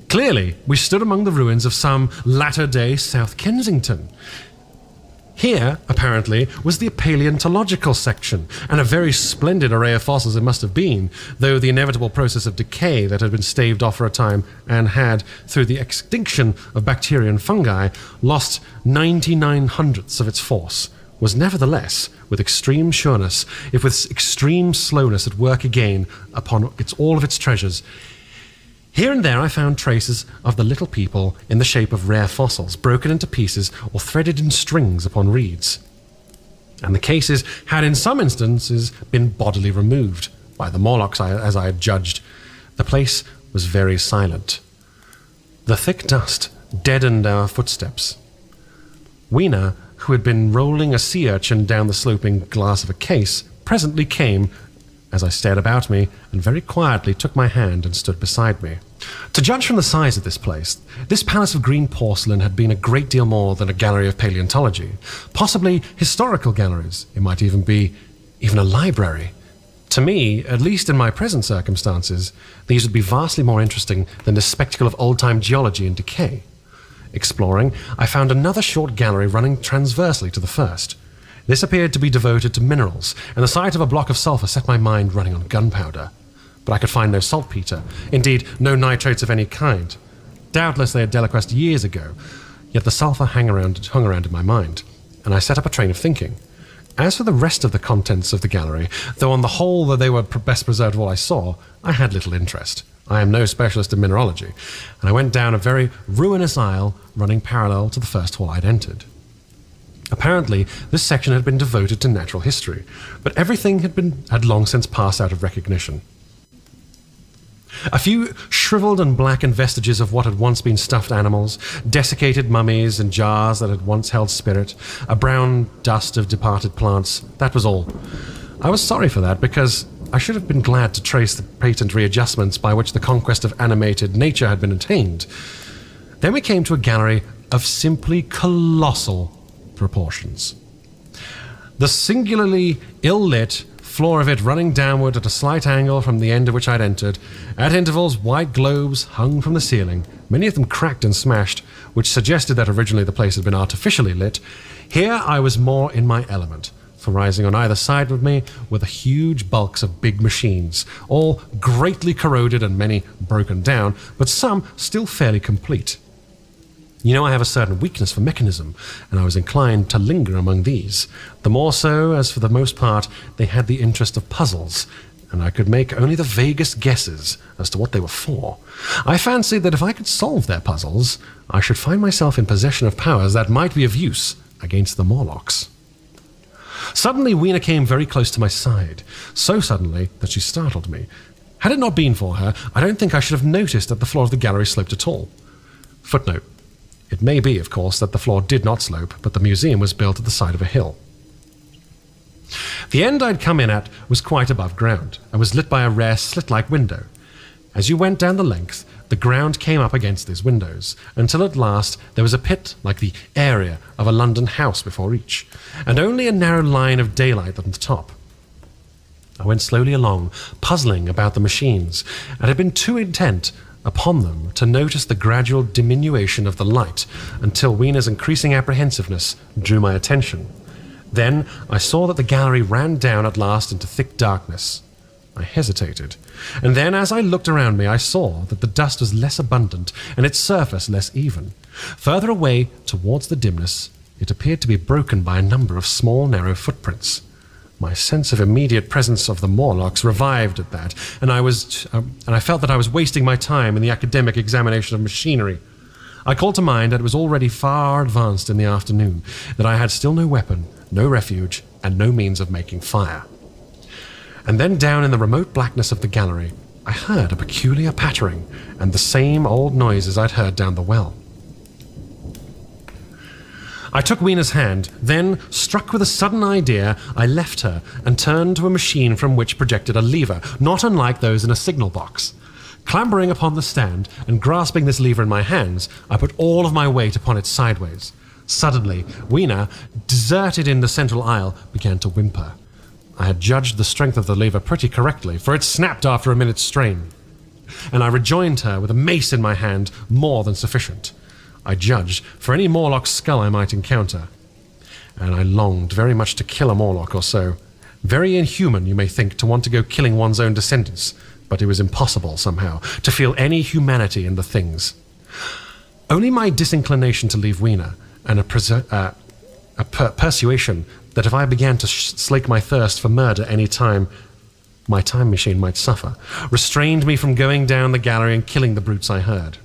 Clearly, we stood among the ruins of some latter-day South Kensington. Here, apparently, was the paleontological section, and a very splendid array of fossils it must have been, though the inevitable process of decay that had been staved off for a time and had, through the extinction of bacteria and fungi, lost 99 hundredths of its force, was nevertheless, with extreme sureness, if with extreme slowness, at work again upon all of its treasures. Here and there I found traces of the little people in the shape of rare fossils, broken into pieces or threaded in strings upon reeds. And the cases had in some instances been bodily removed by the Morlocks, as I had judged. The place was very silent. The thick dust deadened our footsteps. Weena, who had been rolling a sea urchin down the sloping glass of a case, presently came, as I stared about me, and very quietly took my hand and stood beside me. To judge from the size of this place, this palace of green porcelain had been a great deal more than a gallery of paleontology, possibly historical galleries. It might even be a library. To me, at least in my present circumstances, these would be vastly more interesting than the spectacle of old-time geology and decay. Exploring, I found another short gallery running transversely to the first. This appeared to be devoted to minerals, and the sight of a block of sulfur set my mind running on gunpowder. But I could find no saltpeter, indeed no nitrates of any kind. Doubtless they had deliquesced years ago, yet the sulfur hung around in my mind, and I set up a train of thinking. As for the rest of the contents of the gallery, though on the whole they were best preserved of all I saw, I had little interest. I am no specialist in mineralogy, and I went down a very ruinous aisle running parallel to the first hall I'd entered. Apparently, this section had been devoted to natural history, but everything had long since passed out of recognition. A few shriveled and blackened vestiges of what had once been stuffed animals, desiccated mummies and jars that had once held spirit, a brown dust of departed plants, that was all. I was sorry for that, because I should have been glad to trace the patent readjustments by which the conquest of animated nature had been attained. Then we came to a gallery of simply colossal proportions. The singularly ill-lit floor of it running downward at a slight angle from the end of which I'd entered. At intervals, white globes hung from the ceiling, many of them cracked and smashed, which suggested that originally the place had been artificially lit. Here I was more in my element, for rising on either side of me were the huge bulks of big machines, all greatly corroded and many broken down, but some still fairly complete. You know, I have a certain weakness for mechanism, and I was inclined to linger among these, the more so as for the most part they had the interest of puzzles, and I could make only the vaguest guesses as to what they were for. I fancied that if I could solve their puzzles, I should find myself in possession of powers that might be of use against the Morlocks. Suddenly Weena came very close to my side, so suddenly that she startled me. Had it not been for her, I don't think I should have noticed that the floor of the gallery sloped at all. Footnote. It may be, of course, that the floor did not slope, but the museum was built at the side of a hill. The end I'd come in at was quite above ground, and was lit by a rare slit-like window. As you went down the length, the ground came up against these windows, until at last there was a pit like the area of a London house before each, and only a narrow line of daylight on the top. I went slowly along, puzzling about the machines, and had been too intent upon them to notice the gradual diminution of the light until Weena's increasing apprehensiveness drew my attention. Then I saw that the gallery ran down at last into thick darkness. I hesitated, and then as I looked around me I saw that the dust was less abundant and its surface less even. Further away towards the dimness it appeared to be broken by a number of small narrow footprints. My sense of immediate presence of the Morlocks revived at that, and I felt that I was wasting my time in the academic examination of machinery. I called to mind that it was already far advanced in the afternoon, that I had still no weapon, no refuge, and no means of making fire. And then down in the remote blackness of the gallery, I heard a peculiar pattering, and the same old noises I'd heard down the well. I took Weena's hand, then, struck with a sudden idea, I left her and turned to a machine from which projected a lever, not unlike those in a signal box. Clambering upon the stand and grasping this lever in my hands, I put all of my weight upon it sideways. Suddenly, Weena, deserted in the central aisle, began to whimper. I had judged the strength of the lever pretty correctly, for it snapped after a minute's strain, and I rejoined her with a mace in my hand, more than sufficient, I judged, for any Morlock skull I might encounter. and I longed very much to kill a Morlock or so. Very inhuman, you may think, to want to go killing one's own descendants, but it was impossible, somehow, to feel any humanity in the things. Only my disinclination to leave Weena, and a persuasion that if I began to slake my thirst for murder any time, my time machine might suffer, restrained me from going down the gallery and killing the brutes I heard.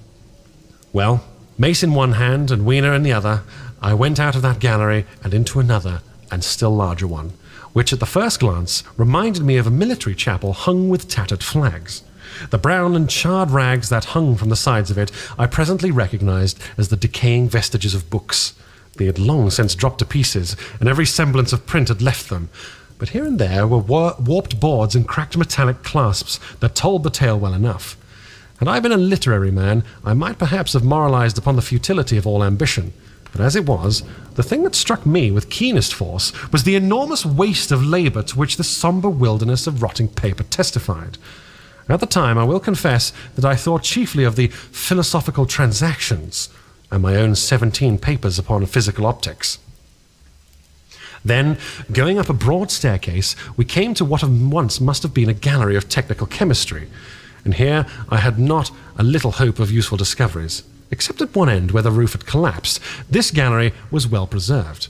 Well, mace in one hand and Weena in the other, I went out of that gallery and into another and still larger one, which at the first glance reminded me of a military chapel hung with tattered flags. The brown and charred rags that hung from the sides of it I presently recognized as the decaying vestiges of books. They had long since dropped to pieces, and every semblance of print had left them, but here and there were warped boards and cracked metallic clasps that told the tale well enough. Had I been a literary man, I might perhaps have moralized upon the futility of all ambition, but as it was, the thing that struck me with keenest force was the enormous waste of labour to which the sombre wilderness of rotting paper testified. At the time, I will confess that I thought chiefly of the Philosophical Transactions and my own 17 papers upon physical optics. Then, going up a broad staircase, we came to what once must have been a gallery of technical chemistry, and here I had not a little hope of useful discoveries. Except at one end where the roof had collapsed, this gallery was well preserved.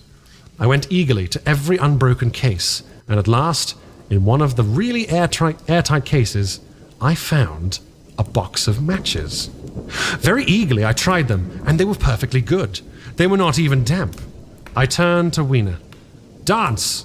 I went eagerly to every unbroken case, and at last, in one of the really airtight cases, I found a box of matches. Very eagerly I tried them, and they were perfectly good. They were not even damp. I turned to Weena. "Dance!"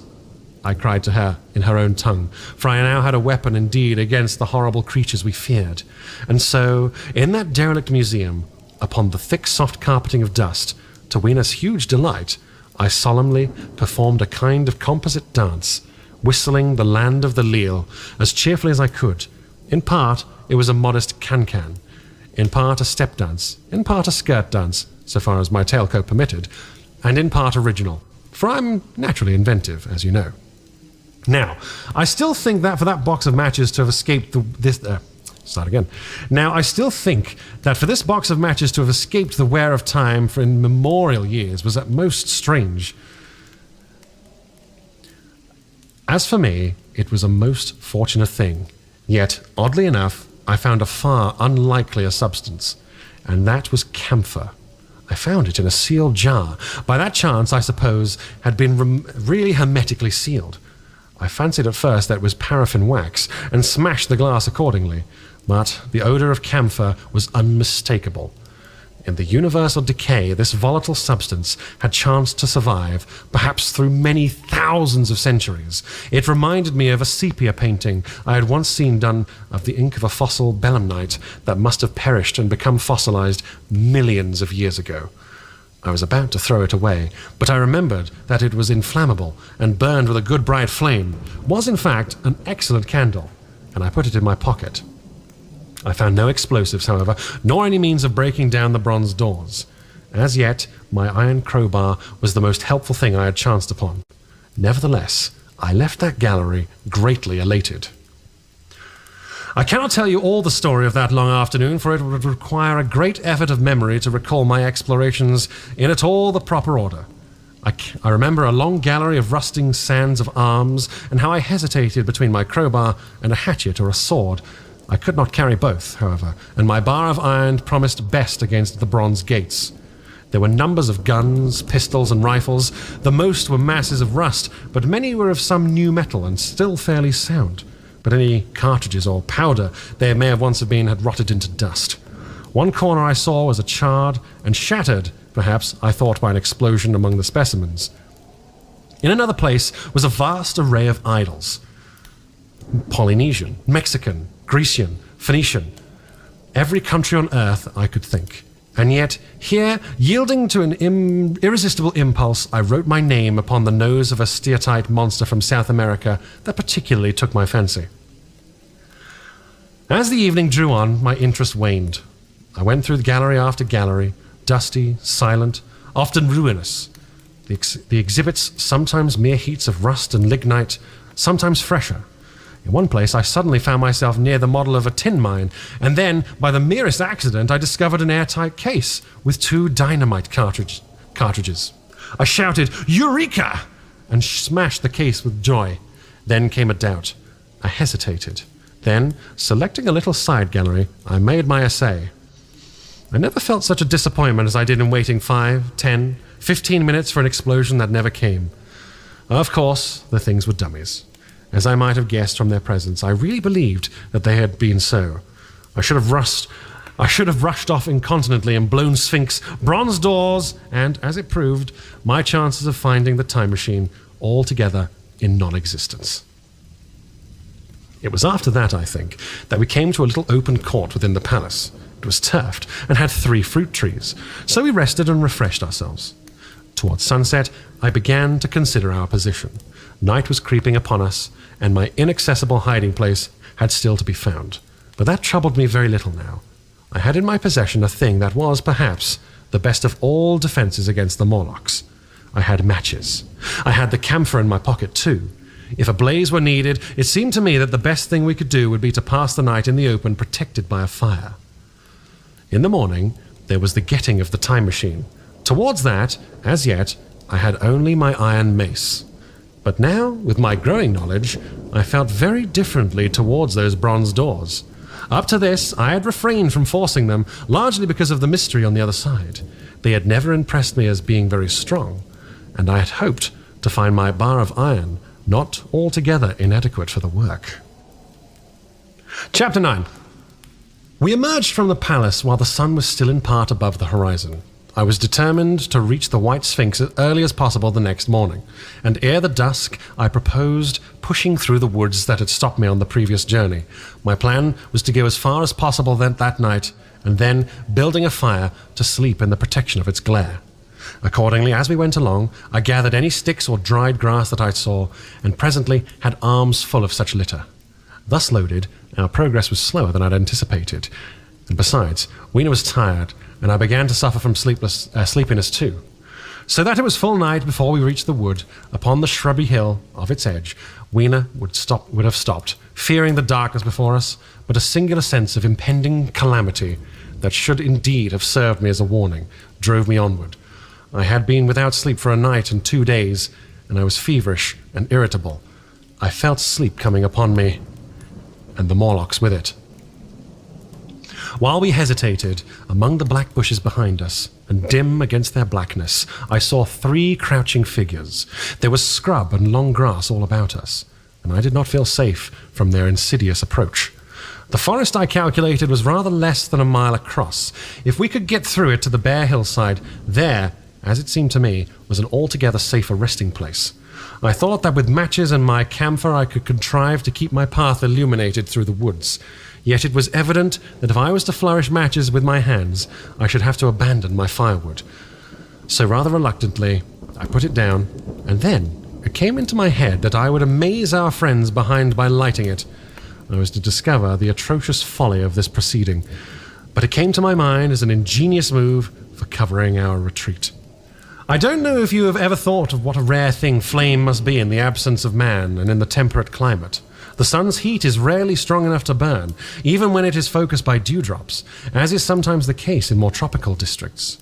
I cried to her in her own tongue, for I now had a weapon indeed against the horrible creatures we feared. And so, in that derelict museum, upon the thick soft carpeting of dust, to Weena's huge delight, I solemnly performed a kind of composite dance, whistling the Land of the Leal as cheerfully as I could. In part, it was a modest can-can, in part a step dance, in part a skirt dance, so far as my tailcoat permitted, and in part original, for I'm naturally inventive, as you know. Now, I still think that for that box of matches to have escaped Now, I still think that for this box of matches to have escaped the wear of time for immemorial years was at most strange. As for me, it was a most fortunate thing. Yet, oddly enough, I found a far unlikelier substance, and that was camphor. I found it in a sealed jar. By that chance, I suppose, had been really hermetically sealed. I fancied at first that it was paraffin wax, and smashed the glass accordingly, but the odour of camphor was unmistakable. In the universal decay, this volatile substance had chanced to survive, perhaps through many thousands of centuries. It reminded me of a sepia painting I had once seen done of the ink of a fossil belemnite that must have perished and become fossilized millions of years ago. I was about to throw it away, but I remembered that it was inflammable and burned with a good bright flame, was in fact an excellent candle, and I put it in my pocket. I found no explosives, however, nor any means of breaking down the bronze doors. As yet, my iron crowbar was the most helpful thing I had chanced upon. Nevertheless, I left that gallery greatly elated. I cannot tell you all the story of that long afternoon, for it would require a great effort of memory to recall my explorations in at all the proper order. I remember a long gallery of rusting sands of arms, and how I hesitated between my crowbar and a hatchet or a sword. I could not carry both, however, and my bar of iron promised best against the bronze gates. There were numbers of guns, pistols, and rifles. The most were masses of rust, but many were of some new metal and still fairly sound. But any cartridges or powder there may have once have been had rotted into dust. One corner I saw was a charred and shattered, perhaps, I thought, by an explosion among the specimens. In another place was a vast array of idols. Polynesian, Mexican, Grecian, Phoenician, every country on earth I could think. And yet, here, yielding to an irresistible impulse, I wrote my name upon the nose of a steatite monster from South America that particularly took my fancy. As the evening drew on, my interest waned. I went through gallery after gallery, dusty, silent, often ruinous. The exhibits sometimes mere heaps of rust and lignite, sometimes fresher. In one place, I suddenly found myself near the model of a tin mine, and then, by the merest accident, I discovered an airtight case with 2 dynamite cartridges. I shouted, "Eureka!" and smashed the case with joy. Then came a doubt. I hesitated. Then, selecting a little side gallery, I made my essay. I never felt such a disappointment as I did in waiting 5, 10, 15 minutes for an explosion that never came. Of course, the things were dummies. As I might have guessed from their presence, I really believed that they had been so. I should have rushed off incontinently and blown Sphinx, bronze doors, and, as it proved, my chances of finding the time machine altogether in non-existence. It was after that, I think, that we came to a little open court within the palace. It was turfed and had 3 fruit trees, so we rested and refreshed ourselves. Towards sunset, I began to consider our position. Night was creeping upon us, and my inaccessible hiding place had still to be found. But that troubled me very little now. I had in my possession a thing that was, perhaps, the best of all defenses against the Morlocks. I had matches. I had the camphor in my pocket, too. If a blaze were needed, it seemed to me that the best thing we could do would be to pass the night in the open, protected by a fire. In the morning, there was the getting of the time machine. Towards that, as yet, I had only my iron mace. But now, with my growing knowledge, I felt very differently towards those bronze doors. Up to this, I had refrained from forcing them, largely because of the mystery on the other side. They had never impressed me as being very strong, and I had hoped to find my bar of iron not altogether inadequate for the work. Chapter 9. We emerged from the palace while the sun was still in part above the horizon. I was determined to reach the White Sphinx as early as possible the next morning, and ere the dusk I proposed pushing through the woods that had stopped me on the previous journey. My plan was to go as far as possible that night, and then building a fire to sleep in the protection of its glare. Accordingly, as we went along, I gathered any sticks or dried grass that I saw, and presently had arms full of such litter. Thus loaded, our progress was slower than I'd anticipated, and besides, Weena was tired, and I began to suffer from sleepiness too. So that it was full night before we reached the wood. Upon the shrubby hill of its edge, Weena would have stopped, fearing the darkness before us, but a singular sense of impending calamity that should indeed have served me as a warning drove me onward. I had been without sleep for a night and 2 days, and I was feverish and irritable. I felt sleep coming upon me, and the Morlocks with it. While we hesitated, among the black bushes behind us, and dim against their blackness, I saw 3 crouching figures. There was scrub and long grass all about us, and I did not feel safe from their insidious approach. The forest, I calculated, was rather less than a mile across. If we could get through it to the bare hillside, there, as it seemed to me, was an altogether safer resting place. I thought that with matches and my camphor I could contrive to keep my path illuminated through the woods. Yet it was evident that if I was to flourish matches with my hands, I should have to abandon my firewood. So rather reluctantly, I put it down, and then it came into my head that I would amaze our friends behind by lighting it. I was to discover the atrocious folly of this proceeding, but it came to my mind as an ingenious move for covering our retreat. I don't know if you have ever thought of what a rare thing flame must be in the absence of man and in the temperate climate. The sun's heat is rarely strong enough to burn, even when it is focused by dewdrops, as is sometimes the case in more tropical districts.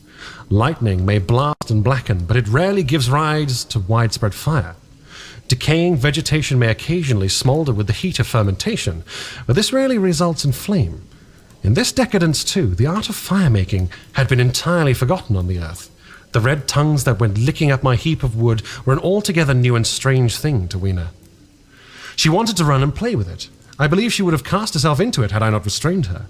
Lightning may blast and blacken, but it rarely gives rise to widespread fire. Decaying vegetation may occasionally smolder with the heat of fermentation, but this rarely results in flame. In this decadence, too, the art of fire-making had been entirely forgotten on the earth. The red tongues that went licking up my heap of wood were an altogether new and strange thing to Weena. She wanted to run and play with it. I believe she would have cast herself into it had I not restrained her.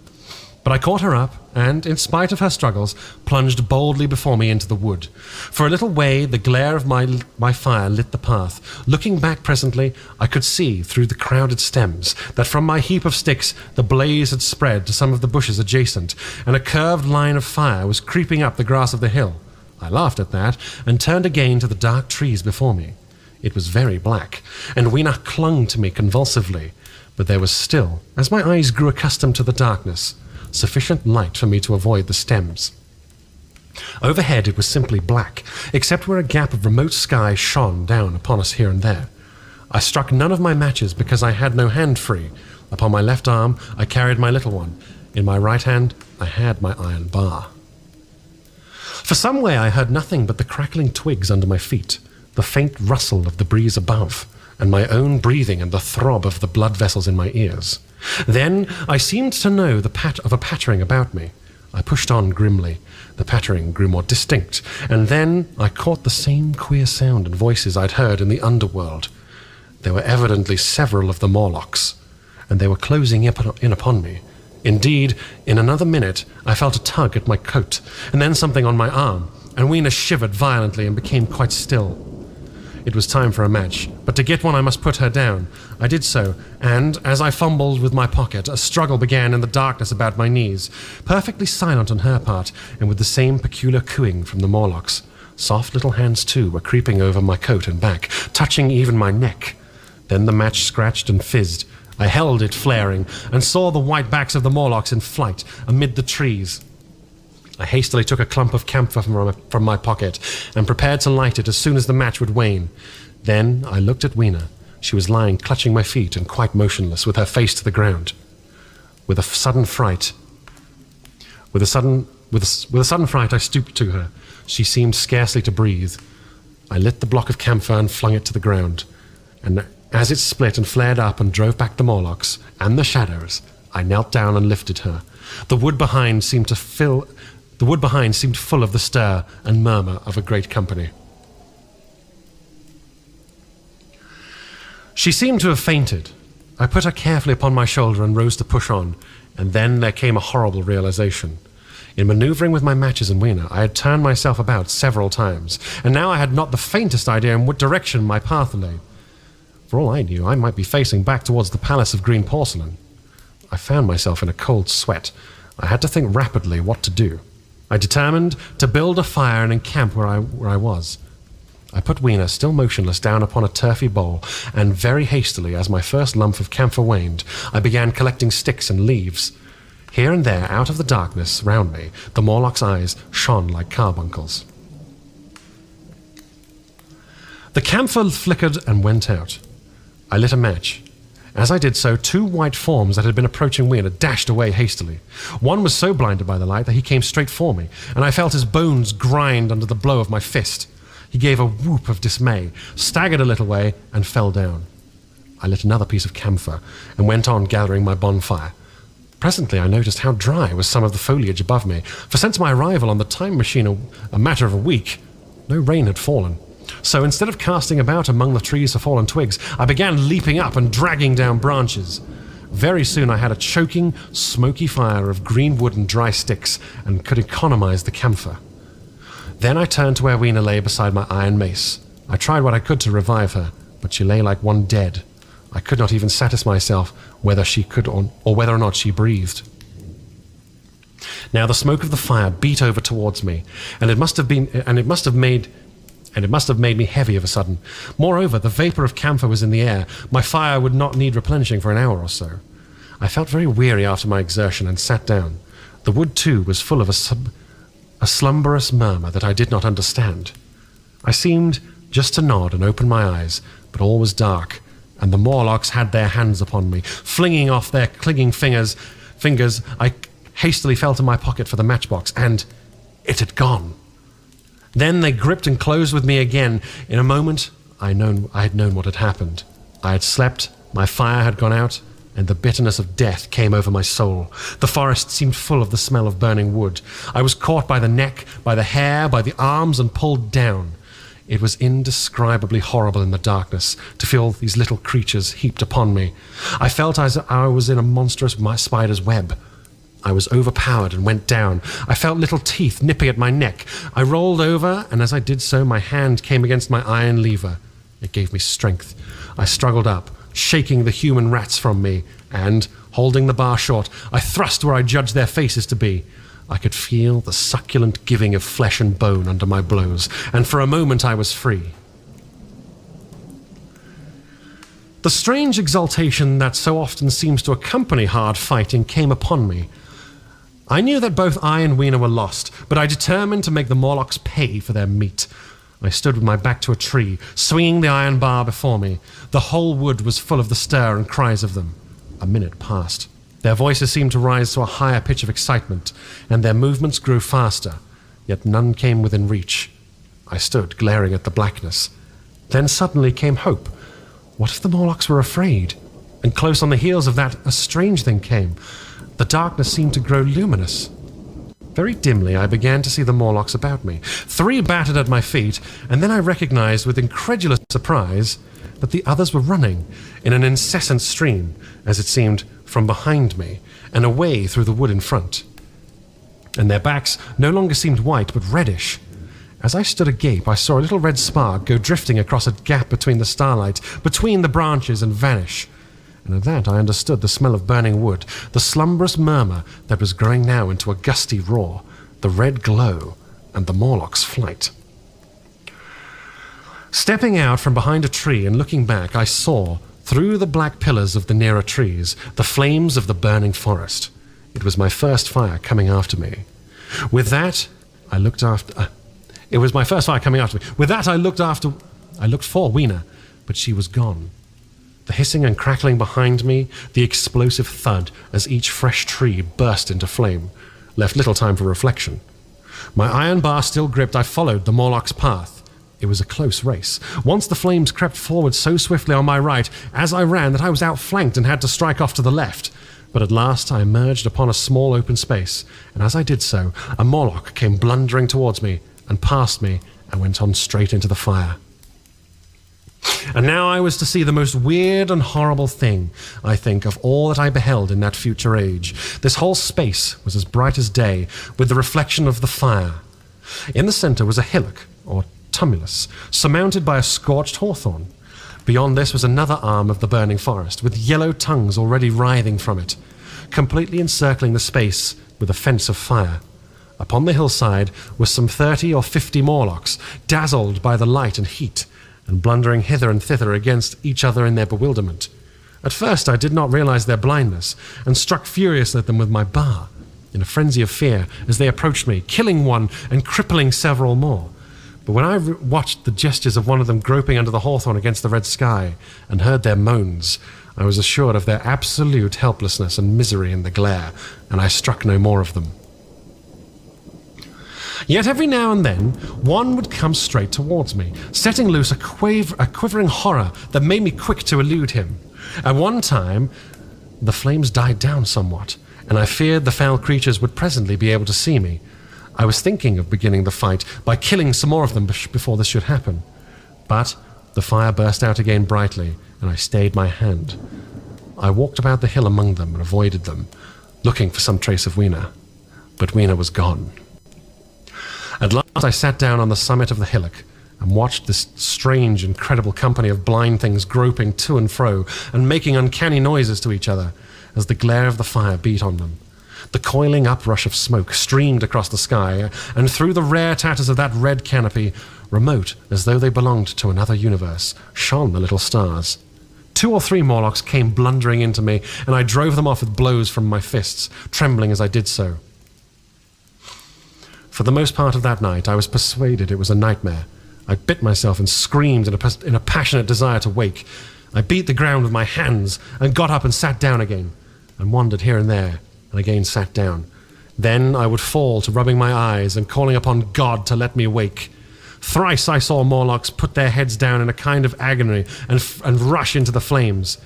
But I caught her up, and, in spite of her struggles, plunged boldly before me into the wood. For a little way, the glare of my fire lit the path. Looking back presently, I could see, through the crowded stems, that from my heap of sticks the blaze had spread to some of the bushes adjacent, and a curved line of fire was creeping up the grass of the hill. I laughed at that, and turned again to the dark trees before me. It was very black, and Weena clung to me convulsively, but there was still, as my eyes grew accustomed to the darkness, sufficient light for me to avoid the stems. Overhead it was simply black, except where a gap of remote sky shone down upon us here and there. I struck none of my matches because I had no hand free. Upon my left arm I carried my little one. In my right hand I had my iron bar. For some way I heard nothing but the crackling twigs under my feet, the faint rustle of the breeze above, and my own breathing and the throb of the blood vessels in my ears. Then I seemed to know the pat of a pattering about me. I pushed on grimly. The pattering grew more distinct, and then I caught the same queer sound and voices I'd heard in the underworld. There were evidently several of the Morlocks, and they were closing in upon me. Indeed, in another minute, I felt a tug at my coat, and then something on my arm, and Weena shivered violently and became quite still. It was time for a match, but to get one I must put her down. I did so, and, as I fumbled with my pocket, a struggle began in the darkness about my knees, perfectly silent on her part, and with the same peculiar cooing from the Morlocks. Soft little hands, too, were creeping over my coat and back, touching even my neck. Then the match scratched and fizzed. I held it flaring, and saw the white backs of the Morlocks in flight amid the trees. I hastily took a clump of camphor from my pocket and prepared to light it as soon as the match would wane. Then I looked at Weena. She was lying clutching my feet and quite motionless, with her face to the ground. With a sudden fright, I stooped to her. She seemed scarcely to breathe. I lit the block of camphor and flung it to the ground, and as it split and flared up and drove back the Morlocks and the shadows, I knelt down and lifted her. The wood behind seemed full of the stir and murmur of a great company. She seemed to have fainted. I put her carefully upon my shoulder and rose to push on, and then there came a horrible realization. In manoeuvring with my matches and Weena, I had turned myself about several times, and now I had not the faintest idea in what direction my path lay. For all I knew, I might be facing back towards the Palace of Green Porcelain. I found myself in a cold sweat. I had to think rapidly what to do. I determined to build a fire and encamp where I was. I put Weena, still motionless, down upon a turfy bowl, and very hastily, as my first lump of camphor waned, I began collecting sticks and leaves. Here and there, out of the darkness round me, the Morlock's eyes shone like carbuncles. The camphor flickered and went out. I lit a match. As I did so, two white forms that had been approaching Weena dashed away hastily. One was so blinded by the light that he came straight for me, and I felt his bones grind under the blow of my fist. He gave a whoop of dismay, staggered a little way, and fell down. I lit another piece of camphor and went on gathering my bonfire. Presently I noticed how dry was some of the foliage above me, for since my arrival on the time machine a matter of a week, no rain had fallen. So instead of casting about among the trees for fallen twigs, I began leaping up and dragging down branches. Very soon I had a choking, smoky fire of green wood and dry sticks, and could economize the camphor. Then I turned to where Weena lay beside my iron mace. I tried what I could to revive her, but she lay like one dead. I could not even satisfy myself whether she could or whether or not she breathed. Now the smoke of the fire beat over towards me, and it must have made me heavy of a sudden. Moreover, the vapor of camphor was in the air. My fire would not need replenishing for an hour or so. I felt very weary after my exertion and sat down. The wood, too, was full of a slumberous murmur that I did not understand. I seemed just to nod and open my eyes, but all was dark, and the Morlocks had their hands upon me. Flinging off their clinging fingers, I hastily felt in my pocket for the matchbox, and it had gone. Then they gripped and closed with me again. In a moment, I had known what had happened. I had slept, my fire had gone out, and the bitterness of death came over my soul. The forest seemed full of the smell of burning wood. I was caught by the neck, by the hair, by the arms, and pulled down. It was indescribably horrible in the darkness to feel these little creatures heaped upon me. I felt as I was in a monstrous spider's web. I was overpowered and went down. I felt little teeth nipping at my neck. I rolled over, and as I did so, my hand came against my iron lever. It gave me strength. I struggled up, shaking the human rats from me, and, holding the bar short, I thrust where I judged their faces to be. I could feel the succulent giving of flesh and bone under my blows, and for a moment I was free. The strange exultation that so often seems to accompany hard fighting came upon me. I knew that both I and Weena were lost, but I determined to make the Morlocks pay for their meat. I stood with my back to a tree, swinging the iron bar before me. The whole wood was full of the stir and cries of them. A minute passed. Their voices seemed to rise to a higher pitch of excitement, and their movements grew faster. yet none came within reach. I stood glaring at the blackness. Then suddenly came hope. What if the Morlocks were afraid? And close on the heels of that, a strange thing came. The darkness seemed to grow luminous. Very dimly, I began to see the Morlocks about me. 3 battered at my feet, and then I recognized with incredulous surprise that the others were running in an incessant stream, as it seemed, from behind me and away through the wood in front. And their backs no longer seemed white, but reddish. As I stood agape, I saw a little red spark go drifting across a gap between the starlight, between the branches, and vanish. And at that I understood the smell of burning wood, the slumberous murmur that was growing now into a gusty roar, the red glow, and the Morlock's flight. Stepping out from behind a tree and looking back, I saw, through the black pillars of the nearer trees, the flames of the burning forest. It was my first fire coming after me. With that, I looked after... It was my first fire coming after me. With that, I looked for Weena, but she was gone. The hissing and crackling behind me, the explosive thud as each fresh tree burst into flame, left little time for reflection. My iron bar still gripped, I followed the Morlock's path. It was a close race. Once the flames crept forward so swiftly on my right as I ran that I was outflanked and had to strike off to the left. But at last I emerged upon a small open space, and as I did so, a Morlock came blundering towards me and past me and went on straight into the fire. And now I was to see the most weird and horrible thing, I think, of all that I beheld in that future age. This whole space was as bright as day, with the reflection of the fire. In the center was a hillock, or tumulus, surmounted by a scorched hawthorn. Beyond this was another arm of the burning forest, with yellow tongues already writhing from it, completely encircling the space with a fence of fire. Upon the hillside were some 30 or 50 Morlocks, dazzled by the light and heat, and blundering hither and thither against each other in their bewilderment. At first I did not realize their blindness, and struck furiously at them with my bar, in a frenzy of fear, as they approached me, killing one and crippling several more. But when I watched the gestures of one of them groping under the hawthorn against the red sky, and heard their moans, I was assured of their absolute helplessness and misery in the glare, and I struck no more of them. Yet every now and then, one would come straight towards me, setting loose a quivering horror that made me quick to elude him. At one time, the flames died down somewhat, and I feared the foul creatures would presently be able to see me. I was thinking of beginning the fight by killing some more of them before this should happen. But the fire burst out again brightly, and I stayed my hand. I walked about the hill among them and avoided them, looking for some trace of Weena. But Weena was gone. At last I sat down on the summit of the hillock and watched this strange, incredible company of blind things groping to and fro and making uncanny noises to each other as the glare of the fire beat on them. The coiling uprush of smoke streamed across the sky, and through the rare tatters of that red canopy, remote as though they belonged to another universe, shone the little stars. 2 or 3 Morlocks came blundering into me, and I drove them off with blows from my fists, trembling as I did so. For the most part of that night, I was persuaded it was a nightmare. I bit myself and screamed in a passionate desire to wake. I beat the ground with my hands and got up and sat down again, and wandered here and there, and again sat down. Then I would fall to rubbing my eyes and calling upon God to let me wake. Thrice I saw Morlocks put their heads down in a kind of agony and rush into the flames.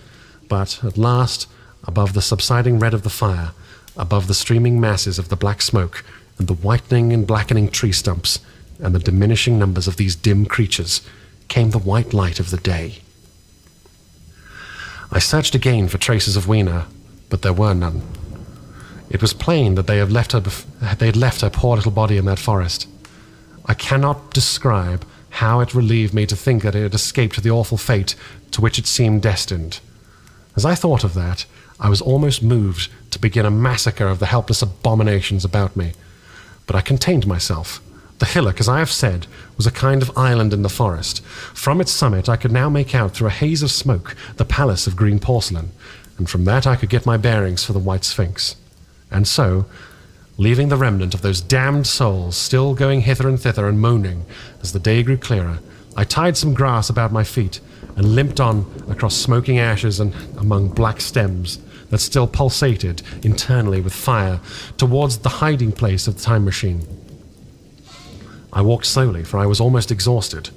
But at last, above the subsiding red of the fire, above the streaming masses of the black smoke, and the whitening and blackening tree stumps, and the diminishing numbers of these dim creatures, came the white light of the day. I searched again for traces of Weena, but there were none. It was plain that they had left her poor little body in that forest. I cannot describe how it relieved me to think that it had escaped the awful fate to which it seemed destined. As I thought of that, I was almost moved to begin a massacre of the helpless abominations about me. But I contained myself. The hillock, as I have said, was a kind of island in the forest. From its summit I could now make out through a haze of smoke the palace of green porcelain, and from that I could get my bearings for the White Sphinx. And so, leaving the remnant of those damned souls still going hither and thither and moaning as the day grew clearer, I tied some grass about my feet and limped on across smoking ashes and among black stems that still pulsated internally with fire towards the hiding place of the time machine. I walked slowly, for I was almost exhausted,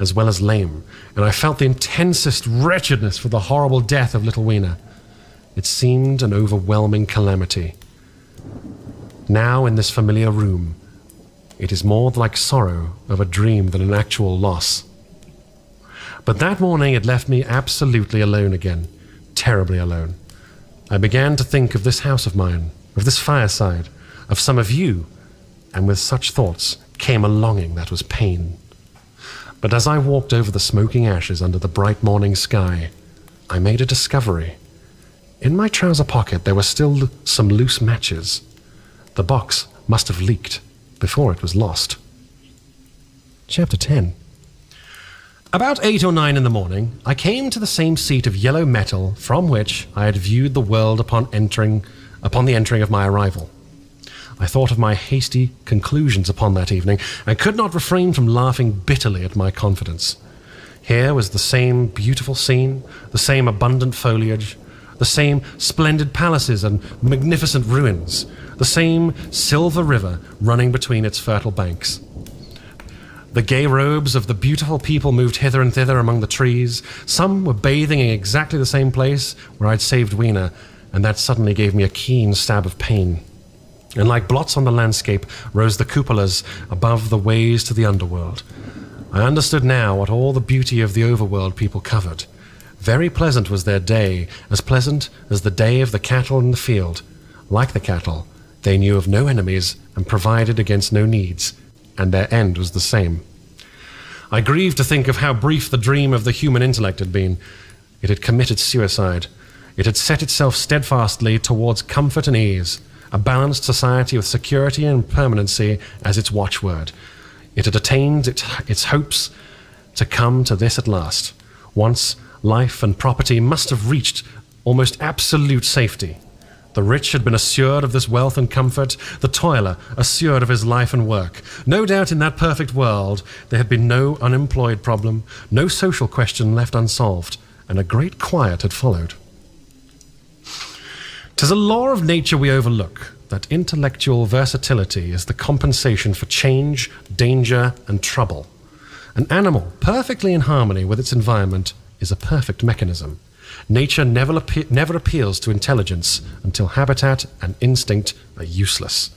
as well as lame, and I felt the intensest wretchedness for the horrible death of little Weena. It seemed an overwhelming calamity. Now, in this familiar room, it is more like sorrow of a dream than an actual loss. But that morning it left me absolutely alone again, terribly alone. I began to think of this house of mine, of this fireside, of some of you, and with such thoughts came a longing that was pain. But as I walked over the smoking ashes under the bright morning sky, I made a discovery. In my trouser pocket there were still some loose matches. The box must have leaked before it was lost. Chapter 10. About 8 or 9 in the morning, I came to the same seat of yellow metal from which I had viewed the world upon the entering of my arrival. I thought of my hasty conclusions upon that evening, and could not refrain from laughing bitterly at my confidence. Here was the same beautiful scene, the same abundant foliage, the same splendid palaces and magnificent ruins, the same silver river running between its fertile banks. The gay robes of the beautiful people moved hither and thither among the trees. Some were bathing in exactly the same place where I'd saved Weena, and that suddenly gave me a keen stab of pain. And like blots on the landscape rose the cupolas above the ways to the underworld. I understood now what all the beauty of the overworld people covered. Very pleasant was their day, as pleasant as the day of the cattle in the field. Like the cattle, they knew of no enemies and provided against no needs, and their end was the same. I grieved to think of how brief the dream of the human intellect had been. It had committed suicide. It had set itself steadfastly towards comfort and ease, a balanced society with security and permanency as its watchword. It had attained its hopes to come to this at last. Once, life and property must have reached almost absolute safety. The rich had been assured of this wealth and comfort, the toiler assured of his life and work. No doubt in that perfect world there had been no unemployed problem, no social question left unsolved, and a great quiet had followed. 'Tis a law of nature we overlook, that intellectual versatility is the compensation for change, danger, and trouble. An animal perfectly in harmony with its environment is a perfect mechanism. Nature never appeals to intelligence until habitat and instinct are useless.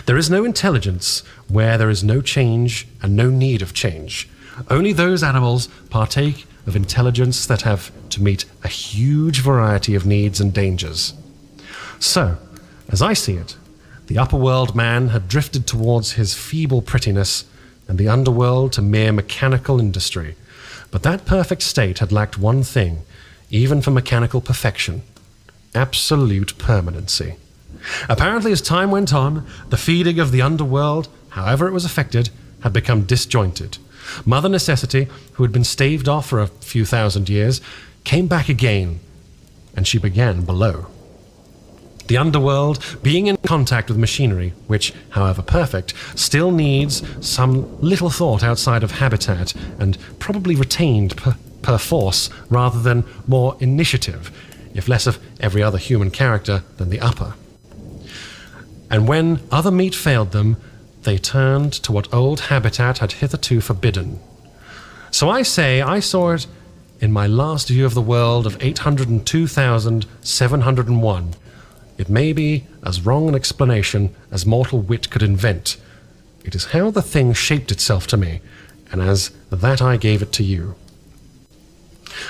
There is no intelligence where there is no change and no need of change. Only those animals partake of intelligence that have to meet a huge variety of needs and dangers. So, as I see it, the upper world man had drifted towards his feeble prettiness, and the underworld to mere mechanical industry. But that perfect state had lacked one thing, even for mechanical perfection: absolute permanency. Apparently, as time went on, the feeding of the underworld, however it was affected, had become disjointed. Mother Necessity, who had been staved off for a few thousand years, came back again, and she began below. The underworld, being in contact with machinery, which, however perfect, still needs some little thought outside of habitat and probably retained per force rather than more initiative, if less of every other human character than the upper. And when other meat failed them, they turned to what old habitat had hitherto forbidden. So I say I saw it in my last view of the world of 802,701. It may be as wrong an explanation as mortal wit could invent. It is how the thing shaped itself to me, and as that I gave it to you.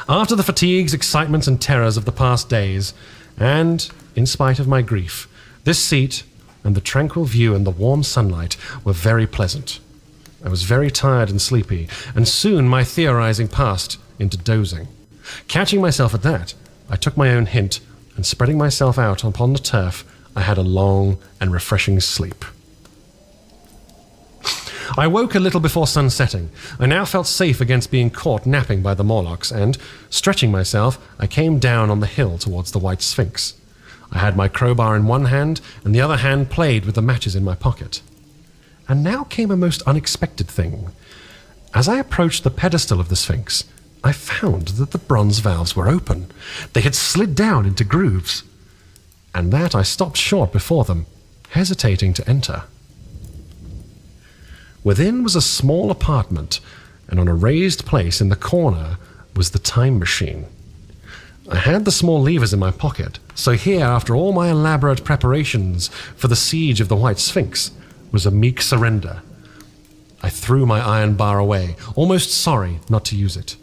After the fatigues, excitements, and terrors of the past days, and in spite of my grief, this seat and the tranquil view and the warm sunlight were very pleasant. I was very tired and sleepy, and soon my theorizing passed into dozing. Catching myself at that, I took my own hint, and spreading myself out upon the turf, I had a long and refreshing sleep. I woke a little before sun setting. I now felt safe against being caught napping by the Morlocks, and, stretching myself, I came down on the hill towards the White Sphinx. I had my crowbar in one hand, and the other hand played with the matches in my pocket. And now came a most unexpected thing. As I approached the pedestal of the Sphinx, I found that the bronze valves were open. They had slid down into grooves. And I stopped short before them, hesitating to enter. Within was a small apartment, and on a raised place in the corner was the time machine. I had the small levers in my pocket, so here, after all my elaborate preparations for the siege of the White Sphinx, was a meek surrender. I threw my iron bar away, almost sorry not to use it.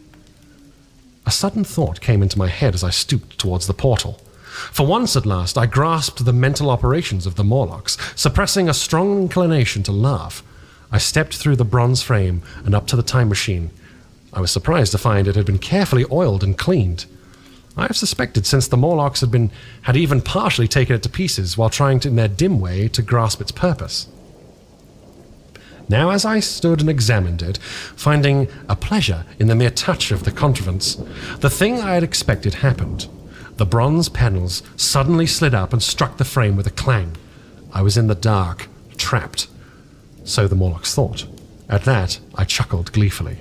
A sudden thought came into my head as I stooped towards the portal. For once at last, I grasped the mental operations of the Morlocks, suppressing a strong inclination to laugh. I stepped through the bronze frame and up to the time machine. I was surprised to find it had been carefully oiled and cleaned. I have suspected since the Morlocks had even partially taken it to pieces while trying to, in their dim way, to grasp its purpose. Now, as I stood and examined it, finding a pleasure in the mere touch of the contrivance, the thing I had expected happened. The bronze panels suddenly slid up and struck the frame with a clang. I was in the dark, trapped. So the Morlocks thought. At that, I chuckled gleefully.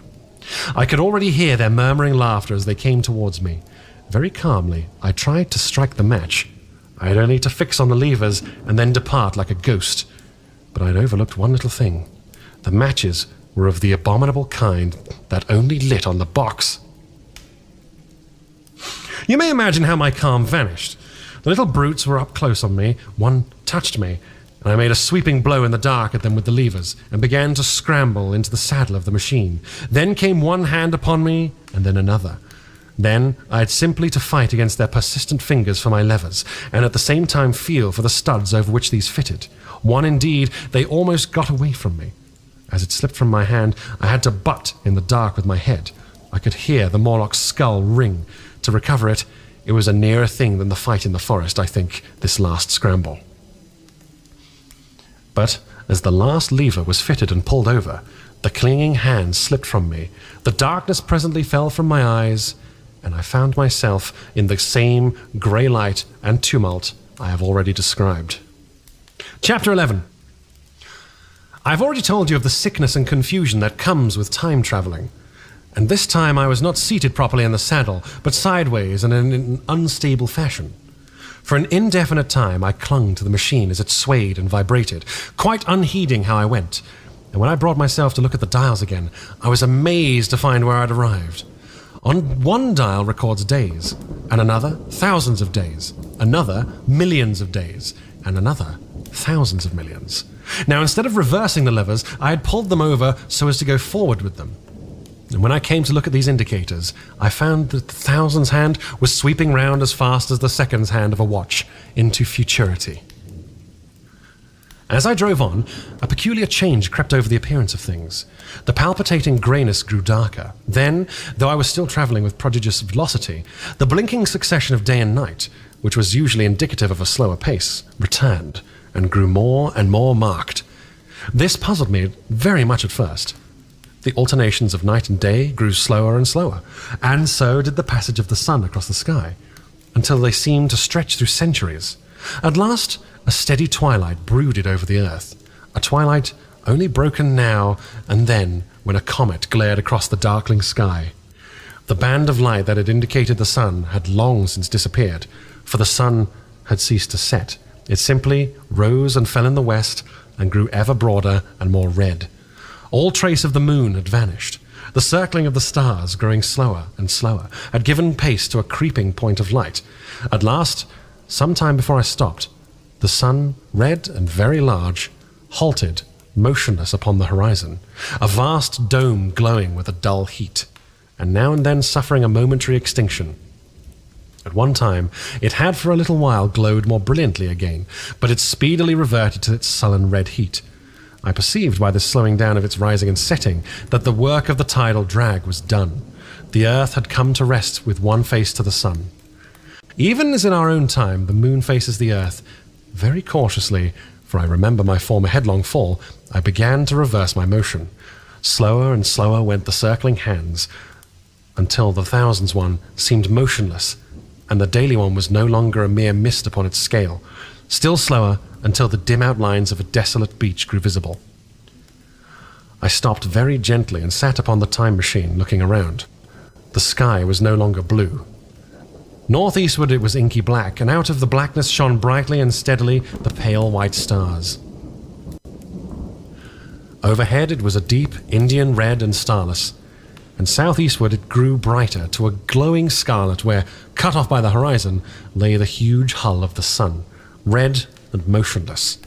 I could already hear their murmuring laughter as they came towards me. Very calmly, I tried to strike the match. I had only to fix on the levers and then depart like a ghost. But I had overlooked one little thing. The matches were of the abominable kind that only lit on the box. You may imagine how my calm vanished. The little brutes were up close on me. One touched me, and I made a sweeping blow in the dark at them with the levers, and began to scramble into the saddle of the machine. Then came one hand upon me, and then another. Then I had simply to fight against their persistent fingers for my levers, and at the same time feel for the studs over which these fitted. One indeed, they almost got away from me. As it slipped from my hand, I had to butt in the dark with my head. I could hear the Morlock's skull ring. To recover it, it was a nearer thing than the fight in the forest, I think, this last scramble. But as the last lever was fitted and pulled over, the clinging hand slipped from me. The darkness presently fell from my eyes, and I found myself in the same grey light and tumult I have already described. Chapter 11. I've already told you of the sickness and confusion that comes with time travelling, and this time I was not seated properly in the saddle, but sideways and in an unstable fashion. For an indefinite time I clung to the machine as it swayed and vibrated, quite unheeding how I went, and when I brought myself to look at the dials again, I was amazed to find where I'd arrived. On one dial records days, and another thousands of days, another millions of days, and another thousands of millions. Now, instead of reversing the levers, I had pulled them over so as to go forward with them. And when I came to look at these indicators, I found that the thousands hand was sweeping round as fast as the seconds hand of a watch into futurity. As I drove on, a peculiar change crept over the appearance of things. The palpitating greyness grew darker. Then, though I was still travelling with prodigious velocity, the blinking succession of day and night, which was usually indicative of a slower pace, returned and grew more and more marked. This puzzled me very much at first. The alternations of night and day grew slower and slower, and so did the passage of the sun across the sky, until they seemed to stretch through centuries. At last, a steady twilight brooded over the earth, a twilight only broken now and then when a comet glared across the darkling sky. The band of light that had indicated the sun had long since disappeared, for the sun had ceased to set. It simply rose and fell in the west and grew ever broader and more red. All trace of the moon had vanished. The circling of the stars, growing slower and slower, had given pace to a creeping point of light. At last, some time before I stopped, the sun, red and very large, halted, motionless upon the horizon, a vast dome glowing with a dull heat, and now and then suffering a momentary extinction. At one time, it had for a little while glowed more brilliantly again, but it speedily reverted to its sullen red heat. I perceived by this slowing down of its rising and setting that the work of the tidal drag was done. The earth had come to rest with one face to the sun. Even as in our own time, the moon faces the earth, very cautiously, for I remember my former headlong fall, I began to reverse my motion. Slower and slower went the circling hands, until the thousands one seemed motionless, and the daily one was no longer a mere mist upon its scale. Still slower, until the dim outlines of a desolate beach grew visible. I stopped very gently and sat upon the time machine, looking around. The sky was no longer blue. Northeastward it was inky black, and out of the blackness shone brightly and steadily the pale white stars. Overhead it was a deep Indian red and starless, and southeastward it grew brighter to a glowing scarlet where, cut off by the horizon, lay the huge hull of the sun, red and motionless.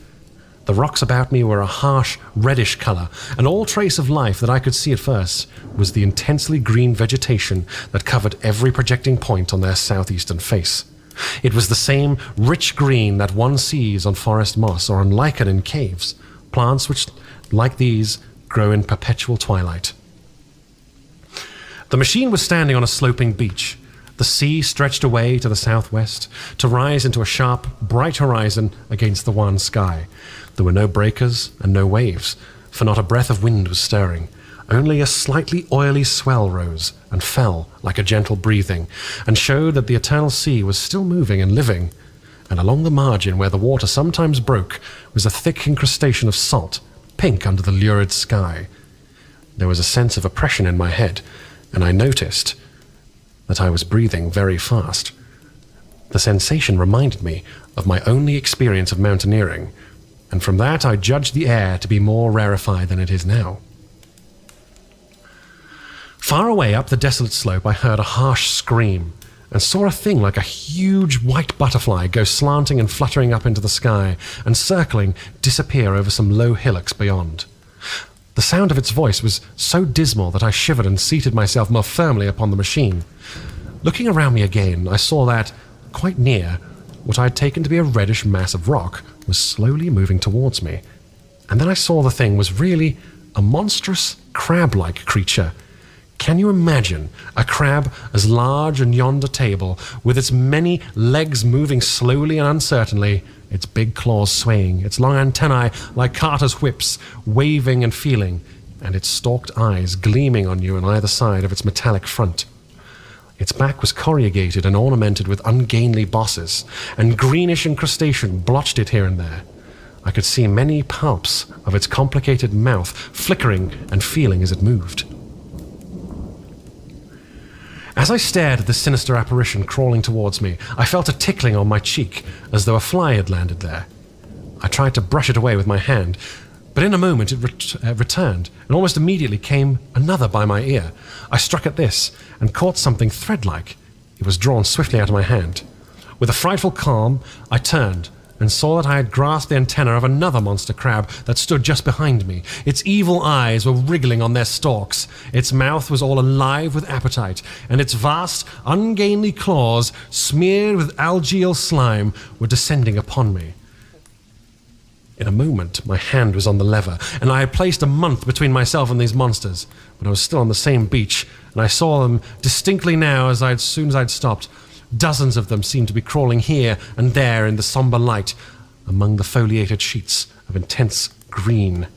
The rocks about me were a harsh reddish colour, and all trace of life that I could see at first was the intensely green vegetation that covered every projecting point on their southeastern face. It was the same rich green that one sees on forest moss or on lichen in caves, plants which, like these, grow in perpetual twilight. The machine was standing on a sloping beach. The sea stretched away to the southwest, to rise into a sharp, bright horizon against the wan sky. There were no breakers and no waves, for not a breath of wind was stirring. Only a slightly oily swell rose and fell like a gentle breathing, and showed that the eternal sea was still moving and living. And along the margin, where the water sometimes broke, was a thick incrustation of salt, pink under the lurid sky. There was a sense of oppression in my head, and I noticed that I was breathing very fast. The sensation reminded me of my only experience of mountaineering, and from that I judged the air to be more rarefied than it is now. Far away up the desolate slope I heard a harsh scream, and saw a thing like a huge white butterfly go slanting and fluttering up into the sky, and circling, disappear over some low hillocks beyond. The sound of its voice was so dismal that I shivered and seated myself more firmly upon the machine. Looking around me again, I saw that, quite near, what I had taken to be a reddish mass of rock was slowly moving towards me. And then I saw the thing was really a monstrous crab-like creature. Can you imagine a crab as large as yonder table, with its many legs moving slowly and uncertainly, its big claws swaying, its long antennae like carters' whips, waving and feeling, and its stalked eyes gleaming on you on either side of its metallic front? Its back was corrugated and ornamented with ungainly bosses, and greenish incrustation blotched it here and there. I could see many palps of its complicated mouth flickering and feeling as it moved. As I stared at the sinister apparition crawling towards me, I felt a tickling on my cheek, as though a fly had landed there. I tried to brush it away with my hand, but in a moment it returned, and almost immediately came another by my ear. I struck at this, and caught something thread-like. It was drawn swiftly out of my hand. With a frightful calm, I turned, and saw that I had grasped the antenna of another monster crab that stood just behind me. Its evil eyes were wriggling on their stalks, its mouth was all alive with appetite, and its vast, ungainly claws, smeared with algaeal slime, were descending upon me. In a moment, my hand was on the lever, and I had placed a month between myself and these monsters, but I was still on the same beach, and I saw them distinctly now as soon as I'd stopped. Dozens of them seemed to be crawling here and there in the somber light, among the foliated sheets of intense green.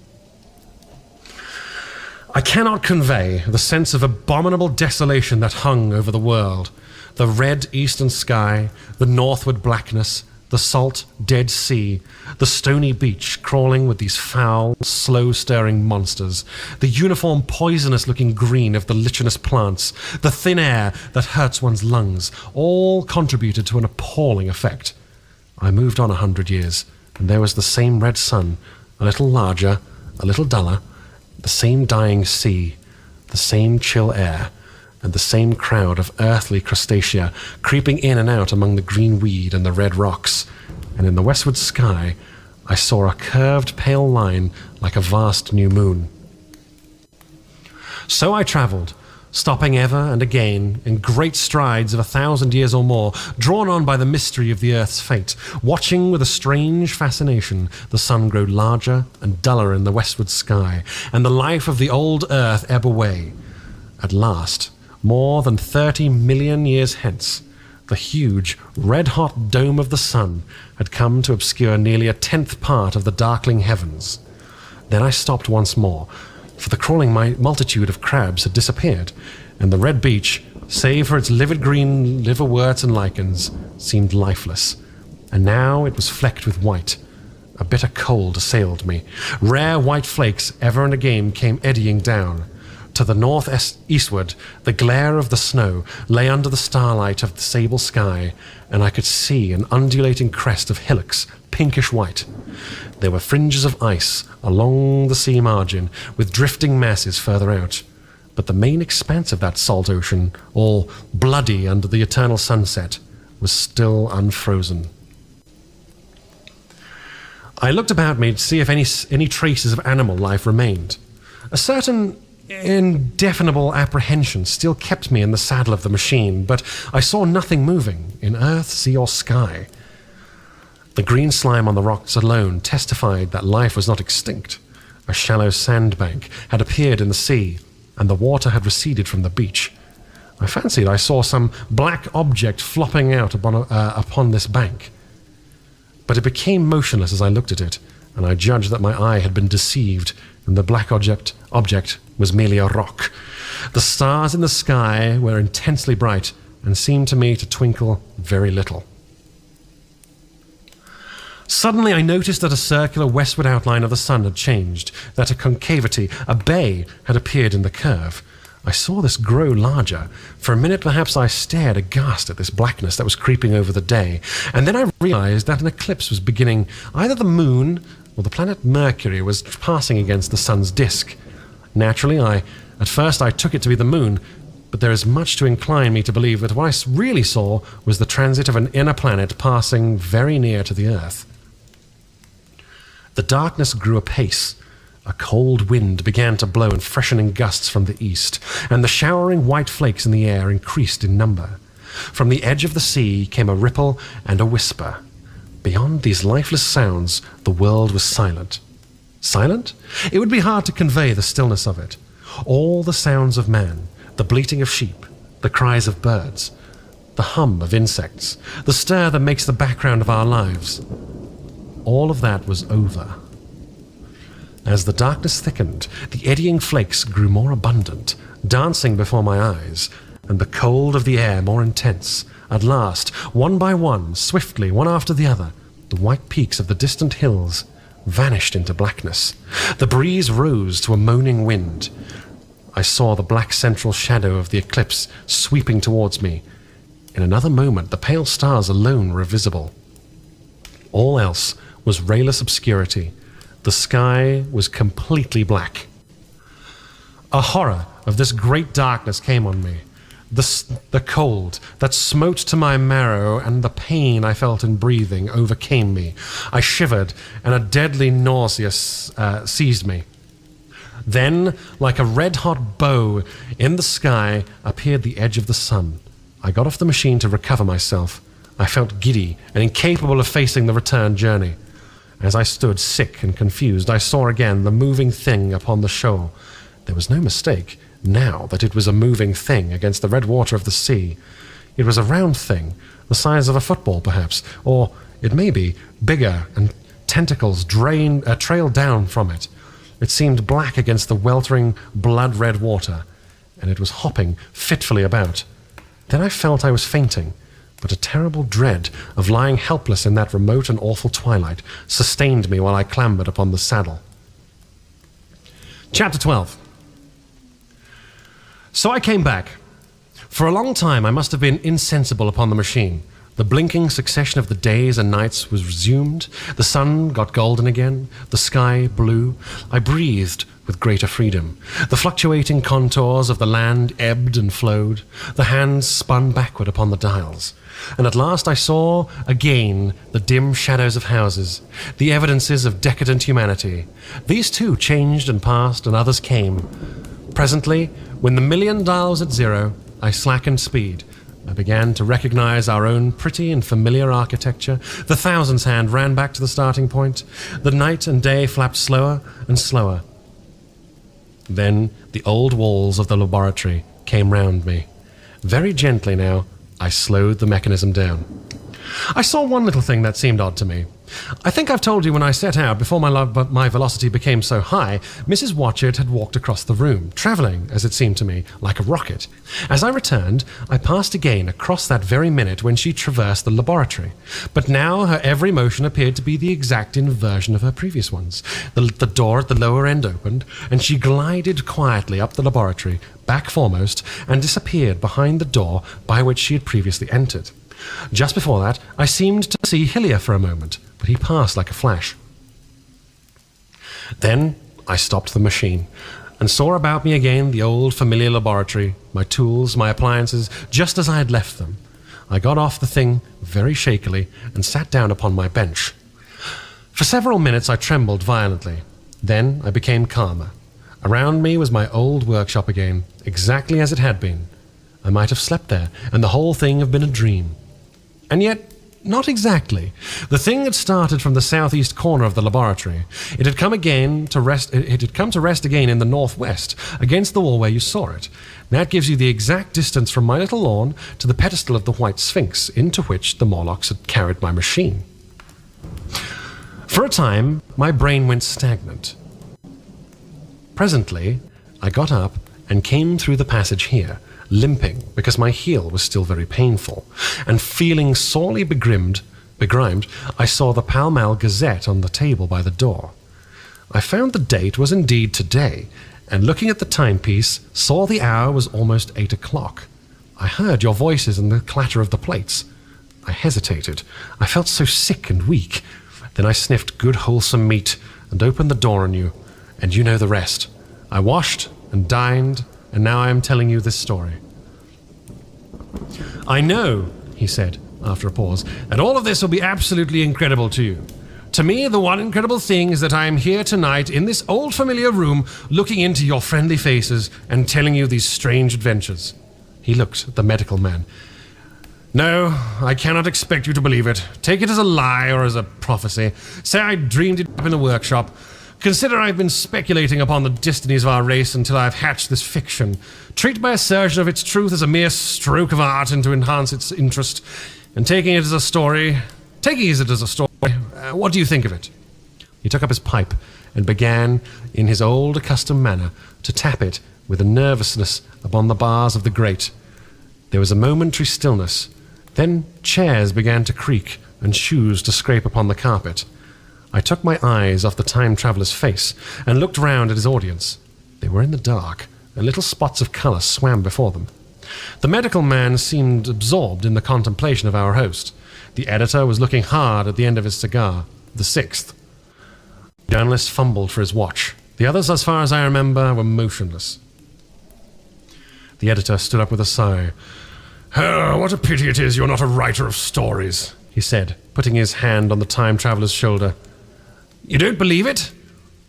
I cannot convey the sense of abominable desolation that hung over the world. The red eastern sky, the northward blackness, the salt, dead sea, the stony beach crawling with these foul, slow-stirring monsters, the uniform poisonous-looking green of the lichenous plants, the thin air that hurts one's lungs, all contributed to an appalling effect. I moved on 100 years, and there was the same red sun, a little larger, a little duller, the same dying sea, the same chill air, and the same crowd of earthly crustacea creeping in and out among the green weed and the red rocks, and in the westward sky I saw a curved pale line like a vast new moon. So I travelled, stopping ever and again in great strides of 1,000 years or more, drawn on by the mystery of the earth's fate, watching with a strange fascination the sun grow larger and duller in the westward sky, and the life of the old earth ebb away. At last, more than 30 million years hence, the huge, red-hot dome of the sun had come to obscure nearly 1/10 part of the darkling heavens. Then I stopped once more, for the crawling multitude of crabs had disappeared, and the red beach, save for its livid green liverworts and lichens, seemed lifeless. And now it was flecked with white. A bitter cold assailed me. Rare white flakes ever and again came eddying down. To the north-eastward, the glare of the snow lay under the starlight of the sable sky, and I could see an undulating crest of hillocks, pinkish white. There were fringes of ice along the sea margin, with drifting masses further out. But the main expanse of that salt ocean, all bloody under the eternal sunset, was still unfrozen. I looked about me to see if any traces of animal life remained. A certain indefinable apprehension still kept me in the saddle of the machine, but I saw nothing moving in earth, sea, or sky. The green slime on the rocks alone testified that life was not extinct. A shallow sandbank had appeared in the sea, and the water had receded from the beach. I fancied I saw some black object flopping out upon this bank. But it became motionless as I looked at it, and I judged that my eye had been deceived, and the black object was merely a rock. The stars in the sky were intensely bright, and seemed to me to twinkle very little. Suddenly I noticed that a circular westward outline of the sun had changed, that a concavity, a bay, had appeared in the curve. I saw this grow larger. For a minute perhaps I stared aghast at this blackness that was creeping over the day, and then I realized that an eclipse was beginning. Either the moon or the planet Mercury was passing against the sun's disk. Naturally, at first I took it to be the moon, but there is much to incline me to believe that what I really saw was the transit of an inner planet passing very near to the Earth. The darkness grew apace. A cold wind began to blow in freshening gusts from the east, and the showering white flakes in the air increased in number. From the edge of the sea came a ripple and a whisper. Beyond these lifeless sounds, the world was silent. Silent? It would be hard to convey the stillness of it. All the sounds of man, the bleating of sheep, the cries of birds, the hum of insects, the stir that makes the background of our lives, all of that was over. As the darkness thickened, the eddying flakes grew more abundant, dancing before my eyes, and the cold of the air more intense. At last, one by one, swiftly, one after the other, the white peaks of the distant hills vanished into blackness. The breeze rose to a moaning wind. I saw the black central shadow of the eclipse sweeping towards me. In another moment, the pale stars alone were visible. All else was rayless obscurity. The sky was completely black. A horror of this great darkness came on me. The cold that smote to my marrow and the pain I felt in breathing overcame me. I shivered, and a deadly nausea seized me. Then, like a red-hot bow in the sky, appeared the edge of the sun. I got off the machine to recover myself. I felt giddy and incapable of facing the return journey. As I stood sick and confused, I saw again the moving thing upon the shore. There was no mistake now that it was a moving thing against the red water of the sea. It was a round thing, the size of a football perhaps, or it may be bigger, and tentacles trailed down from it. It seemed black against the weltering blood-red water, and it was hopping fitfully about. Then I felt I was fainting, but a terrible dread of lying helpless in that remote and awful twilight sustained me while I clambered upon the saddle. Chapter 12. So I came back. For a long time I must have been insensible upon the machine. The blinking succession of the days and nights was resumed. The sun got golden again. The sky blue. I breathed with greater freedom. The fluctuating contours of the land ebbed and flowed. The hands spun backward upon the dials. And at last I saw again the dim shadows of houses, the evidences of decadent humanity. These too changed and passed, and others came. Presently, when the million dial was at zero, I slackened speed. I began to recognize our own pretty and familiar architecture. The thousands hand ran back to the starting point. The night and day flapped slower and slower. Then the old walls of the laboratory came round me. Very gently now, I slowed the mechanism down. I saw one little thing that seemed odd to me. I think I've told you when I set out, before my velocity became so high, Mrs. Watchett had walked across the room, travelling, as it seemed to me, like a rocket. As I returned, I passed again across that very minute when she traversed the laboratory. But now her every motion appeared to be the exact inversion of her previous ones. The door at the lower end opened, and she glided quietly up the laboratory, back foremost, and disappeared behind the door by which she had previously entered. Just before that, I seemed to see Hillier for a moment, but he passed like a flash. Then I stopped the machine and saw about me again the old familiar laboratory, my tools, my appliances, just as I had left them. I got off the thing very shakily and sat down upon my bench. For several minutes I trembled violently. Then I became calmer. Around me was my old workshop again, exactly as it had been. I might have slept there, and the whole thing have been a dream. And yet, not exactly. The thing had started from the southeast corner of the laboratory. It had come to rest again in the northwest, against the wall where you saw it. That gives you the exact distance from my little lawn to the pedestal of the White Sphinx, into which the Morlocks had carried my machine. For a time, my brain went stagnant. Presently, I got up and came through the passage here, limping because my heel was still very painful, and feeling sorely begrimed, I saw the Pall Mall Gazette on the table by the door. I found the date was indeed today, and looking at the timepiece, saw the hour was almost 8 o'clock. I heard your voices and the clatter of the plates. I hesitated. I felt so sick and weak. Then I sniffed good wholesome meat and opened the door on you, and you know the rest. I washed and dined, and now I am telling you this story. I know, he said, after a pause, that all of this will be absolutely incredible to you. To me, the one incredible thing is that I am here tonight in this old familiar room, looking into your friendly faces and telling you these strange adventures. He looked at the medical man. No, I cannot expect you to believe it. Take it as a lie or as a prophecy. Say I dreamed it up in a workshop. Consider I've been speculating upon the destinies of our race until I've hatched this fiction. Treat my assertion of its truth as a mere stroke of art and to enhance its interest. And taking it as a story, what do you think of it? He took up his pipe and began, in his old accustomed manner, to tap it with a nervousness upon the bars of the grate. There was a momentary stillness. Then chairs began to creak and shoes to scrape upon the carpet. I took my eyes off the time-traveller's face and looked round at his audience. They were in the dark, and little spots of colour swam before them. The medical man seemed absorbed in the contemplation of our host. The editor was looking hard at the end of his cigar, the sixth. The journalist fumbled for his watch. The others, as far as I remember, were motionless. The editor stood up with a sigh. "Oh, what a pity it is you're not a writer of stories," he said, putting his hand on the time-traveller's shoulder. "You don't believe it?"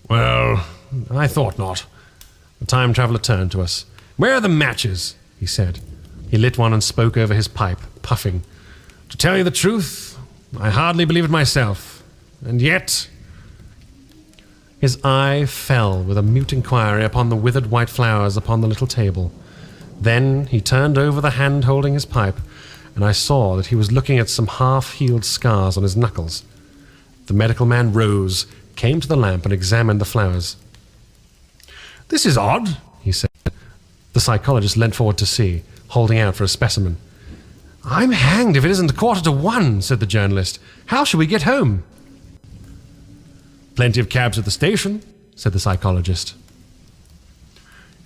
"Well, I thought not." The time-traveller turned to us. "Where are the matches?" he said. He lit one and spoke over his pipe, puffing. "To tell you the truth, I hardly believe it myself. And yet—" His eye fell with a mute inquiry upon the withered white flowers upon the little table. Then he turned over the hand holding his pipe, and I saw that he was looking at some half-healed scars on his knuckles. The medical man rose, came to the lamp, and examined the flowers. "This is odd," he said. The psychologist leant forward to see, holding out for a specimen. "I'm hanged if it isn't 1:45, said the journalist. "How shall we get home?" "Plenty of cabs at the station," said the psychologist.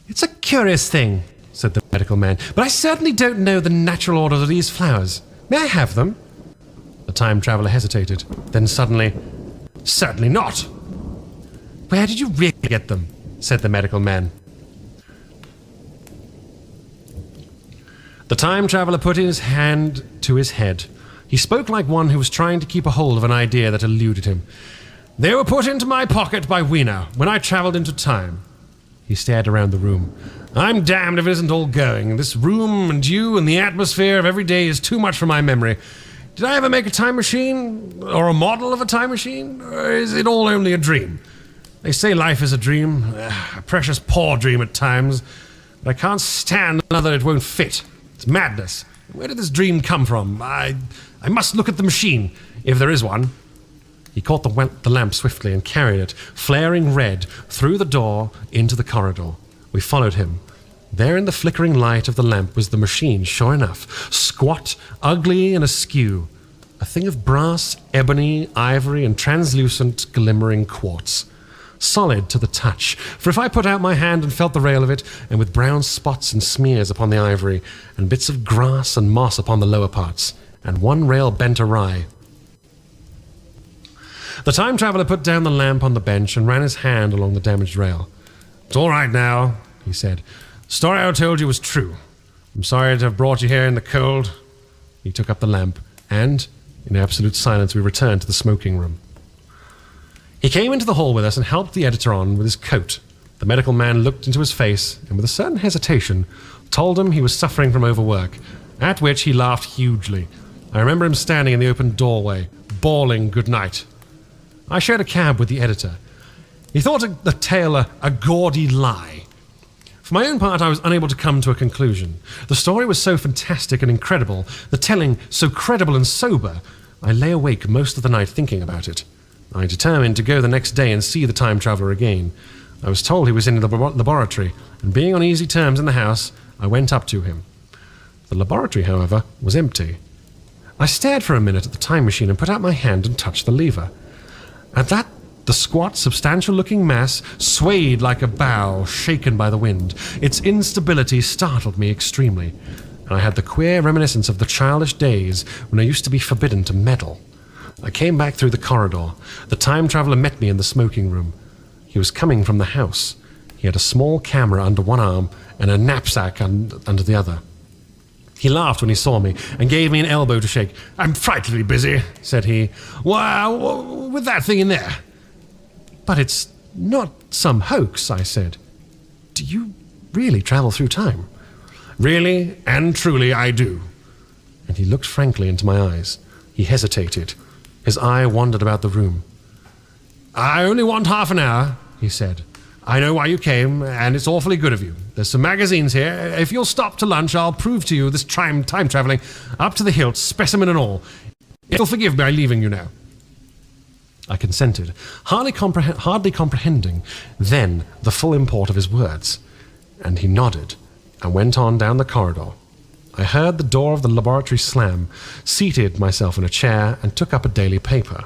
"It's a curious thing," said the medical man, "but I certainly don't know the natural order of these flowers. May I have them?" The time-traveller hesitated. Then suddenly, "Certainly not." "Where did you really get them?" said the medical man. The time-traveller put his hand to his head. He spoke like one who was trying to keep a hold of an idea that eluded him. "They were put into my pocket by Wiener when I travelled into time." He stared around the room. "I'm damned if it isn't all going. This room and you and the atmosphere of every day is too much for my memory. Did I ever make a time machine? Or a model of a time machine? Or is it all only a dream? They say life is a dream, a precious poor dream at times, but I can't stand another it won't fit. It's madness. Where did this dream come from? I must look at the machine, if there is one." He caught the lamp swiftly and carried it, flaring red, through the door into the corridor. We followed him. There in the flickering light of the lamp was the machine, sure enough, squat, ugly and askew, a thing of brass, ebony, ivory, and translucent, glimmering quartz. Solid to the touch, for if I put out my hand and felt the rail of it, and with brown spots and smears upon the ivory, and bits of grass and moss upon the lower parts, and one rail bent awry. The time traveller put down the lamp on the bench and ran his hand along the damaged rail. "It's all right now," he said. "The story I told you was true. I'm sorry to have brought you here in the cold." He took up the lamp, and, in absolute silence, we returned to the smoking room. He came into the hall with us and helped the editor on with his coat. The medical man looked into his face and, with a certain hesitation, told him he was suffering from overwork, at which he laughed hugely. I remember him standing in the open doorway, bawling good night. I shared a cab with the editor. He thought the tale a gaudy lie. For my own part, I was unable to come to a conclusion. The story was so fantastic and incredible, the telling so credible and sober, I lay awake most of the night thinking about it. I determined to go the next day and see the time traveller again. I was told he was in the laboratory, and being on easy terms in the house, I went up to him. The laboratory, however, was empty. I stared for a minute at the time machine and put out my hand and touched the lever. At that, the squat, substantial-looking mass swayed like a bough shaken by the wind. Its instability startled me extremely, and I had the queer reminiscence of the childish days when I used to be forbidden to meddle. I came back through the corridor. The time traveller met me in the smoking room. He was coming from the house. He had a small camera under one arm and a knapsack under the other. He laughed when he saw me and gave me an elbow to shake. "I'm frightfully busy," said he. "Why, with that thing in there." "But it's not some hoax," I said. "Do you really travel through time?" "Really and truly I do." And he looked frankly into my eyes. He hesitated. His eye wandered about the room. "I only want half an hour," he said. "I know why you came, and it's awfully good of you. There's some magazines here. If you'll stop to lunch, I'll prove to you this time travelling up to the hilt, specimen and all. If you'll forgive me, I'm leaving you now." I consented, hardly comprehending then the full import of his words, and he nodded and went on down the corridor. I heard the door of the laboratory slam, seated myself in a chair, and took up a daily paper.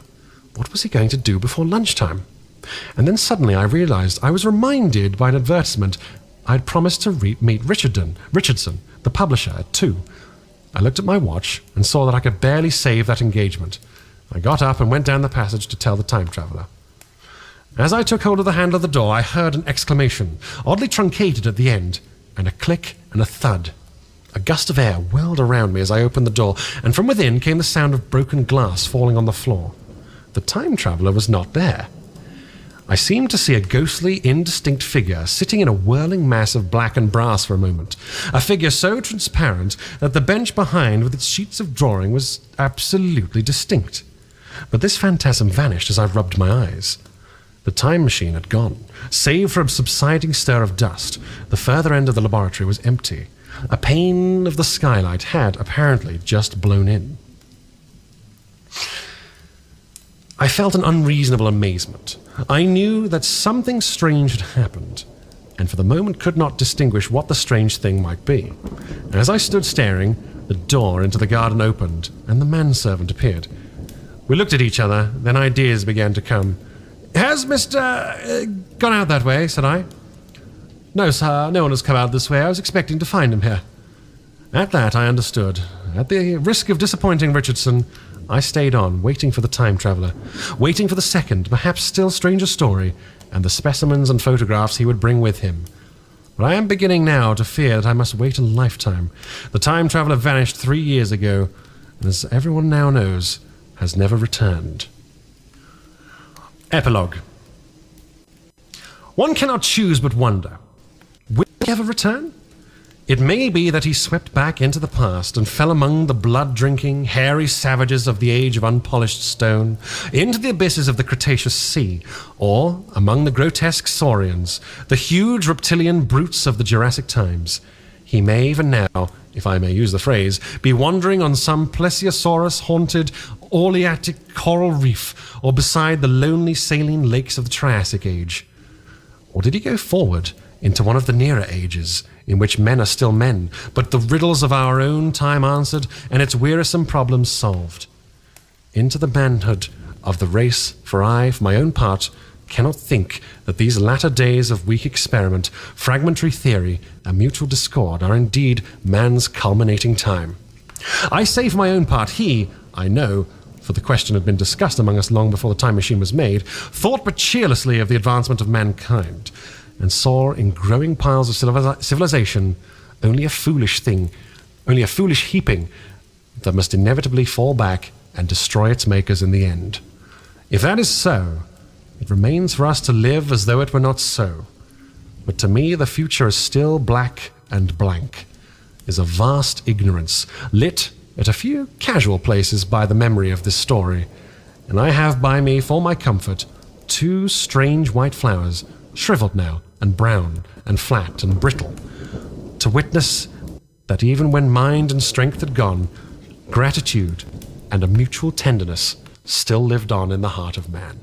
What was he going to do before lunchtime? And then suddenly I realized I was reminded by an advertisement I'd promised to meet Richardson, the publisher, at 2. I looked at my watch and saw that I could barely save that engagement. I got up and went down the passage to tell the time traveller. As I took hold of the handle of the door, I heard an exclamation, oddly truncated at the end, and a click and a thud. A gust of air whirled around me as I opened the door, and from within came the sound of broken glass falling on the floor. The time traveller was not there. I seemed to see a ghostly, indistinct figure sitting in a whirling mass of black and brass for a moment, a figure so transparent that the bench behind with its sheets of drawing was absolutely distinct. But this phantasm vanished as I rubbed my eyes. The time machine had gone. Save for a subsiding stir of dust, the further end of the laboratory was empty. A pane of the skylight had, apparently, just blown in. I felt an unreasonable amazement. I knew that something strange had happened, and for the moment could not distinguish what the strange thing might be. As I stood staring, the door into the garden opened, and the manservant appeared. We looked at each other, then ideas began to come. "Has Mr. gone out that way?" said I. "No, sir, no one has come out this way. I was expecting to find him here." At that I understood. At the risk of disappointing Richardson, I stayed on, waiting for the time traveller, waiting for the second, perhaps still stranger story, and the specimens and photographs he would bring with him. But I am beginning now to fear that I must wait a lifetime. The time traveller vanished 3 years ago, and as everyone now knows, has never returned. Epilogue. One cannot choose but wonder. Will he ever return? It may be that he swept back into the past and fell among the blood-drinking, hairy savages of the age of unpolished stone, into the abysses of the Cretaceous Sea, or among the grotesque saurians, the huge reptilian brutes of the Jurassic times. He may even now if I may use the phrase, be wandering on some plesiosaurus-haunted Oleatic coral reef or beside the lonely saline lakes of the Triassic Age? Or did he go forward into one of the nearer ages, in which men are still men, but the riddles of our own time answered and its wearisome problems solved? Into the manhood of the race, for I, for my own part, cannot think that these latter days of weak experiment, fragmentary theory, and mutual discord are indeed man's culminating time. I say for my own part, he, I know, for the question had been discussed among us long before the time machine was made, thought but cheerlessly of the advancement of mankind, and saw in growing piles of civilization only a foolish thing, only a foolish heaping that must inevitably fall back and destroy its makers in the end. If that is so, it remains for us to live as though it were not so. But to me the future is still black and blank, is a vast ignorance, lit at a few casual places by the memory of this story, and I have by me for my comfort 2 strange white flowers, shriveled now, and brown, and flat, and brittle, to witness that even when mind and strength had gone, gratitude and a mutual tenderness still lived on in the heart of man.